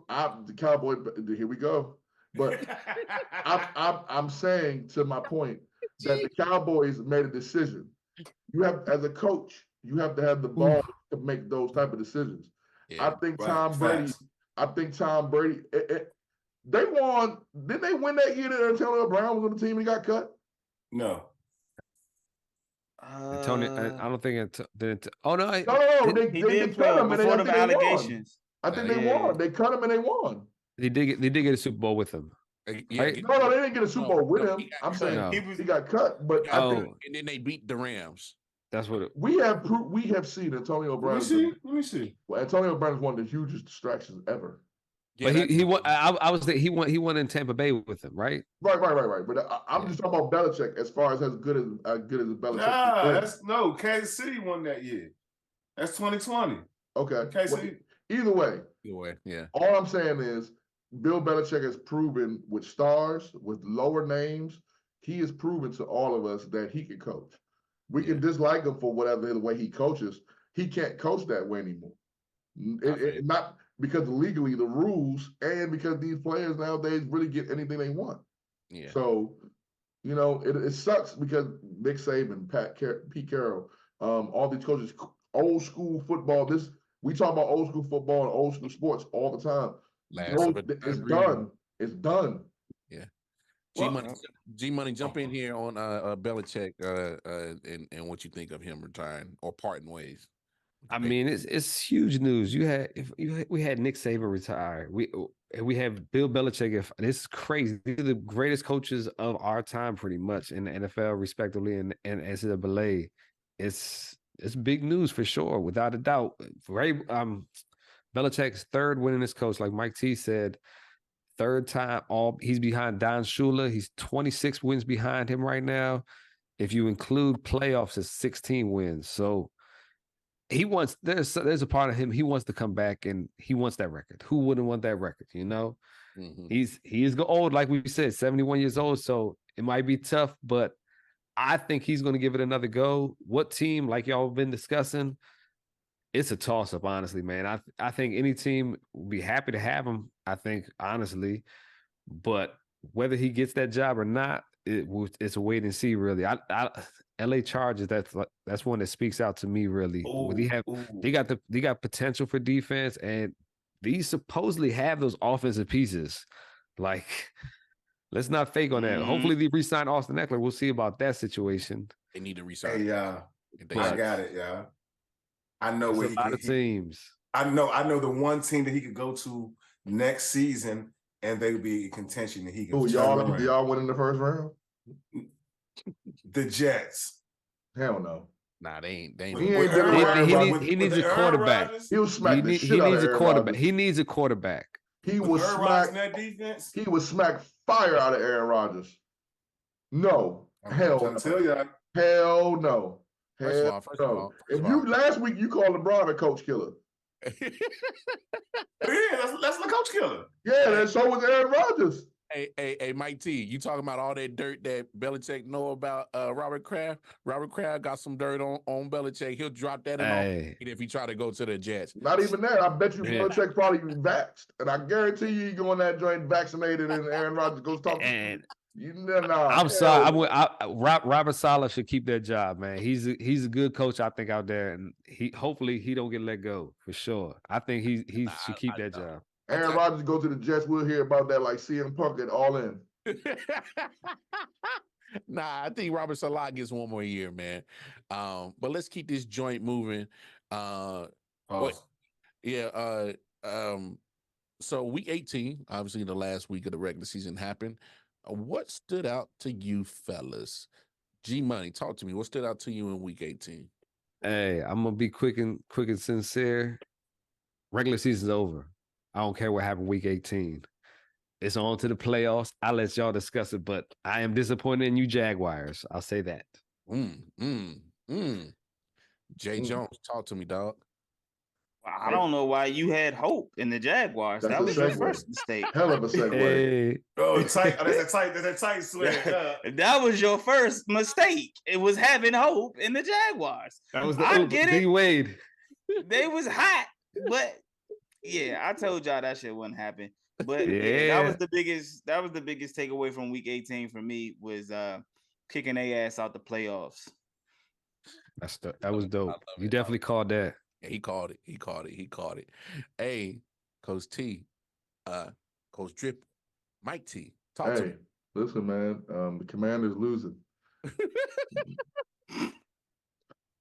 I'm the cowboy. Here we go. But I'm saying to my point that the Cowboys made a decision. You have, as a coach, you have to have the ball to make those type of decisions. Yeah, I think Tom Brady. They won. Didn't they win that year that Antonio Brown was on the team and he got cut? No. Tony, I don't think it. No. They cut him before the allegations. I think they won. They cut him and they won. They did get a Super Bowl with him. Right? No, they didn't get a Super Bowl with him. I'm saying he got cut, but and then they beat the Rams. That's what we have seen Antonio Brown. Let me see. Well, Antonio Brown is one of the hugest distractions ever. Yeah, but he won. I was there. He won in Tampa Bay with them, right? Right. But I'm just talking about Belichick as far as good as Belichick. No. Kansas City won that year. That's 2020. Okay. Kansas City. Either way, yeah. All I'm saying is Bill Belichick has proven with stars, with lower names, he has proven to all of us that he can coach. We can dislike him for whatever the way he coaches. He can't coach that way anymore. Not because legally the rules, and because these players nowadays really get anything they want. Yeah. So, it sucks because Nick Saban, Pete Carroll, all these coaches, old school football. We talk about old school football and old school sports all the time. It's done. It's done. Yeah. G Money, jump in here on Belichick and what you think of him retiring or parting ways. I mean, it's huge news. We had Nick Saban retire. We have Bill Belichick. This is crazy. These are the greatest coaches of our time, pretty much, in the NFL, respectively, and NCAA. It's big news for sure, without a doubt. Belichick's third winningest coach, like Mike T said, third time. He's behind Don Shula. He's 26 wins behind him right now. If you include playoffs, it's 16 wins. So he wants. There's a part of him. He wants to come back and he wants that record. Who wouldn't want that record? Mm-hmm. He is old, like we said, 71 years old. So it might be tough, but I think he's going to give it another go. What team, like y'all have been discussing? It's a toss-up, honestly, man. I think any team would be happy to have him, I think, honestly. But whether he gets that job or not, it's a wait and see, really. LA Chargers, that's one that speaks out to me, really. They got potential for defense, and these supposedly have those offensive pieces. Like, let's not fake on that. Hopefully they re-sign Austin Eckler. We'll see about that situation. They need to re-sign. Hey, I got it, yeah. I know where a lot of teams. I know the one team that he could go to next season, and they would be in contention that he can. Y'all win in the first round? The Jets. Hell no. Nah, they ain't. He needs a quarterback. He'll smack the shit out of Aaron Rodgers. He needs a quarterback. He will smack that defense. He would smack fire out of Aaron Rodgers. No. Hell no. Hell no. First of all, last week you called LeBron a coach killer. Yeah, that's the coach killer. Yeah, so was Aaron Rodgers. Hey, Mike T, you talking about all that dirt that Belichick know about Robert Kraft? Robert Kraft got some dirt on Belichick. He'll drop that in if he try to go to the Jets. Not even that. I bet you Belichick probably vaxxed, and I guarantee you go in that joint vaccinated, and Aaron Rodgers goes talk. I'm sorry. Robert Saleh should keep that job, man. He's a good coach, I think, out there, and hopefully he don't get let go for sure. I think he should keep that job. Aaron Rodgers go to the Jets. We'll hear about that like CM Punk at All In. I think Robert Saleh gets one more year, man. But let's keep this joint moving. So week 18, obviously the last week of the regular season happened. What stood out to you, fellas? G Money, talk to me. What stood out to you in Week 18? Hey, I'm gonna be quick and sincere. Regular season's over. I don't care what happened Week 18. It's on to the playoffs. I'll let y'all discuss it, but I am disappointed in you Jaguars. I'll say that. Jae Jones, talk to me, dog. I don't know why you had hope in the Jaguars. That's that a was your segue. first mistake. Hell of a segue. Hey. Oh, tight. That's a tight sweat. That was your first mistake. It was having hope in the Jaguars. That was the I get it. D-Wade. They was hot, but yeah, I told y'all that shit wouldn't happen. But Yeah. that was the biggest takeaway from Week 18 for me was kicking their ass out the playoffs. That was dope. You definitely called that. Yeah, he called it. Hey, Coach T, Coach Drip, Mike T, talk to me. Listen, man, the Commanders losing.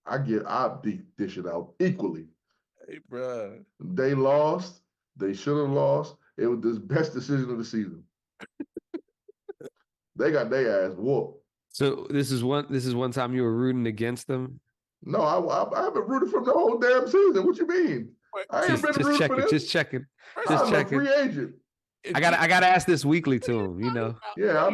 I dish it out equally. Hey, bro. They lost. They should have lost. It was the best decision of the season. They got their ass whooped. So this is one time you were rooting against them. No, I haven't rooted for the whole damn season. What you mean? I ain't been rooting for them. Just checking. I'm a free agent. I gotta ask this weekly to him. You know. Yeah,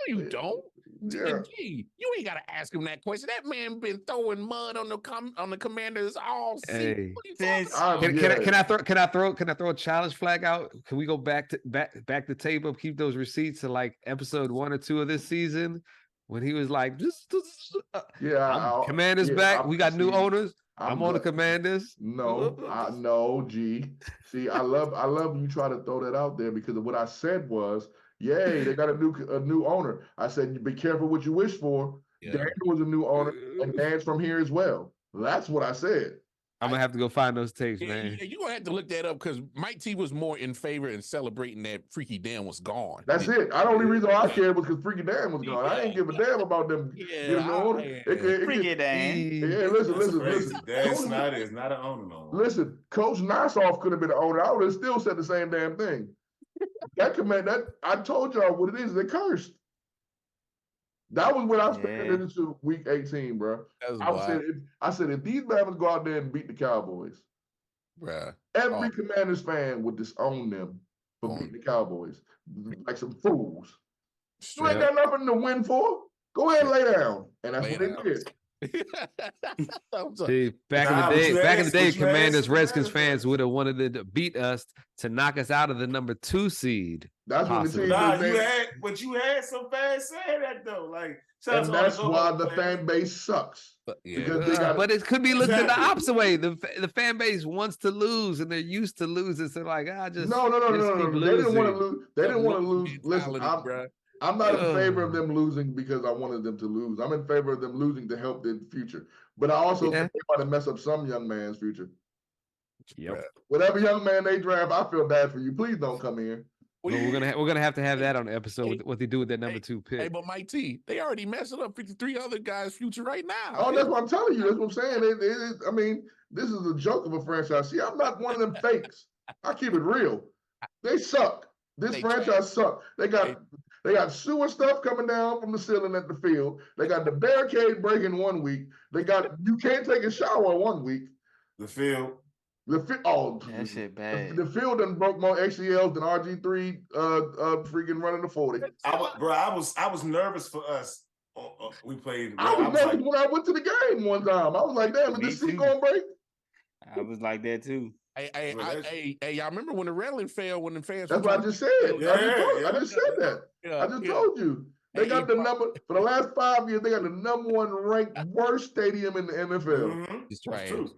You don't. Yeah. Gee, you ain't gotta ask him that question. That man been throwing mud on the Commanders all season. Hey. Can I throw a challenge flag out? Can we go back the tape up, keep those receipts to like episode 1 or 2 of this season when he was like, Commanders back. We got new owners. I'm on the Commanders. No, G. See, I love when you try to throw that out there because what I said was, yay, they got a new owner. I said, be careful what you wish for. Yeah. Dan was a new owner, and Dan's from here as well. That's what I said. I'm gonna have to go find those tapes, man. You're gonna have to look that up because Mike T was more in favor in celebrating that Freaky Dan was gone. That's it. The only reason why I cared was because Freaky Dan was gone. I ain't give a damn about them getting the owner. Freaky Dan. Yeah, listen. Dan Snyder is not an owner no more. Listen, Coach Nassau could have been an owner. I would have still said the same damn thing. I told y'all what it is. They're cursed. That was what I was paying into Week 18, bro. I said if these Bama's go out there and beat the Cowboys, bruh, every Commanders fan would disown them for beating the Cowboys like some fools. You ain't got nothing to win for. Go ahead and lay down, and that's what they did. See, back in the day, Commanders, Redskins fans would have wanted to beat us to knock us out of the number 2 seed. That's what the team did. You had some fans saying that though, like, and that's why the fan base sucks. But it could be looked at the opposite way. The fan base wants to lose, and they're used to losing. So like, no. They didn't want to lose. They didn't want to lose. Listen, I'm not in favor of them losing because I wanted them to lose. I'm in favor of them losing to help their future. But I also think they might have messed up some young man's future. Yep. Whatever young man they draft, I feel bad for you. Please don't come here. Well, we're gonna have to have that on the episode. With what they do with that number 2 pick. Hey, but Mike T, they already messing up 53 other guys' future right now. Oh, that's what I'm telling you. That's what I'm saying. I mean, this is a joke of a franchise. See, I'm not one of them fakes. I keep it real. They suck. This franchise sucks. They got sewer stuff coming down from the ceiling at the field. They got the barricade breaking 1 week. You can't take a shower 1 week. The field. That shit bad. The field done broke more ACLs than RG3 freaking running the 40. I was nervous for us. We played. I was nervous when I went to the game one time. I was like, damn, is this seat gonna break? I was like that too. Hey, y'all remember when the railing fell when the fans? That's what I just said. I just said that. I just told you. They got the number for the last 5 years. They got the number 1 ranked worst stadium in the NFL. Mm-hmm. It's true.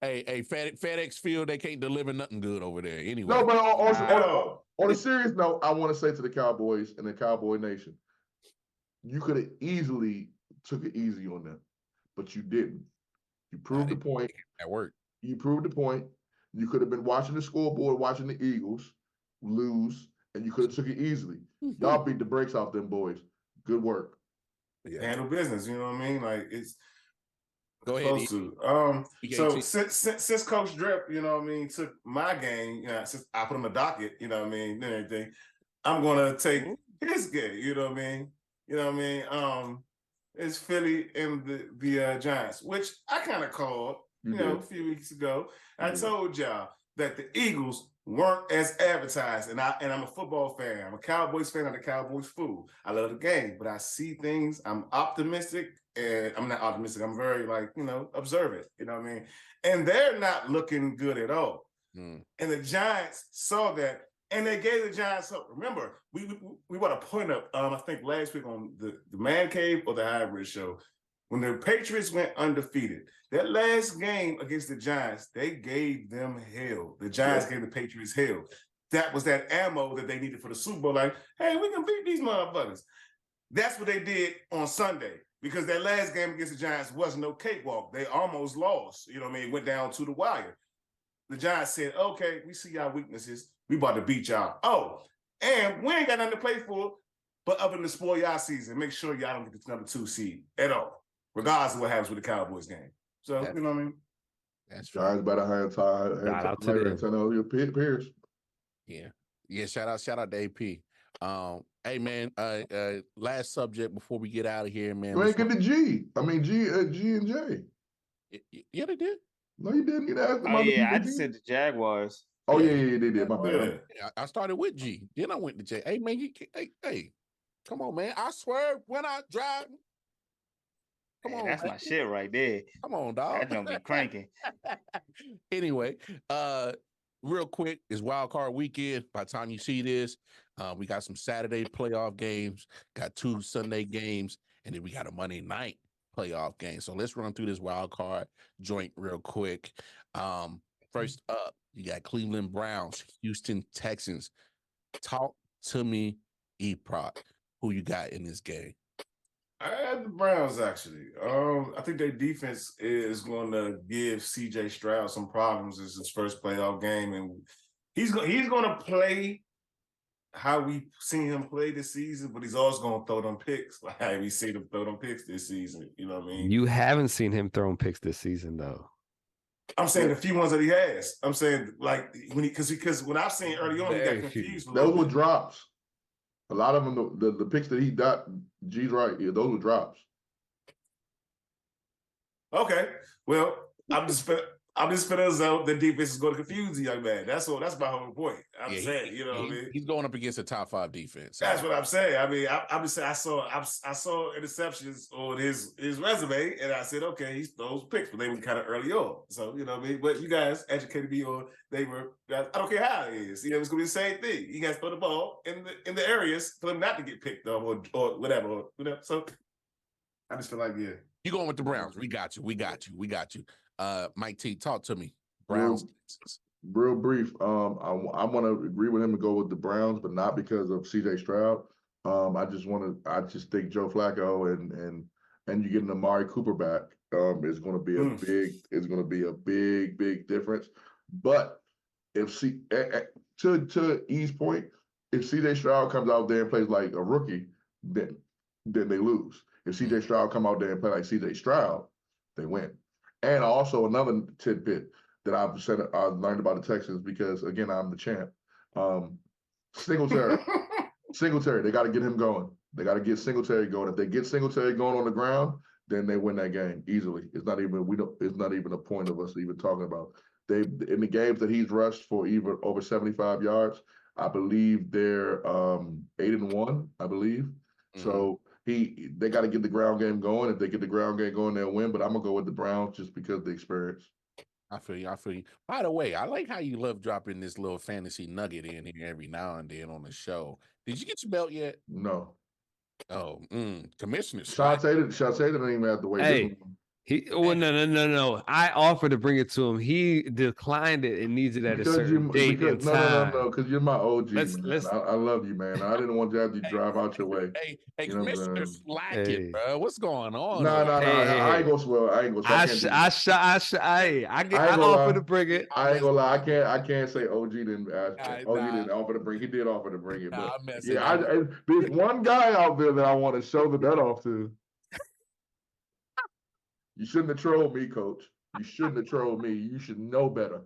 Hey, FedEx Field, they can't deliver nothing good over there anyway. No, but on a serious note, I want to say to the Cowboys and the Cowboy Nation, you could have easily took it easy on them, but you didn't. You proved the point. That worked. You proved the point. You could have been watching the scoreboard, watching the Eagles lose, and you could have took it easily. Y'all beat the brakes off them boys. Good work. Handle business, you know what I mean? Like it's go ahead. So since Coach Drip, you know what I mean, took my game, since I put him a docket, you know what I mean, and everything, I'm gonna take his game. You know what I mean? It's Philly and the Giants, which I kind of called, a few weeks ago. I told y'all that the Eagles weren't as advertised, and I'm a football fan. I'm a Cowboys fan. I'm a Cowboys fool. I love the game, but I see things. I'm optimistic, and I'm not optimistic. I'm very observant. You know what I mean? And they're not looking good at all. And the Giants saw that. And they gave the Giants up. Remember, we want to point up, I think last week on the Man Cave or the Hybrid Show, when the Patriots went undefeated, that last game against the Giants, they gave them hell. The Giants gave the Patriots hell. That was that ammo that they needed for the Super Bowl. Like, hey, we can beat these motherfuckers. That's what they did on Sunday, because that last game against the Giants wasn't no cakewalk. They almost lost. You know what I mean? Went down to the wire. The Giants said, okay, we see y'all weaknesses. We about to beat y'all. Oh, and we ain't got nothing to play for, but other than to spoil y'all season, make sure y'all don't get the number 2 seed at all, regardless of what happens with the Cowboys game. So, you know what I mean? That's right. Giants better hire Antonio Pierce. Yeah. Shout out to AP. Hey man, last subject before we get out of here, man. You ain't get the G. I mean G and J. Yeah, they did. No, you didn't get asked. I just said the Jaguars. Oh yeah, they did. My bad. I started with G, then I went to J. Hey man, hey, come on, man. I swear when I drive. Come on, that's my shit right there. Come on, dog. That don't be cranking. Anyway, real quick, it's wild card weekend. By the time you see this, we got some Saturday playoff games, got 2 Sunday games, and then we got a Monday night playoff game. So let's run through this wild card joint real quick. First up, you got Cleveland Browns, Houston Texans. Talk to me, Eprod. Who you got in this game? I had the Browns, actually. I think their defense is going to give CJ Stroud some problems. It's his first playoff game, and he's going to play how we've seen him play this season, but he's also going to throw them picks. Like how we seen him throw them picks this season. You know what I mean? You haven't seen him throwing picks this season, though. I'm saying the few ones that he has. I'm saying like because when I've seen early on, he got confused. Those were drops. A lot of them, the picks that he got, G's right. Yeah, those were drops. Okay, well, I'm just so the defense is going to confuse the young man. That's my whole point. I'm saying, you know what I mean? He's going up against a top 5 defense. That's what I'm saying. I mean, I'm just saying I saw interceptions on his resume, and I said, okay, he throws picks, but they were kind of early on. So you know what I mean. But you guys educated me on they were. I don't care how it is. You know, it's going to be the same thing. You guys throw the ball in the areas for them not to get picked up or whatever. So I just feel like You going with the Browns? We got you. Mike T, talk to me. Browns. Real brief. I want to agree with him and go with the Browns, but not because of CJ Stroud. I just think Joe Flacco and you get an Amari Cooper back is going to be a big difference. But if to E's point, if CJ Stroud comes out there and plays like a rookie, then they lose. If CJ Stroud come out there and play like CJ Stroud, they win. And also another tidbit that I learned about the Texans, because again, I'm the champ. Singletary, they got to get him going. They got to get Singletary going. If they get Singletary going on the ground, then they win that game easily. It's not even a point of us even talking about. In the games that he's rushed for even over 75 yards, I believe they're 8-1. I believe so. They got to get the ground game going. If they get the ground game going, they'll win. But I'm gonna go with the Browns just because of the experience. I feel you. By the way, I like how you love dropping this little fantasy nugget in here every now and then on the show. Did you get your belt yet? No. Oh, Commissioner Sean Taylor didn't even have to wait. Hey, no. I offered to bring it to him. He declined it and needs it at a certain date and time. No, because you're my OG, man. I love you, man. I didn't want you to have to drive out your way. Hey, Commissioner slacking, bro. What's going on? No. I ain't gonna swear. I offered to bring it. I ain't gonna lie. I can't say OG didn't ask. OG didn't offer to bring. He did offer to bring it, but there's one guy out there that I want to show the bet off to. You shouldn't have trolled me, Coach. You shouldn't have trolled me. You should know better.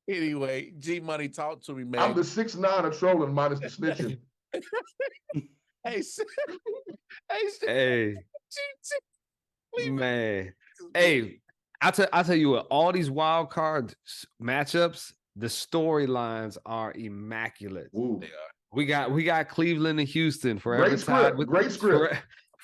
Anyway, G Money, talk to me, man. I'm the 6'9" of trolling minus the snitching. Hey, man. Hey, I'll tell you what, all these wild card matchups, the storylines are immaculate. Ooh. We got Cleveland and Houston forever Great tied script. Great script.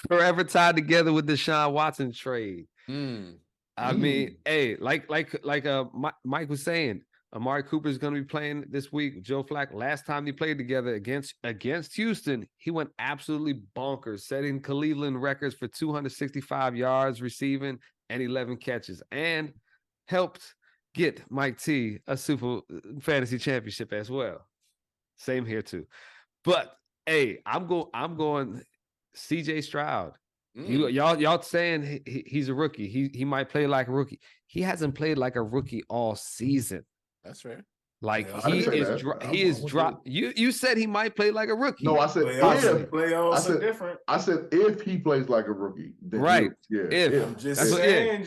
forever tied together with the Deshaun Watson trade. I mean, hey, like Mike was saying, Amari Cooper is going to be playing this week. Joe Flacco, last time they played together against Houston, he went absolutely bonkers, setting Cleveland records for 265 yards receiving and 11 catches, and helped get Mike T a Super Fantasy Championship as well. Same here too. But hey, I'm going CJ Stroud. Y'all saying he's a rookie. He might play like a rookie. He hasn't played like a rookie all season. That's fair. Like he is dropped. You said he might play like a rookie. No, I said playoffs are different. I said if he plays like a rookie, then right? If I'm just saying,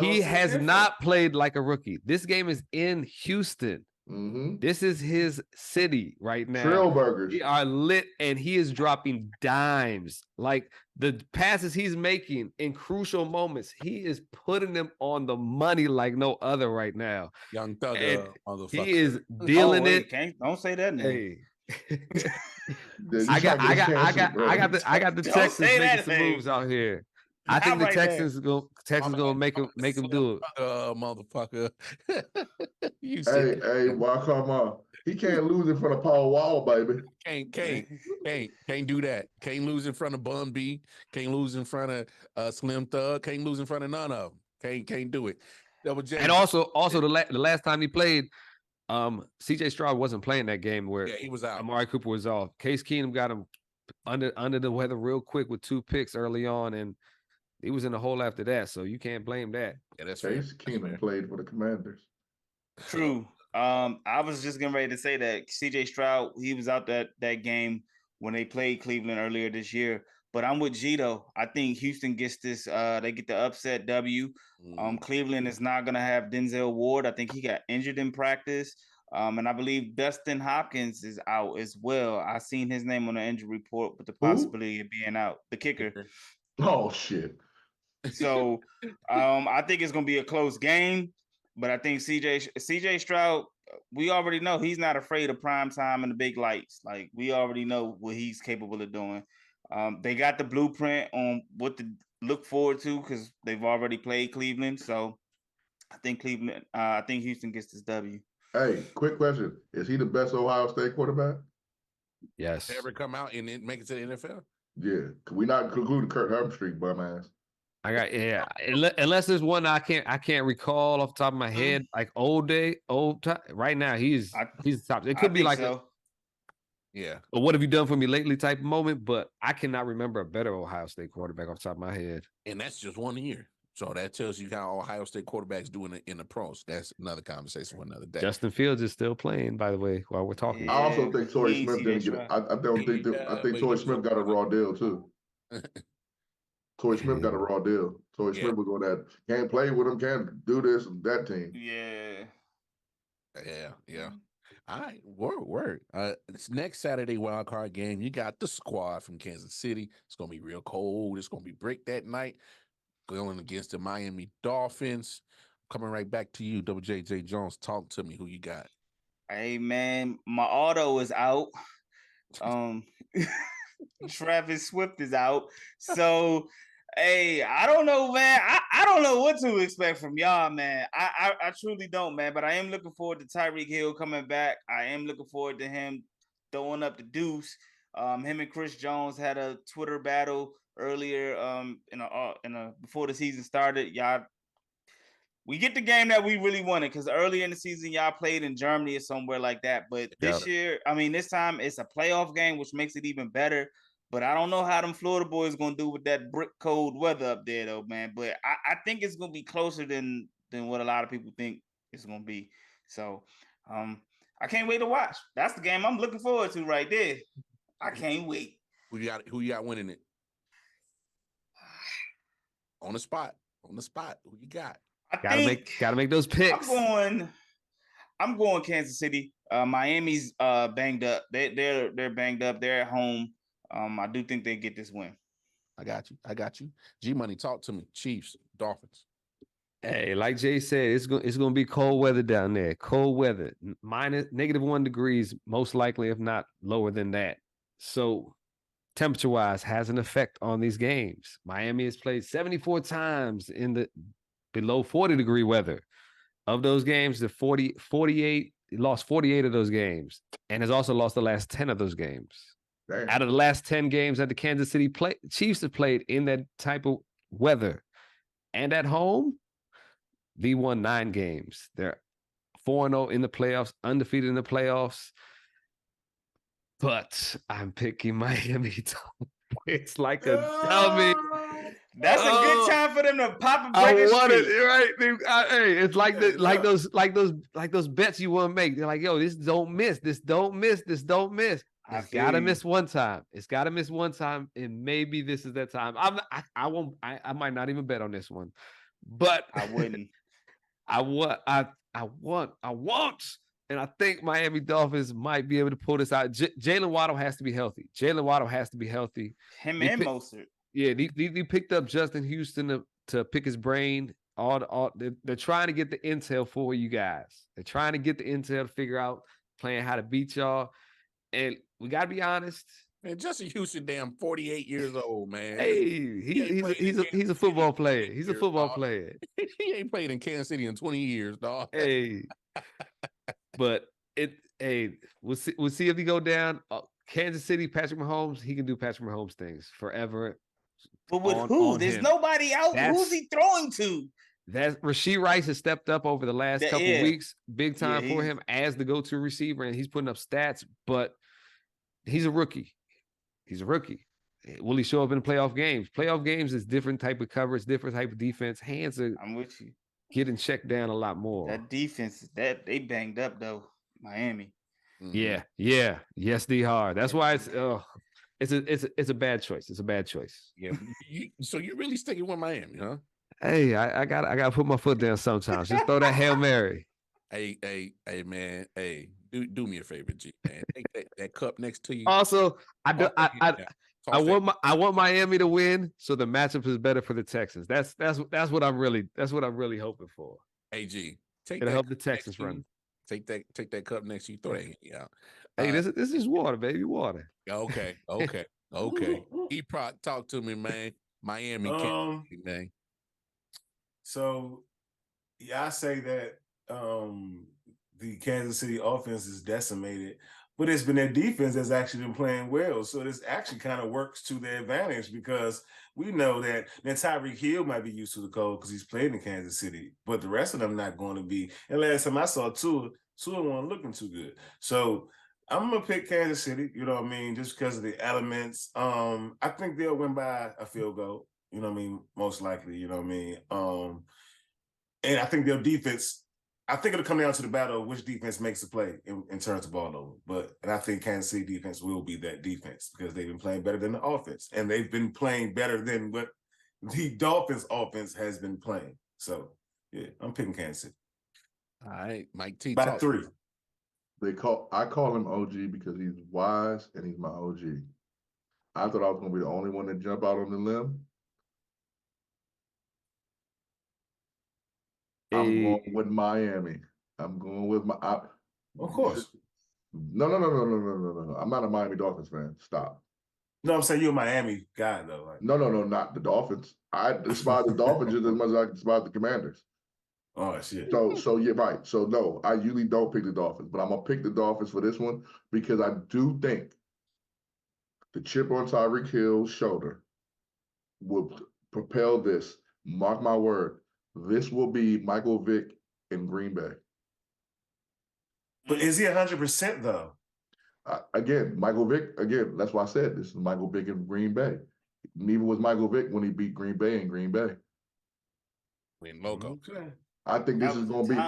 he has not played like a rookie. This game is in Houston. This is his city right now. Trailburgers. We are lit, and he is dropping dimes. Like the passes he's making in crucial moments, he is putting them on the money like no other right now. Young Thugger, motherfucker. He is dealing it. Don't say that name. Hey. I got the Texans making some moves out here. I think the Texans gonna make him do it. Motherfucker. Hey, well, come on. He can't lose in front of Paul Wall, baby. Can't do that. Can't lose in front of Bun B. Can't lose in front of Slim Thug. Can't lose in front of none of them. Can't do it. Double J. And also the last time he played, CJ Stroud wasn't playing that game where he was out. Amari Cooper was off. Case Keenum got him under the weather real quick with 2 picks early on, and he was in the hole after that, so you can't blame that. Yeah, that's Case Keenum played for the Commanders. True. I was just getting ready to say that CJ Stroud, he was out that game when they played Cleveland earlier this year. But I'm with G though. I think Houston gets this. They get the upset W. Cleveland is not gonna have Denzel Ward. I think he got injured in practice. And I believe Dustin Hopkins is out as well. I seen his name on the injury report with the possibility of being out. The kicker. Oh shit. So I think it's gonna be a close game, but I think CJ Stroud, we already know he's not afraid of prime time and the big lights. Like we already know what he's capable of doing. They got the blueprint on what to look forward to because they've already played Cleveland. So I think Houston gets this W. Hey, quick question: is he the best Ohio State quarterback? Yes. Ever come out and then make it to the NFL? Yeah, could we not conclude Kurt Herbstreit, bum ass? Unless there's one I can't recall off the top of my head, like old time. Right now, he's the top. It could be like so. But what have you done for me lately type of moment? But I cannot remember a better Ohio State quarterback off the top of my head. And that's just 1 year. So that tells you how Ohio State quarterbacks doing it in the pros. That's another conversation for another day. Justin Fields is still playing, by the way, while we're talking. Yeah, I also think Torrey Smith didn't get it. I think Torrey Smith got a raw deal too. Torrey Smith got a raw deal. Torrey Smith was on that can't play with him, can't do this and that team. Yeah. All right, word. This next Saturday wild card game, you got the squad from Kansas City. It's gonna be real cold. It's gonna be brick that night. Going against the Miami Dolphins. Coming right back to you, Jae Jones. Talk to me. Who you got? Hey man, my auto is out. Travis Swift is out. So hey, I don't know, man. I don't know what to expect from y'all, man. I truly don't, man. But I am looking forward to Tyreek Hill coming back. I am looking forward to him throwing up the deuce. Him and Chris Jones had a Twitter battle earlier before the season started. Y'all, we get the game that we really wanted because earlier in the season y'all played in Germany or somewhere like that. But this time it's a playoff game, which makes it even better. But I don't know how them Florida boys gonna do with that brick cold weather up there though, man. But I think it's gonna be closer than what a lot of people think it's gonna be. So I can't wait to watch. That's the game I'm looking forward to right there. I can't wait. Who you got winning it? On the spot. Who you got? Gotta make those picks. I'm going Kansas City. Miami's banged up. They're banged up. They're at home. I do think they get this win. I got you. G Money, talk to me. Chiefs, Dolphins. Hey, like Jay said, it's gonna be cold weather down there. Cold weather, -1 degrees, most likely, if not lower than that. So, temperature-wise, has an effect on these games. Miami has played 74 times in the below 40-degree weather. Of those games, the 48 lost 48 of those games, and has also lost the last 10 of those games. Damn. Out of the last 10 games that the Kansas City Chiefs have played in that type of weather, and at home, they won 9 games. They're 4-0 in the playoffs, undefeated in the playoffs. But I'm picking Miami. It's like a dummy. That's a good time for them to pop and I break a want it streak. right. Hey, it's like those bets you want to make. They're like, yo, this don't miss. This don't miss. This don't miss. It's gotta miss one time. It's gotta miss one time, and maybe this is that time. I might not even bet on this one, but I wouldn't. I want, and I think Miami Dolphins might be able to pull this out. Jalen Waddle has to be healthy. Him and Mostert. Yeah, they picked up Justin Houston to pick his brain. They're trying to get the intel for you guys. They're trying to get the intel to figure out playing how to beat y'all. And we gotta be honest. Man, Justin Houston, damn 48 years old, man. Hey, he's a football player. He's a football player. He ain't played in Kansas City in 20 years, dog. Hey, but we'll see if he go down. Kansas City, Patrick Mahomes, he can do Patrick Mahomes things forever. But with who? There's nobody out. Who's he throwing to? That Rashee Rice has stepped up over the last couple weeks, big time for him as the go-to receiver, and he's putting up stats. But he's a rookie. Will he show up in the playoff games? Playoff games is different type of coverage, different type of defense. I'm with you. Getting checked down a lot more. That defense, they banged up though. Miami. Mm-hmm. Yeah. Yes, they are. That's why it's a bad choice. It's a bad choice. Yeah. So you're really sticking with Miami, huh? Hey, I gotta put my foot down sometimes. Just throw that Hail Mary. Hey, man. Hey, do me a favor, G, man. Take that cup next to you. Also, I want Miami to win, so the matchup is better for the Texans. That's what I'm really hoping for. Hey, G, it'll help the Texans run. Take that cup next to you. Throw that out. Hey, this is water, baby, water. Okay. E-Proc, talk to me, man. Miami, man. So, yeah, I say that the Kansas City offense is decimated, but it's been their defense that's actually been playing well. So this actually kind of works to their advantage because we know that Tyreek Hill might be used to the cold because he's played in Kansas City, but the rest of them not going to be. And last time I saw Tua wasn't looking too good. So I'm going to pick Kansas City, you know what I mean, just because of the elements. I think they'll win by a field goal, you know what I mean, most likely, you know what I mean. And I think their defense, I think it'll come down to the battle of which defense makes the play and turns the ball over. And I think Kansas City defense will be that defense because they've been playing better than the offense. And they've been playing better than what the Dolphins offense has been playing. So, yeah, I'm picking Kansas City. All right, Mike T. By 3. I call him OG because he's wise and he's my OG. I thought I was going to be the only one to jump out on the limb. I'm going with Miami. I'm going with of course. No. I'm not a Miami Dolphins fan. Stop. No, I'm saying you're a Miami guy, though. Right? No, not the Dolphins. I despise the Dolphins just as much as I despise the Commanders. Oh, shit. So yeah, right. So no, I usually don't pick the Dolphins, but I'm going to pick the Dolphins for this one because I do think the chip on Tyreek Hill's shoulder will propel this. Mark my word. This will be Michael Vick in Green Bay. But is he 100% though? Again, Michael Vick. Again, that's why I said this is Michael Vick in Green Bay. Neither was Michael Vick when he beat Green Bay in Green Bay. Win logo. Okay. I think this is going to be.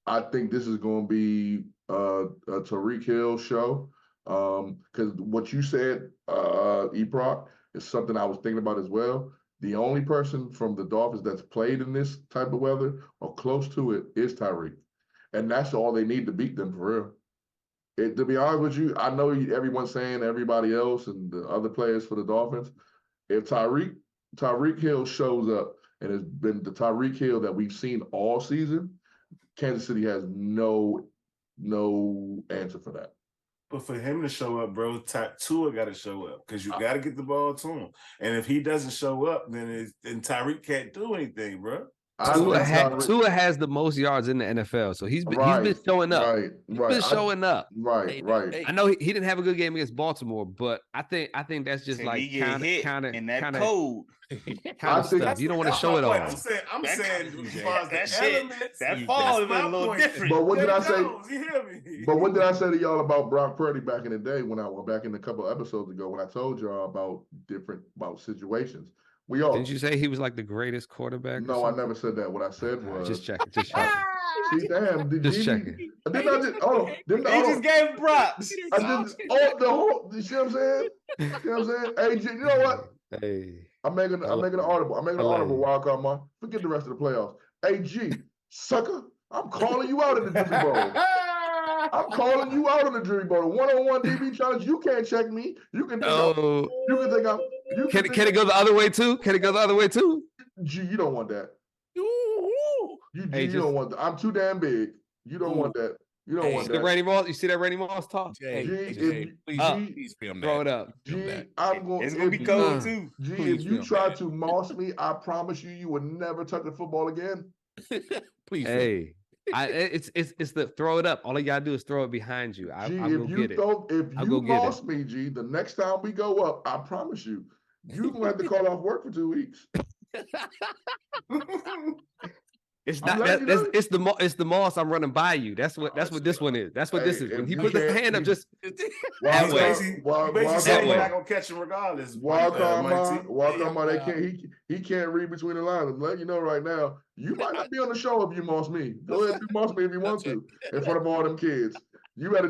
I think this is going to be a Tyreek Hill show. Because what you said, E-Proc, is something I was thinking about as well. The only person from the Dolphins that's played in this type of weather or close to it is Tyreek. and that's all they need to beat them for real. To be honest with you, I know everyone's saying everybody else and the other players for the Dolphins. If Tyreek Hill shows up and it's been the Tyreek Hill that we've seen all season, Kansas City has no answer for that. But for him to show up, bro, Tua got to show up because you got to get the ball to him. And if he doesn't show up, then Tyreek can't do anything, bro. Tua has the most yards in the NFL, so he's been showing up. He's been showing up. Right. I know he didn't have a good game against Baltimore, but I think that's just like kind of stuff. You don't want to show it all. I'm saying that falls a little different. But what did I say? You hear me? But what did I say to y'all about Brock Purdy back in the day back in a couple of episodes ago when I told y'all about situations? Didn't you say he was like the greatest quarterback? No, I never said that. What I said was just checking. See, damn, checking. He just gave props. You see what I'm saying? Hey, you know what? Hey, I'm making an audible. I'm making an audible wild card, man. Forget the rest of the playoffs. Hey, G, sucker, I'm calling you out in the Dreamy Bowl. I'm calling you out on the Dreamy Bowl. The one-on-one DB challenge. You can't check me. You can think I'm. Can it go the other way too? Can it go the other way too? G, you don't want that. You don't want that. I'm too damn big. You don't want that. You don't want that. Randy Moss, you see that Randy Moss talk? Please throw it up. G, it's gonna be cold too. G, if you try to moss me, I promise you will never touch the football again. Please. Hey. It's the throw it up. All you gotta do is throw it behind you. I'll go get it. If you moss me, G, the next time we go up, I promise you, you're gonna have to call off work for 2 weeks. It's not it's the Moss I'm running by you. That's what this one is. That's what this is. When he put the hand up, just that way. Basically saying you're not gonna catch him regardless. Wild card, he can't read between the lines. I'm letting you know right now, you might not be on the show if you moss me. Go ahead and moss me if you want to in front of all them kids. You better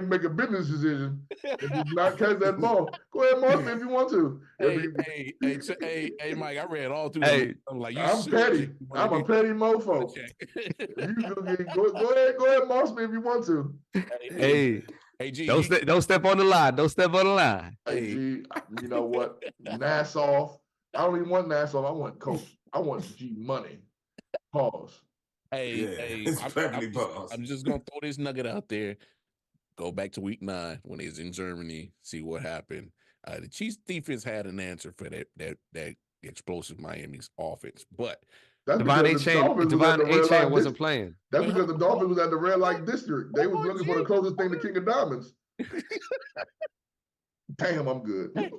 make a business decision. If you not catch that ball, go ahead and moss me if you want to. Hey, Mike, I read all through. I'm petty. I'm a petty mofo. Okay. Go ahead, moss me if you want to. Hey, G, don't step on the line. Don't step on the line. Hey, G, you know what? Nassau. I don't even want Nassau. I want Coach. I want G money. Pause. I'm just gonna throw this nugget out there. Go back to week 9 when he's in Germany. See what happened. The Chiefs defense had an answer for that explosive Miami's offense, but Devon A-Chain wasn't playing. That's because the Dolphins was at the red light district. They was looking for the closest thing to King of Diamonds. Damn, I'm good.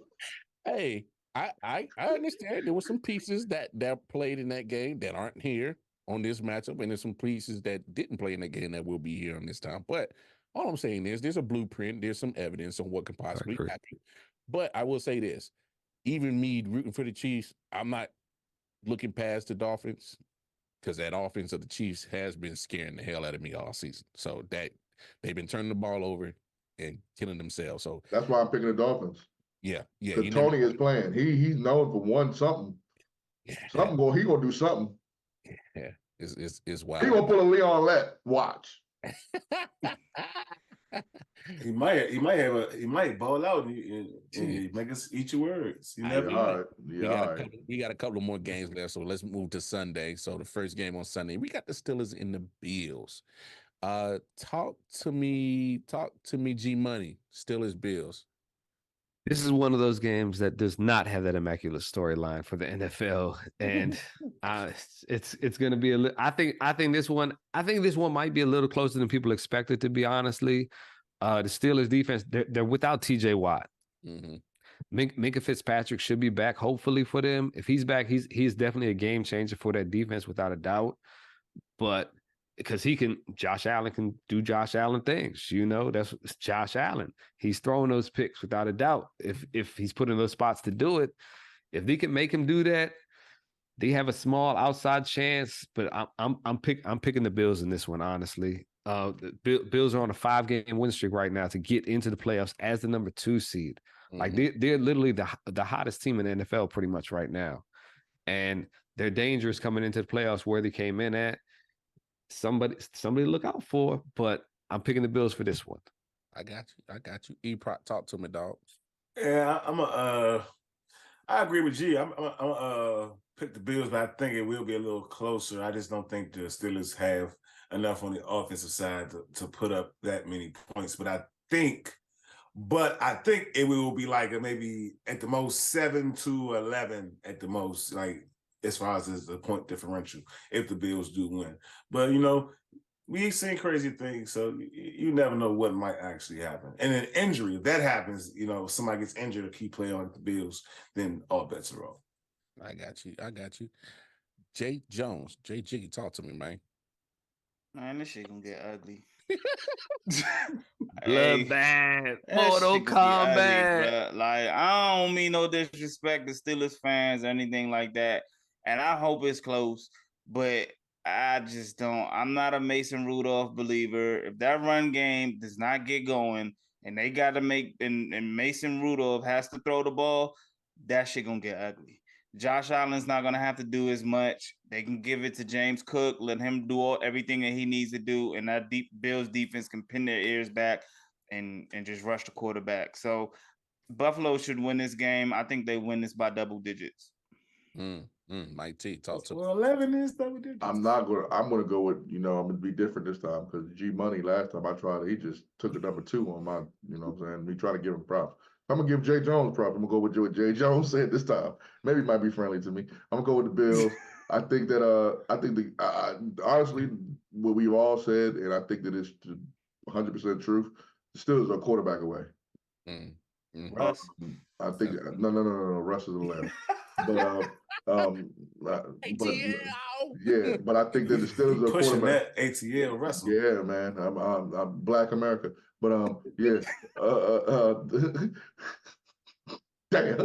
Hey, I understand there were some pieces that played in that game that aren't here on this matchup, and there's some pieces that didn't play in that game that will be here on this time. But all I'm saying is there's a blueprint, there's some evidence on what could possibly happen. But I will say this, even me rooting for the Chiefs, I'm not looking past the Dolphins because that offense of the Chiefs has been scaring the hell out of me all season. So that they've been turning the ball over and killing themselves. So that's why I'm picking the Dolphins. Yeah. Because Tony is playing. He's known for something. He gonna do something. Yeah, it's wild. He gonna pull a Leon Lett. Watch. He might ball out and make us eat your words. You never know. We got a couple of more games left, so let's move to Sunday. So the first game on Sunday, we got the Steelers and the Bills. Talk to me, G Money. Steelers Bills. This is one of those games that does not have that immaculate storyline for the NFL, and it's going to be I think this one might be a little closer than people expected, to be honestly. The Steelers defense, they're without TJ Watt. Mm-hmm. Minkah Fitzpatrick should be back, hopefully, for them. If he's back, he's definitely a game changer for that defense without a doubt. But because Josh Allen can do Josh Allen things, that's Josh Allen. He's throwing those picks without a doubt. If he's put in those spots to do it, if they can make him do that, they have a small outside chance. But I'm picking the Bills in this one, honestly. The Bills are on a 5-game win streak right now to get into the playoffs as the number 2 seed. Mm-hmm. Like they're literally the hottest team in the NFL pretty much right now, and they're dangerous coming into the playoffs where they came in at. somebody to look out for. But I'm picking the Bills for this one. I got you. E-Prop, talk to me, dog. Yeah, I agree with G. I'm pick the Bills, but I think it will be a little closer. I just don't think the Steelers have enough on the offensive side to put up that many points. But I think it will be like maybe at the most 7-11 at the most, like as far as the point differential, if the Bills do win. But we've seen crazy things, so you never know what might actually happen. And an injury, if that happens, somebody gets injured, a key player on the Bills, then all bets are off. I got you. Jae Jones, Jay Jiggy, talk to me, man. Man, this shit gonna get ugly. Bloodbath, Mortal Kombat. Like, I don't mean no disrespect to Steelers fans or anything like that, and I hope it's close, but I just don't. I'm not a Mason Rudolph believer. If that run game does not get going, and they got to make, and Mason Rudolph has to throw the ball, that shit gonna get ugly. Josh Allen's not gonna have to do as much. They can give it to James Cook, let him do everything that he needs to do, and that Bills defense can pin their ears back and just rush the quarterback. So Buffalo should win this game. I think they win this by double digits. Mike T, talk to me. Well, 11 is double digits. I'm gonna go with, I'm gonna be different this time because G Money last time I tried it, he just took a number 2 on my, what I'm saying? Me try to give him props. I'm gonna give Jae Jones props. I'm gonna go with what Jae Jones said this time. Maybe he might be friendly to me. I'm gonna go with the Bills. I think that honestly, what we've all said, and I think that it's 100% truth. The Steelers are a quarterback away. Russ. I think no. Russ is a lamb. But I think that the Steelers are pushing quarterback. that ATL Russell. Yeah, man. I'm Black America. But yeah. Damn.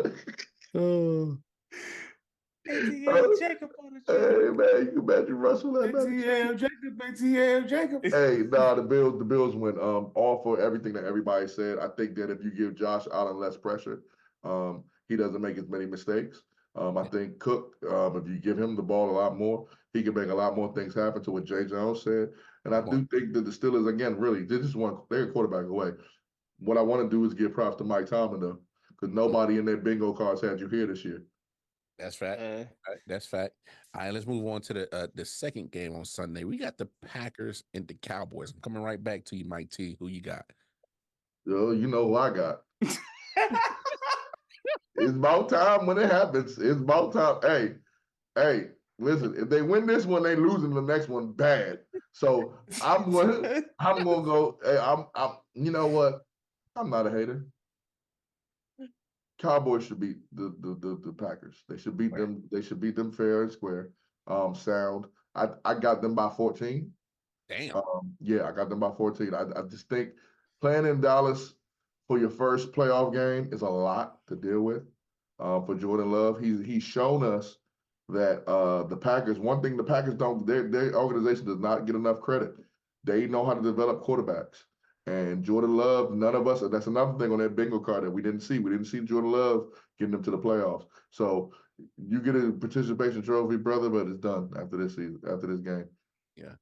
ATL Jacob on the show. Hey man, you can imagine Russell that ATL Jacob. Hey, the Bills win. All for everything that everybody said. I think that if you give Josh Allen less pressure, he doesn't make as many mistakes. I think Cook, if you give him the ball a lot more, he can make a lot more things happen, to what Jae Jones said. And I do think that the Steelers, again, really, they're a quarterback away. What I want to do is give props to Mike Tomlin, though, because nobody in their bingo cards had you here this year. That's fact. That's fact. All right, let's move on to the second game on Sunday. We got the Packers and the Cowboys. I'm coming right back to you, Mike T. Who you got? Yo, you know who I got. It's about time when it happens. It's about time. Hey, listen, if they win this one, they losing the next one bad. So I'm gonna go. Hey, I'm you know what? I'm not a hater. Cowboys should beat the Packers. They should beat them. They should beat them fair and square. Sound. I got them by 14. Damn. Yeah, I got them by 14. I just think playing in Dallas for your first playoff game is a lot to deal with. For Jordan Love, he's shown us that the Packers. One thing the Packers don't. Their organization does not get enough credit. They know how to develop quarterbacks. And Jordan Love, none of us, and that's another thing on that bingo card that we didn't see. We didn't see Jordan Love getting them to the playoffs. So you get a participation trophy, brother, but it's done after this season, after this game. Yeah.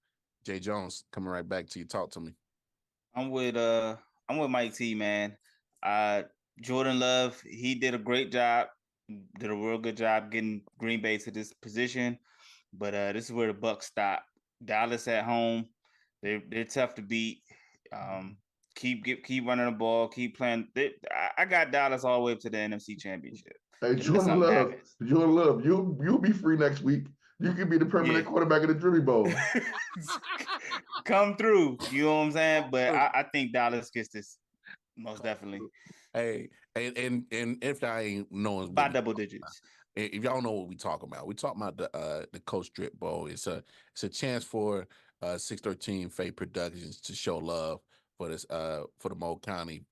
Jae Jones, coming right back to you. Talk to me. I'm with Mike T, man. Jordan Love, he did a great job, did a real good job getting Green Bay to this position. But this is where the buck stop. Dallas at home, they're tough to beat. Keep running the ball, keep playing. I got Dallas all the way up to the NFC Championship. Hey, Jordan Love, you'll be free next week. You can be the permanent quarterback of the Dreamy Bowl. Come through, you know what I'm saying? But I think Dallas gets this most definitely. Hey, and if I ain't knowing by double digits. If y'all know what we talking about, we talking about the Coast Strip Bowl. It's a chance for 613 Faye Productions to show love for this for the Moe County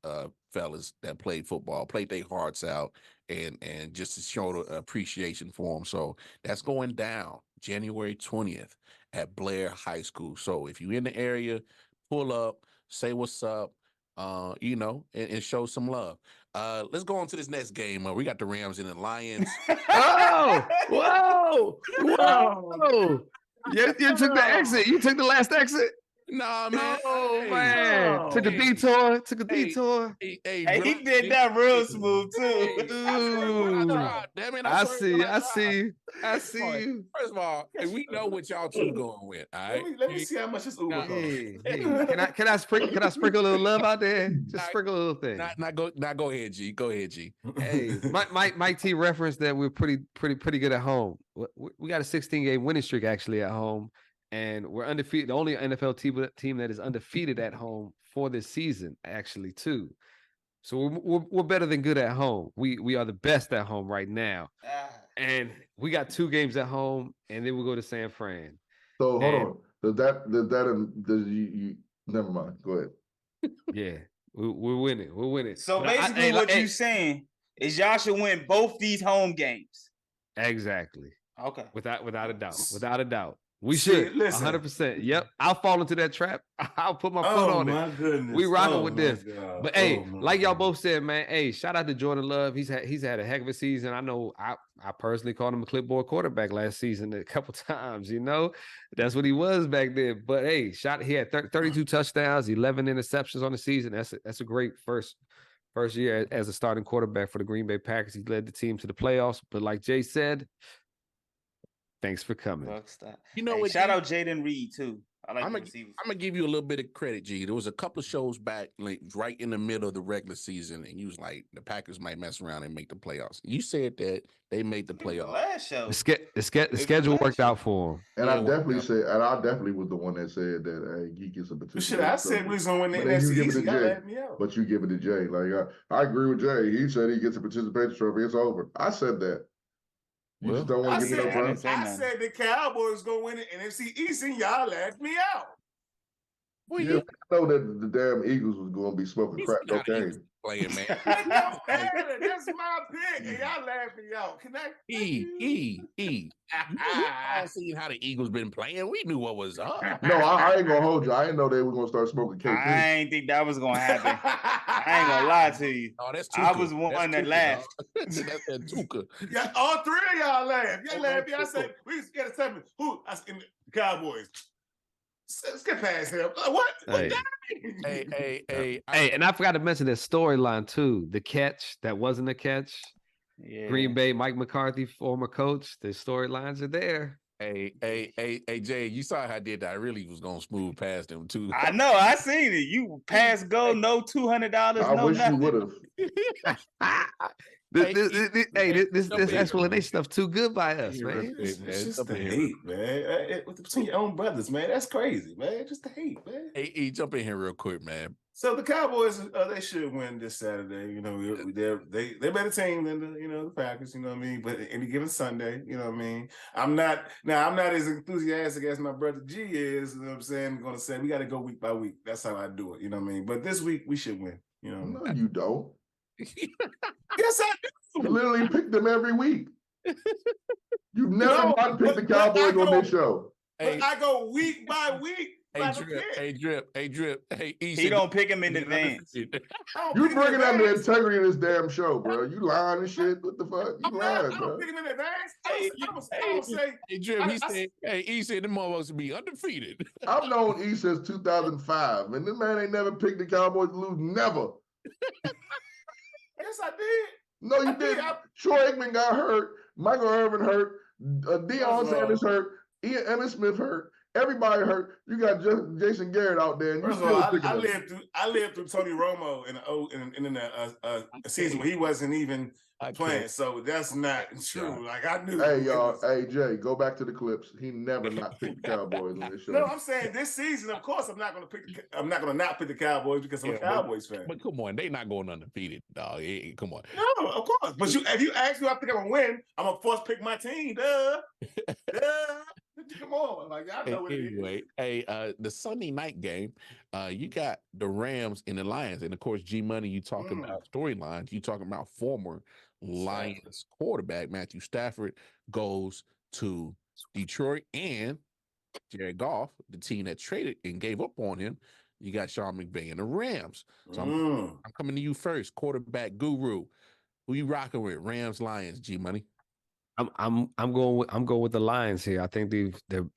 fellas that played football, played their hearts out, and just to show the appreciation for them. So that's going down January 20th at Blair High School. So if you're in the area, pull up, say what's up, and show some love. Let's go on to this next game. We got the Rams and the Lions. Whoa! You took the exit. You took the last exit. Nah, man. Oh, man. Took a detour. Hey, he did that real smooth too. Damn it, I see you. First of all, we know what y'all two going with. All right. Let me see how much this Uber costs. Hey, can I sprinkle a little love out there? Just sprinkle a little thing. Go ahead, G. Go ahead, G. Hey, Mike T referenced that we're pretty good at home. We got a 16-game winning streak actually at home. And we're undefeated, the only NFL team that is undefeated at home for this season, actually, too. So we're better than good at home. We are the best at home right now. And we got 2 games at home, and then we'll go to San Fran. So hold on. Does you never mind. Go ahead. Yeah, we're winning. We're winning. So basically what you're saying is y'all should win both these home games. Exactly. Okay. Without a doubt. We should. 100%. Yep. I'll fall into that trap. I'll put my foot on it. Oh, my goodness. We rocking with this. God. But hey, like y'all both said, man, hey, shout out to Jordan Love. He's had a heck of a season. I know I personally called him a clipboard quarterback last season a couple times, you know. That's what he was back then. But hey, he had 32 touchdowns, 11 interceptions on the season. That's a great first year as a starting quarterback for the Green Bay Packers. He led the team to the playoffs. But like Jay said, thanks for coming. You know what? Shout out Jaden Reed too. I'm gonna give you a little bit of credit, G. There was a couple of shows back, like right in the middle of the regular season, and you was like, the Packers might mess around and make the playoffs. You said that they made the playoffs. Last show, the schedule worked out for them. And I definitely was the one that said that Geek is a potential. Shit, I said we was gonna win the NFC East. Y'all laughed me out. But you give it to Jay. Like I agree with Jay. He said he gets a participation trophy. It's over. I said that. You just don't want to give me no time. I said the Cowboys gonna win the NFC East, and y'all laughed me out. Well, yeah, I know that the damn Eagles was going to be smoking crack cocaine. Playing, man. That's my pick, and y'all laughed me out. Can I? We all seen how the Eagles been playing. We knew what was up. No, I ain't gonna hold you. I didn't know they were gonna start smoking KP. I ain't think that was gonna happen. I ain't gonna lie to you. Oh, that's I was one that laughed. That's that Tuka. Yeah, all 3 of y'all laughed. Y'all laughed. Y'all said we just gotta tell me who. I said the Cowboys. Let's get past him. What? Hey, and I forgot to mention that storyline too. The catch that wasn't a catch. Yeah. Green Bay, Mike McCarthy, former coach. The storylines are there. Hey, Jay, you saw how I did that. I really was gonna smooth past them too. I know, I seen it. You pass go, no $200. I wish nothing. you would have. This explanation stuff too good by us, man. It's just the hate, man. Between your own brothers, man. That's crazy, man. Just the hate, man. Hey, jump in here real quick, man. So the Cowboys, they should win this Saturday. You know, they're better team than the Packers. You know what I mean? But any given Sunday, you know what I mean. I'm not as enthusiastic as my brother G is. You know what I'm saying? I'm gonna say we got to go week by week. That's how I do it. You know what I mean? But this week we should win. You know? No, you don't. Yes, I do. You literally pick them every week. You never not pick the Cowboys on this show. But I go week by week. Hey, Drip. Hey, he don't pick him in advance. You bringing up the integrity of this damn show, bro. You lying and shit. What the fuck? You lying, bro. I'm picking him in advance. Hey, Drip, he said the motherfuckers to be undefeated. I've known E since 2005, and this man ain't never picked the Cowboys to lose. Never. Yes, I did. No, you didn't. Troy Aikman got hurt. Michael Irvin hurt. Deion Sanders hurt. Ian Emmitt Smith hurt. Everybody hurt. You got Jason Garrett out there. And first of all, I lived through Tony Romo in a season where he wasn't even playing. So that's not true. Like I knew. Hey y'all. Hey Jay, go back to the clips. He never not picked the Cowboys on this show. No, I'm saying this season, of course, I'm not going to not pick the Cowboys because I'm a Cowboys fan. But come on, they not going undefeated, dog. Come on. No, of course. But if you ask me, I think I'm gonna win. I'm gonna first pick my team. Duh. Come on, like I know what it is. Anyway, the Sunday night game, you got the Rams and the Lions, and of course, G Money. You talking about storylines? You talking about former Lions quarterback Matthew Stafford goes to Detroit, and Jared Goff, the team that traded and gave up on him. You got Sean McVay and the Rams. So I'm coming to you first, quarterback guru. Who you rocking with? Rams, Lions, G Money. I'm going with the Lions here. I think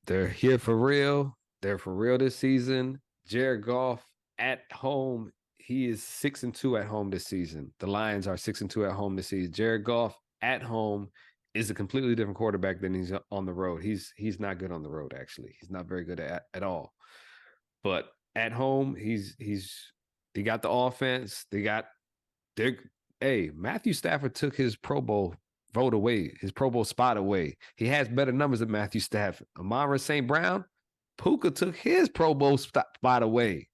they're here for real. They're for real this season. Jared Goff at home, he is 6-2 at home this season. The Lions are 6-2 at home this season. Jared Goff at home is a completely different quarterback than he's on the road. He's not good on the road, actually. He's not very good at all. But at home, he got the offense. Matthew Stafford took his Pro Bowl vote away, his Pro Bowl spot away. He has better numbers than Matthew Stafford. Amon-Ra St. Brown, Puka took his Pro Bowl spot away.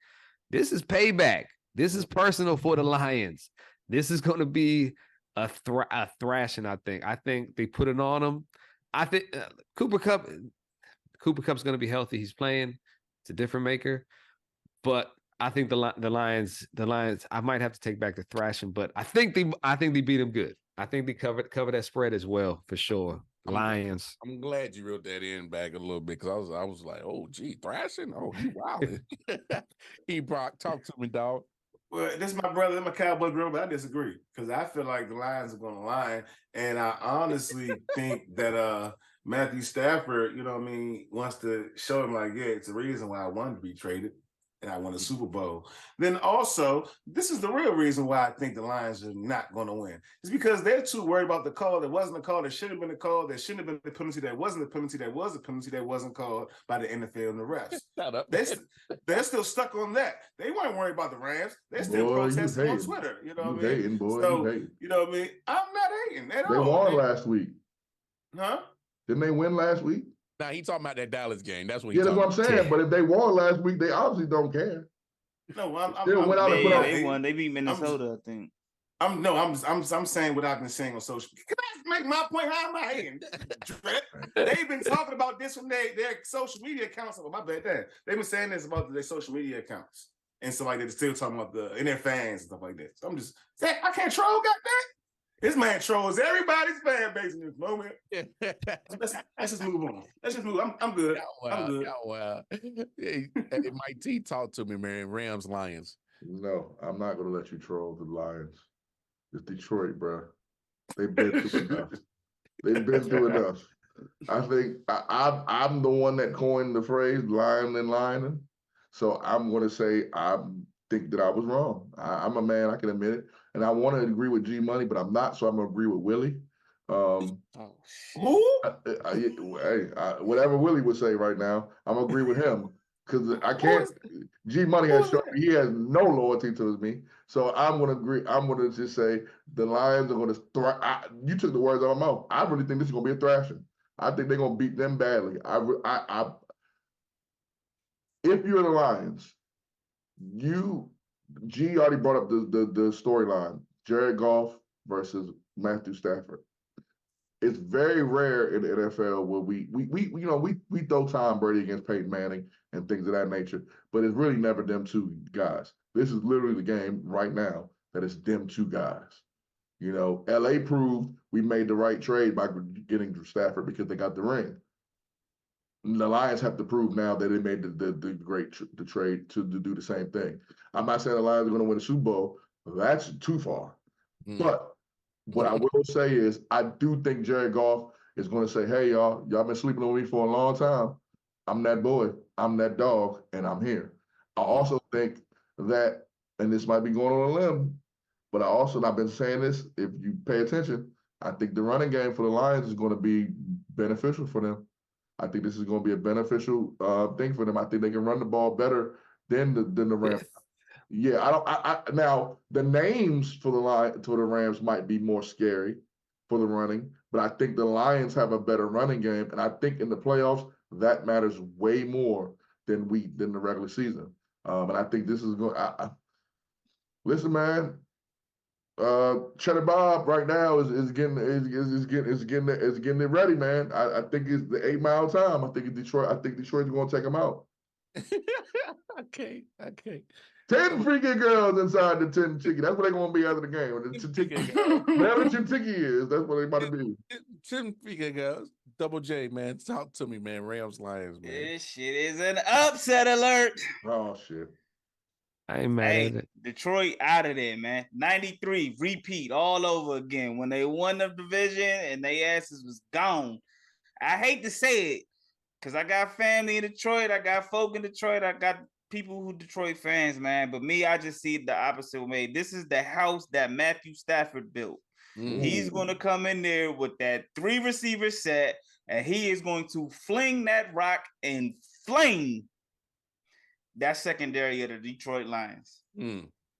This is payback. This is personal for the Lions. This is going to be a thrashing, I think. I think they put it on him. I think Cooper Kupp's going to be healthy. He's playing. It's a different maker. But I think the Lions, I might have to take back the thrashing, but I think they beat them good. I think they cover that spread as well, for sure. Lions. I'm glad you reeled that in back a little bit, because I was like, oh, gee, thrashing? Oh, he wilding. Brock, talk to me, dog. Well, this is my brother. I'm a Cowboy girl, but I disagree, because I feel like the Lions are going to line, and I honestly think that Matthew Stafford, you know what I mean, wants to show him like, yeah, it's the reason why I wanted to be traded. And I won a Super Bowl. Then also, this is the real reason why I think the Lions are not going to win. It's because they're too worried about the call that wasn't a call, that should have been a call, that shouldn't have been the penalty, that wasn't a penalty, that was a penalty, that wasn't called by the NFL and the refs. Shut up. They're still stuck on that. They weren't worried about the Rams. They're still protesting on Twitter. You know what I mean? Hating, boy. So, you know what I mean? I'm not hating at all. They won last week. Huh? Didn't they win last week? Now he's talking about that Dallas game. That's what. That's what I'm saying. But if they won last week, they obviously don't care. No, they won. They beat Minnesota, I think. I'm saying what I've been saying on social. Can I make my point? How am I hating? They've been talking about this from their social media accounts. Oh, my bad. They've been saying this about their social media accounts, and so like they're still talking about and their fans and stuff like that. So I'm just saying, I can't troll. Got that? This man trolls everybody's fan base in this moment. Let's just move on. Let's just move. I'm good. I'm good. Hey, Mike T, talk to me, man. Rams, Lions. No, I'm not going to let you troll the Lions. It's Detroit, bro. They've been through enough. They've been through enough. I think I'm the one that coined the phrase "lion and lining," so I'm going to say I think that I was wrong. I'm a man. I can admit it. And I want to agree with G Money, but I'm not, so I'm going to agree with Willie. Whatever Willie would say right now, I'm going to agree with him, because I can't. G Money has shown me he has no loyalty to me. So I'm going to agree. I'm going to just say the Lions are going to you took the words out of my mouth. I really think this is going to be a thrashing. I think they're going to beat them badly. If you're the Lions, G already brought up the storyline, Jared Goff versus Matthew Stafford. It's very rare in the NFL where we throw Tom Brady against Peyton Manning and things of that nature, but it's really never them two guys. This is literally the game right now that it's them two guys. You know, LA proved we made the right trade by getting Stafford because they got the ring. The Lions have to prove now that they made the trade to do the same thing. I'm not saying the Lions are going to win the Super Bowl. That's too far. But what I will say is I do think Jared Goff is going to say, hey, y'all been sleeping on me for a long time. I'm that boy. I'm that dog, and I'm here. I also think that, and this might be going on a limb, but I've been saying this, if you pay attention, I think the running game for the Lions is going to be beneficial for them. I think this is going to be a beneficial thing for them. I think they can run the ball better than the Rams. Yeah, now the names for the Rams might be more scary for the running, but I think the Lions have a better running game, and I think in the playoffs that matters way more than the regular season. And I think this is going. Listen, man. Cheddar Bob right now is getting it ready, man. I think it's the 8 Mile time. I think Detroit's going to take him out. Okay. 10 freaking girls inside the 10 chicken. That's what they're going to be after the game. Whatever Chinticky is, that's what they're about to be. 10 freaking girls. Double J, man. Talk to me, man. Rams, Lions, man. This shit is an upset alert. Oh, shit. I ain't mad at it. Detroit out of there, man. 93, repeat all over again. When they won the division and they asses was gone. I hate to say it, because I got family in Detroit. I got folk in Detroit. I got people who Detroit fans, man. But me, I just see the opposite way. This is the house that Matthew Stafford built. He's going to come in there with that 3 receiver set, and he is going to fling that rock and flame that secondary of the Detroit Lions.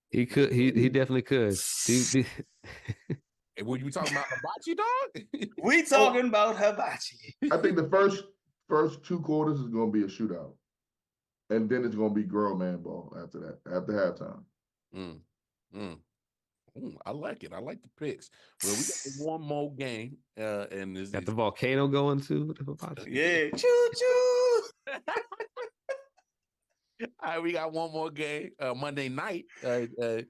He could. He definitely could. Hey, were you talking about Hibachi, dog? We talking about Hibachi. I think the first 2 quarters is going to be a shootout, and then it's going to be grown man ball after that, after halftime. I like it. I like the picks. Well, we got one more game, and this got the volcano going too. Yeah, choo choo. All right, we got one more game. Monday night, the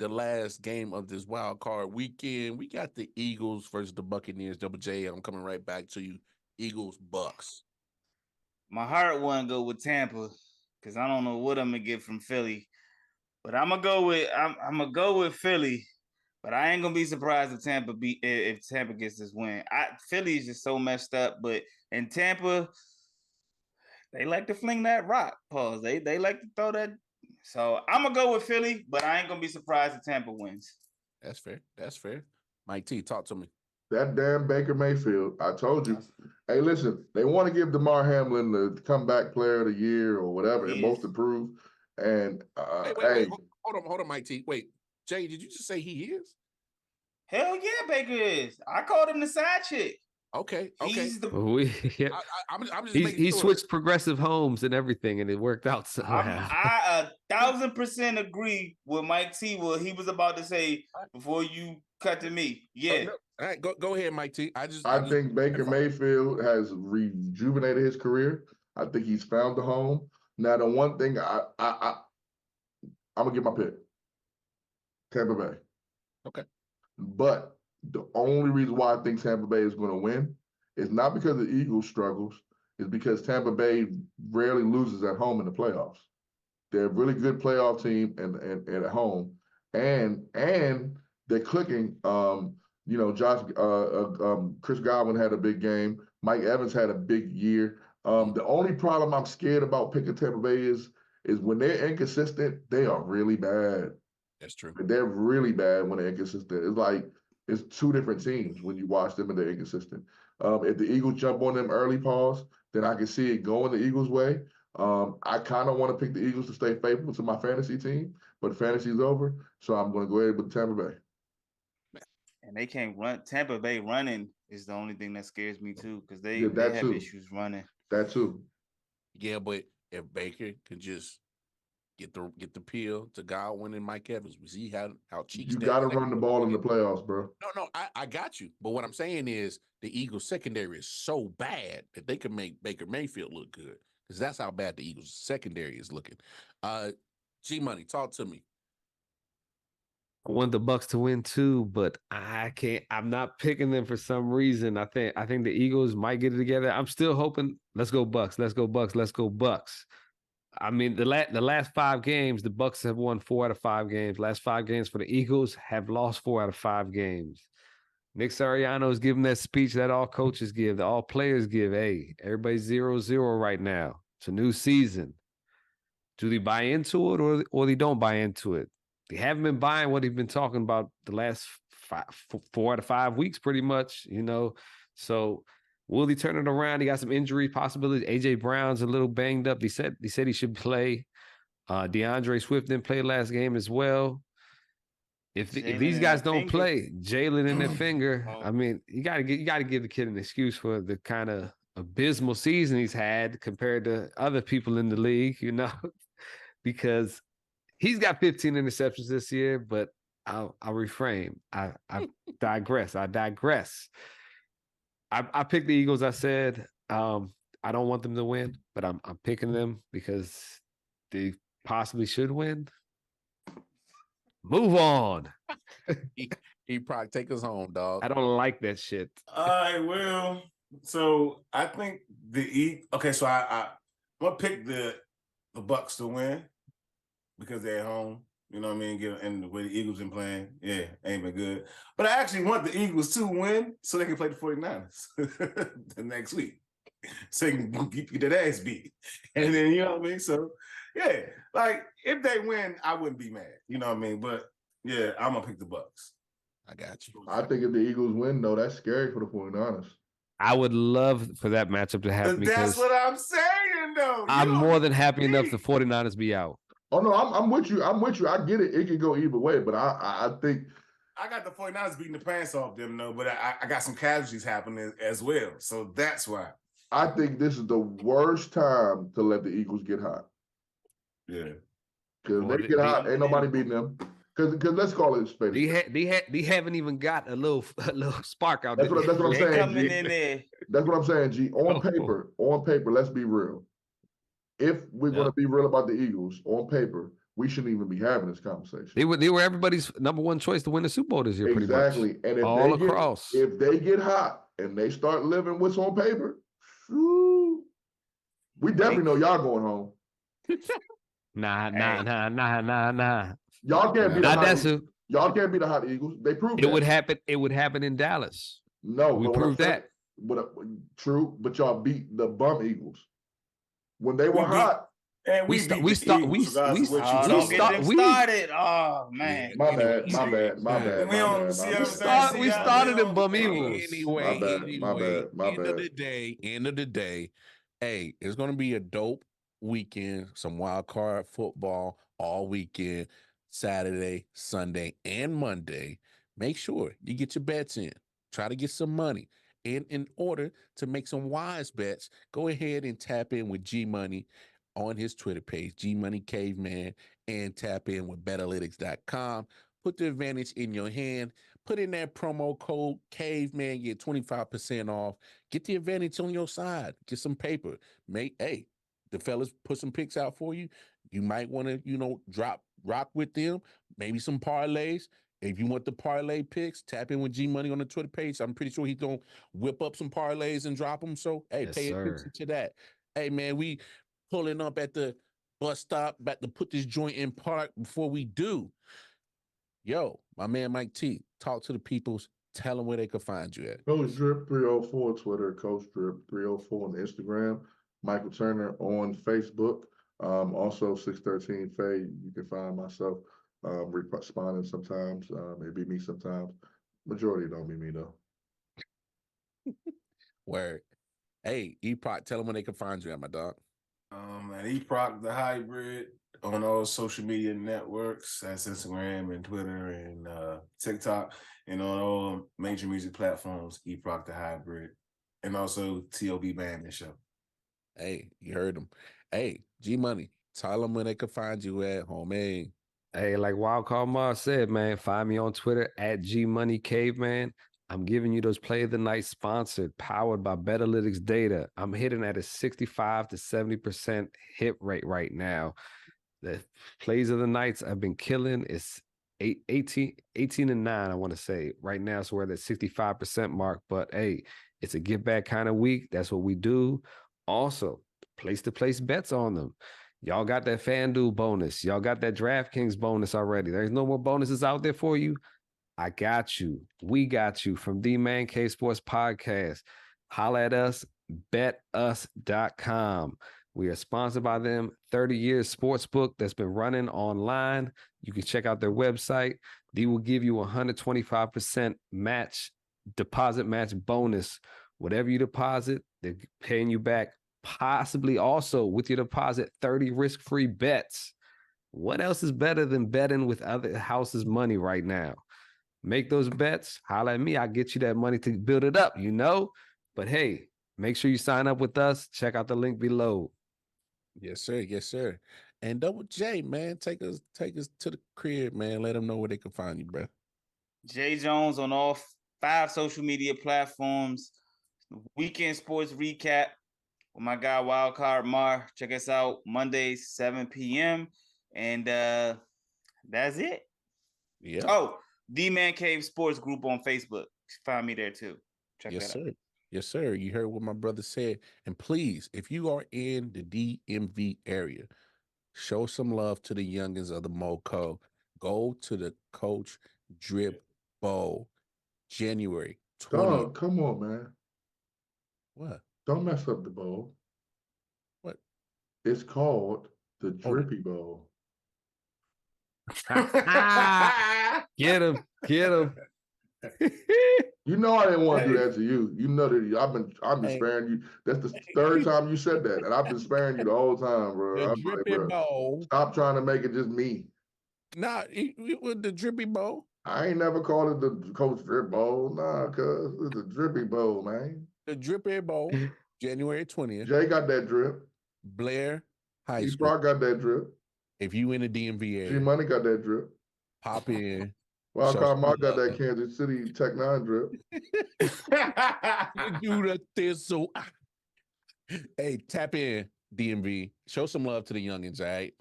last game of this wild card weekend. We got the Eagles versus the Buccaneers. Double J, I'm coming right back to you. Eagles, Bucks. My heart want to go with Tampa because I don't know what I'm gonna get from Philly, but I'm gonna go with Philly. But I ain't gonna be surprised if Tampa gets this win. Philly is just so messed up, but in Tampa, they like to fling that rock. Pause. They like to throw that. So I'm gonna go with Philly, but I ain't gonna be surprised if Tampa wins. That's fair. That's fair. Mike T, talk to me. That damn Baker Mayfield. I told you. Hey, listen, they want to give DeMar Hamlin the comeback player of the year or whatever, and most improved. And wait, hold on, Mike T. Wait, Jay, did you just say he is? Hell yeah, Baker is. I called him the side chick. Okay. He's the. I'm just he switched progressive homes and everything, and it worked out somehow. I 1000% agree with Mike T. What he was about to say before you cut to me. Yeah. No. All right, go ahead, Mike T. I think Baker Mayfield has rejuvenated his career. I think he's found a home. Now, the one thing I'm gonna get my pick. Tampa Bay. Okay. But the only reason why I think Tampa Bay is going to win is not because the Eagles struggles, it's because Tampa Bay rarely loses at home in the playoffs. They're a really good playoff team and at home, and they're clicking. Chris Godwin had a big game. Mike Evans had a big year. The only problem I'm scared about picking Tampa Bay is when they're inconsistent, they are really bad. That's true. They're really bad when they're inconsistent. It's like it's 2 different teams when you watch them and they're inconsistent. If the Eagles jump on them early, pause, then I can see it going the Eagles' way. I kind of want to pick the Eagles to stay faithful to my fantasy team, but fantasy's over, so I'm going to go ahead with Tampa Bay. And they can't run. Tampa Bay running is the only thing that scares me too, because they have issues running. That too. Yeah, but if Baker could just get the peel to Godwin and Mike Evans, we see how cheeks. You got to run the ball in the playoffs, bro. No, I got you. But what I'm saying is the Eagles secondary is so bad that they can make Baker Mayfield look good, because that's how bad the Eagles secondary is looking. G Money, talk to me. I want the Bucks to win too, but I can't. I'm not picking them for some reason. I think the Eagles might get it together. I'm still hoping. Let's go Bucks. Let's go Bucks. Let's go Bucks. I mean, the last 5 games, the Bucks have won 4 out of 5 games. Last 5 games for the Eagles have lost 4 out of 5 games. Nick Sirianno is giving that speech that all coaches give, that all players give. Hey, everybody's 0-0 right now. It's a new season. Do they buy into it or they don't buy into it? They haven't been buying what they've been talking about the last 4 out of 5 weeks, pretty much, So will he turn it around? He got some injury possibilities. AJ Brown's a little banged up. They said he should play. DeAndre Swift didn't play last game as well. If these guys don't play, Jalen in their finger, I mean, you got to give the kid an excuse for the kind of abysmal season he's had compared to other people in the league, because he's got 15 interceptions this year, but I'll reframe. I digress. I picked the Eagles. I said I don't want them to win, but I'm picking them because they possibly should win. Move on. He probably take us home, dog. I don't like that shit. I will. So I think so I'm gonna pick the Bucks to win. because they're at home. You know what I mean? And the way the Eagles been playing, yeah, ain't been good. But I actually want the Eagles to win so they can play the 49ers the next week. So they can get that ass beat. And then, you know what I mean? So, yeah, like, if they win, I wouldn't be mad. You know what I mean? But, yeah, I'm going to pick the Bucks. I got you. I think if the Eagles win, though, that's scary for the 49ers. I would love for that matchup to happen because that's what I'm saying, though. I'm more than happy enough the 49ers be out. Oh, no, I'm with you. I'm with you. I get it. It could go either way, but I think I got the 49ers beating the pants off them, though, but I got some casualties happening as well. So that's why. I think this is the worst time to let the Eagles get hot. Yeah. Because they get hot, ain't nobody beating them. Because let's call it space. They haven't even got a little spark out there. That's what I'm saying, coming G. in there. That's what I'm saying, G. On paper, let's be real. If we're going to be real about the Eagles, on paper, we shouldn't even be having this conversation. They were everybody's number one choice to win the Super Bowl this year, pretty much. Exactly. And if they get hot and they start living what's on paper, we definitely know y'all going home. Nah. Y'all can't be y'all can't be the hot Eagles. They proved it would happen. It would happen in Dallas. No, we proved that. But true, but y'all beat the bum Eagles when they were hot. And we started. Oh man, my bad. We started in bum Eagles. Anyway, end of the day, hey, it's gonna be a dope weekend. Some wild card football all weekend, Saturday, Sunday, and Monday. Make sure you get your bets in. Try to get some money. And in order to make some wise bets, go ahead and tap in with G Money on his Twitter page, G Money Caveman, and tap in with BetAlytics.com. Put the advantage in your hand. Put in that promo code Caveman, get 25% off. Get the advantage on your side. Get some paper. The fellas put some picks out for you. You might want to, rock with them. Maybe some parlays. If you want the parlay picks, tap in with G Money on the Twitter page. I'm pretty sure he's going to whip up some parlays and drop them. So, pay attention to that. Hey, man, we pulling up at the bus stop, about to put this joint in park. Before we do, yo, my man Mike T, talk to the peoples. Tell them where they can find you at. Coach Drip 304 Twitter, Coach Drip 304 on Instagram, Michael Turner on Facebook. Also 613 Faye, you can find myself responding sometimes. It be me sometimes. Majority don't be me though. Word. Hey, Eproc, tell them where they can find you at, my dog. At Eproc the Hybrid on all social media networks. That's Instagram and Twitter and TikTok, and on all major music platforms. Eproc the Hybrid, and also TOB Band and Show. Hey, you heard them. Hey, G Money, tell them where they can find you at, homie. Hey, like Wildcard Mar said, man, find me on Twitter at G Money Caveman. I'm giving you those play of the night sponsored, powered by BetAlytics data. I'm hitting at a 65 to 70% hit rate right now. The plays of the nights I've been killing is 18 and 9, I want to say. Right now, so we're at that 65% mark. But hey, it's a give back kind of week. That's what we do. Also, place-to-place bets on them. Y'all got that FanDuel bonus. Y'all got that DraftKings bonus already. There's no more bonuses out there for you. I got you. We got you from the Man Cave Sports Podcast. Holla at us, betus.com. We are sponsored by them. 30 years sportsbook that's been running online. You can check out their website. They will give you 125% deposit match bonus. Whatever you deposit, they're paying you back. Possibly also with your deposit, 30 risk-free bets. What else is better than betting with other houses' money right now? Make those bets. Holla at me. I'll get you that money to build it up, But hey, make sure you sign up with us. Check out the link below. Yes, sir. Yes, sir. And Double J, man, take us to the crib, man. Let them know where they can find you, bro. Jae Jones on all 5 social media platforms. Weekend Sports Recap with my guy Wildcard Mar. Check us out Mondays, 7 p.m. And that's it. Yeah. Oh, The Man Cave Sports Group on Facebook. Find me there too. Check that out. Yes, sir. You heard what my brother said. And please, if you are in the DMV area, Show some love to the youngins of the MoCo. Go to the Coach Drip Bowl, January 20th. Dog, come on, man. What? Don't mess up the bowl. What? It's called the Drippy Bowl. Get him. You know I didn't want to do that to you. You know that I've been sparing you. That's the third time you said that, and I've been sparing you the whole time, bro. The Drippy Bowl. Stop trying to make it just me. Nah, it was the Drippy Bowl. I ain't never called it the Coach Drip Bowl. Nah, cuz it's the Drippy Bowl, man. The Drippy Bowl, January 20th. Jay got that drip. Blair High He School. probably got that drip. If you in the DMV area, G Money got that drip. pop in. Wildcard Mark got that Kansas City Tech 9 drip. You do the thistle. Hey, tap in DMV. Show some love to the youngins, all right?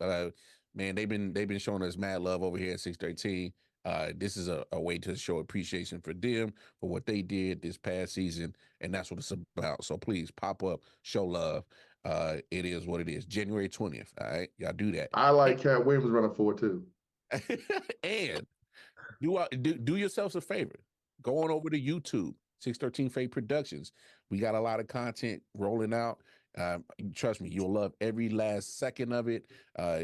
Man, they've been showing us mad love over here at 613. This is a way to show appreciation for them for what they did this past season, and that's what it's about. So please pop up, show love. It is what it is. January 20th. All right, y'all do that. I like Cat Williams running 4-2. And do yourselves a favor. Go on over to YouTube, 613 Faye Productions. We got a lot of content rolling out. Trust me, you'll love every last second of it.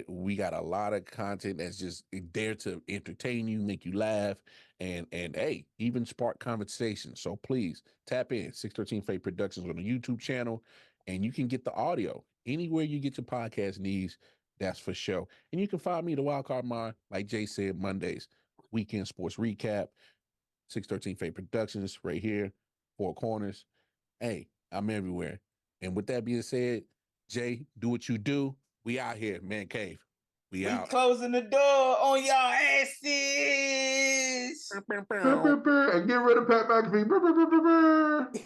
We got a lot of content that's just there to entertain you, make you laugh, and hey, even spark conversation. So please tap in 613 Faye Productions on the YouTube channel, and you can get the audio anywhere you get your podcast needs. That's for sure. And you can find me, the Wildcard Mind, like Jay said, Mondays, Weekend Sports Recap, 613 Faye Productions, right here, Four Corners. Hey, I'm everywhere. And with that being said, Jay, do what you do. We out here, Man Cave. We out. Closing the door on y'all asses. And get rid of Pat McAfee.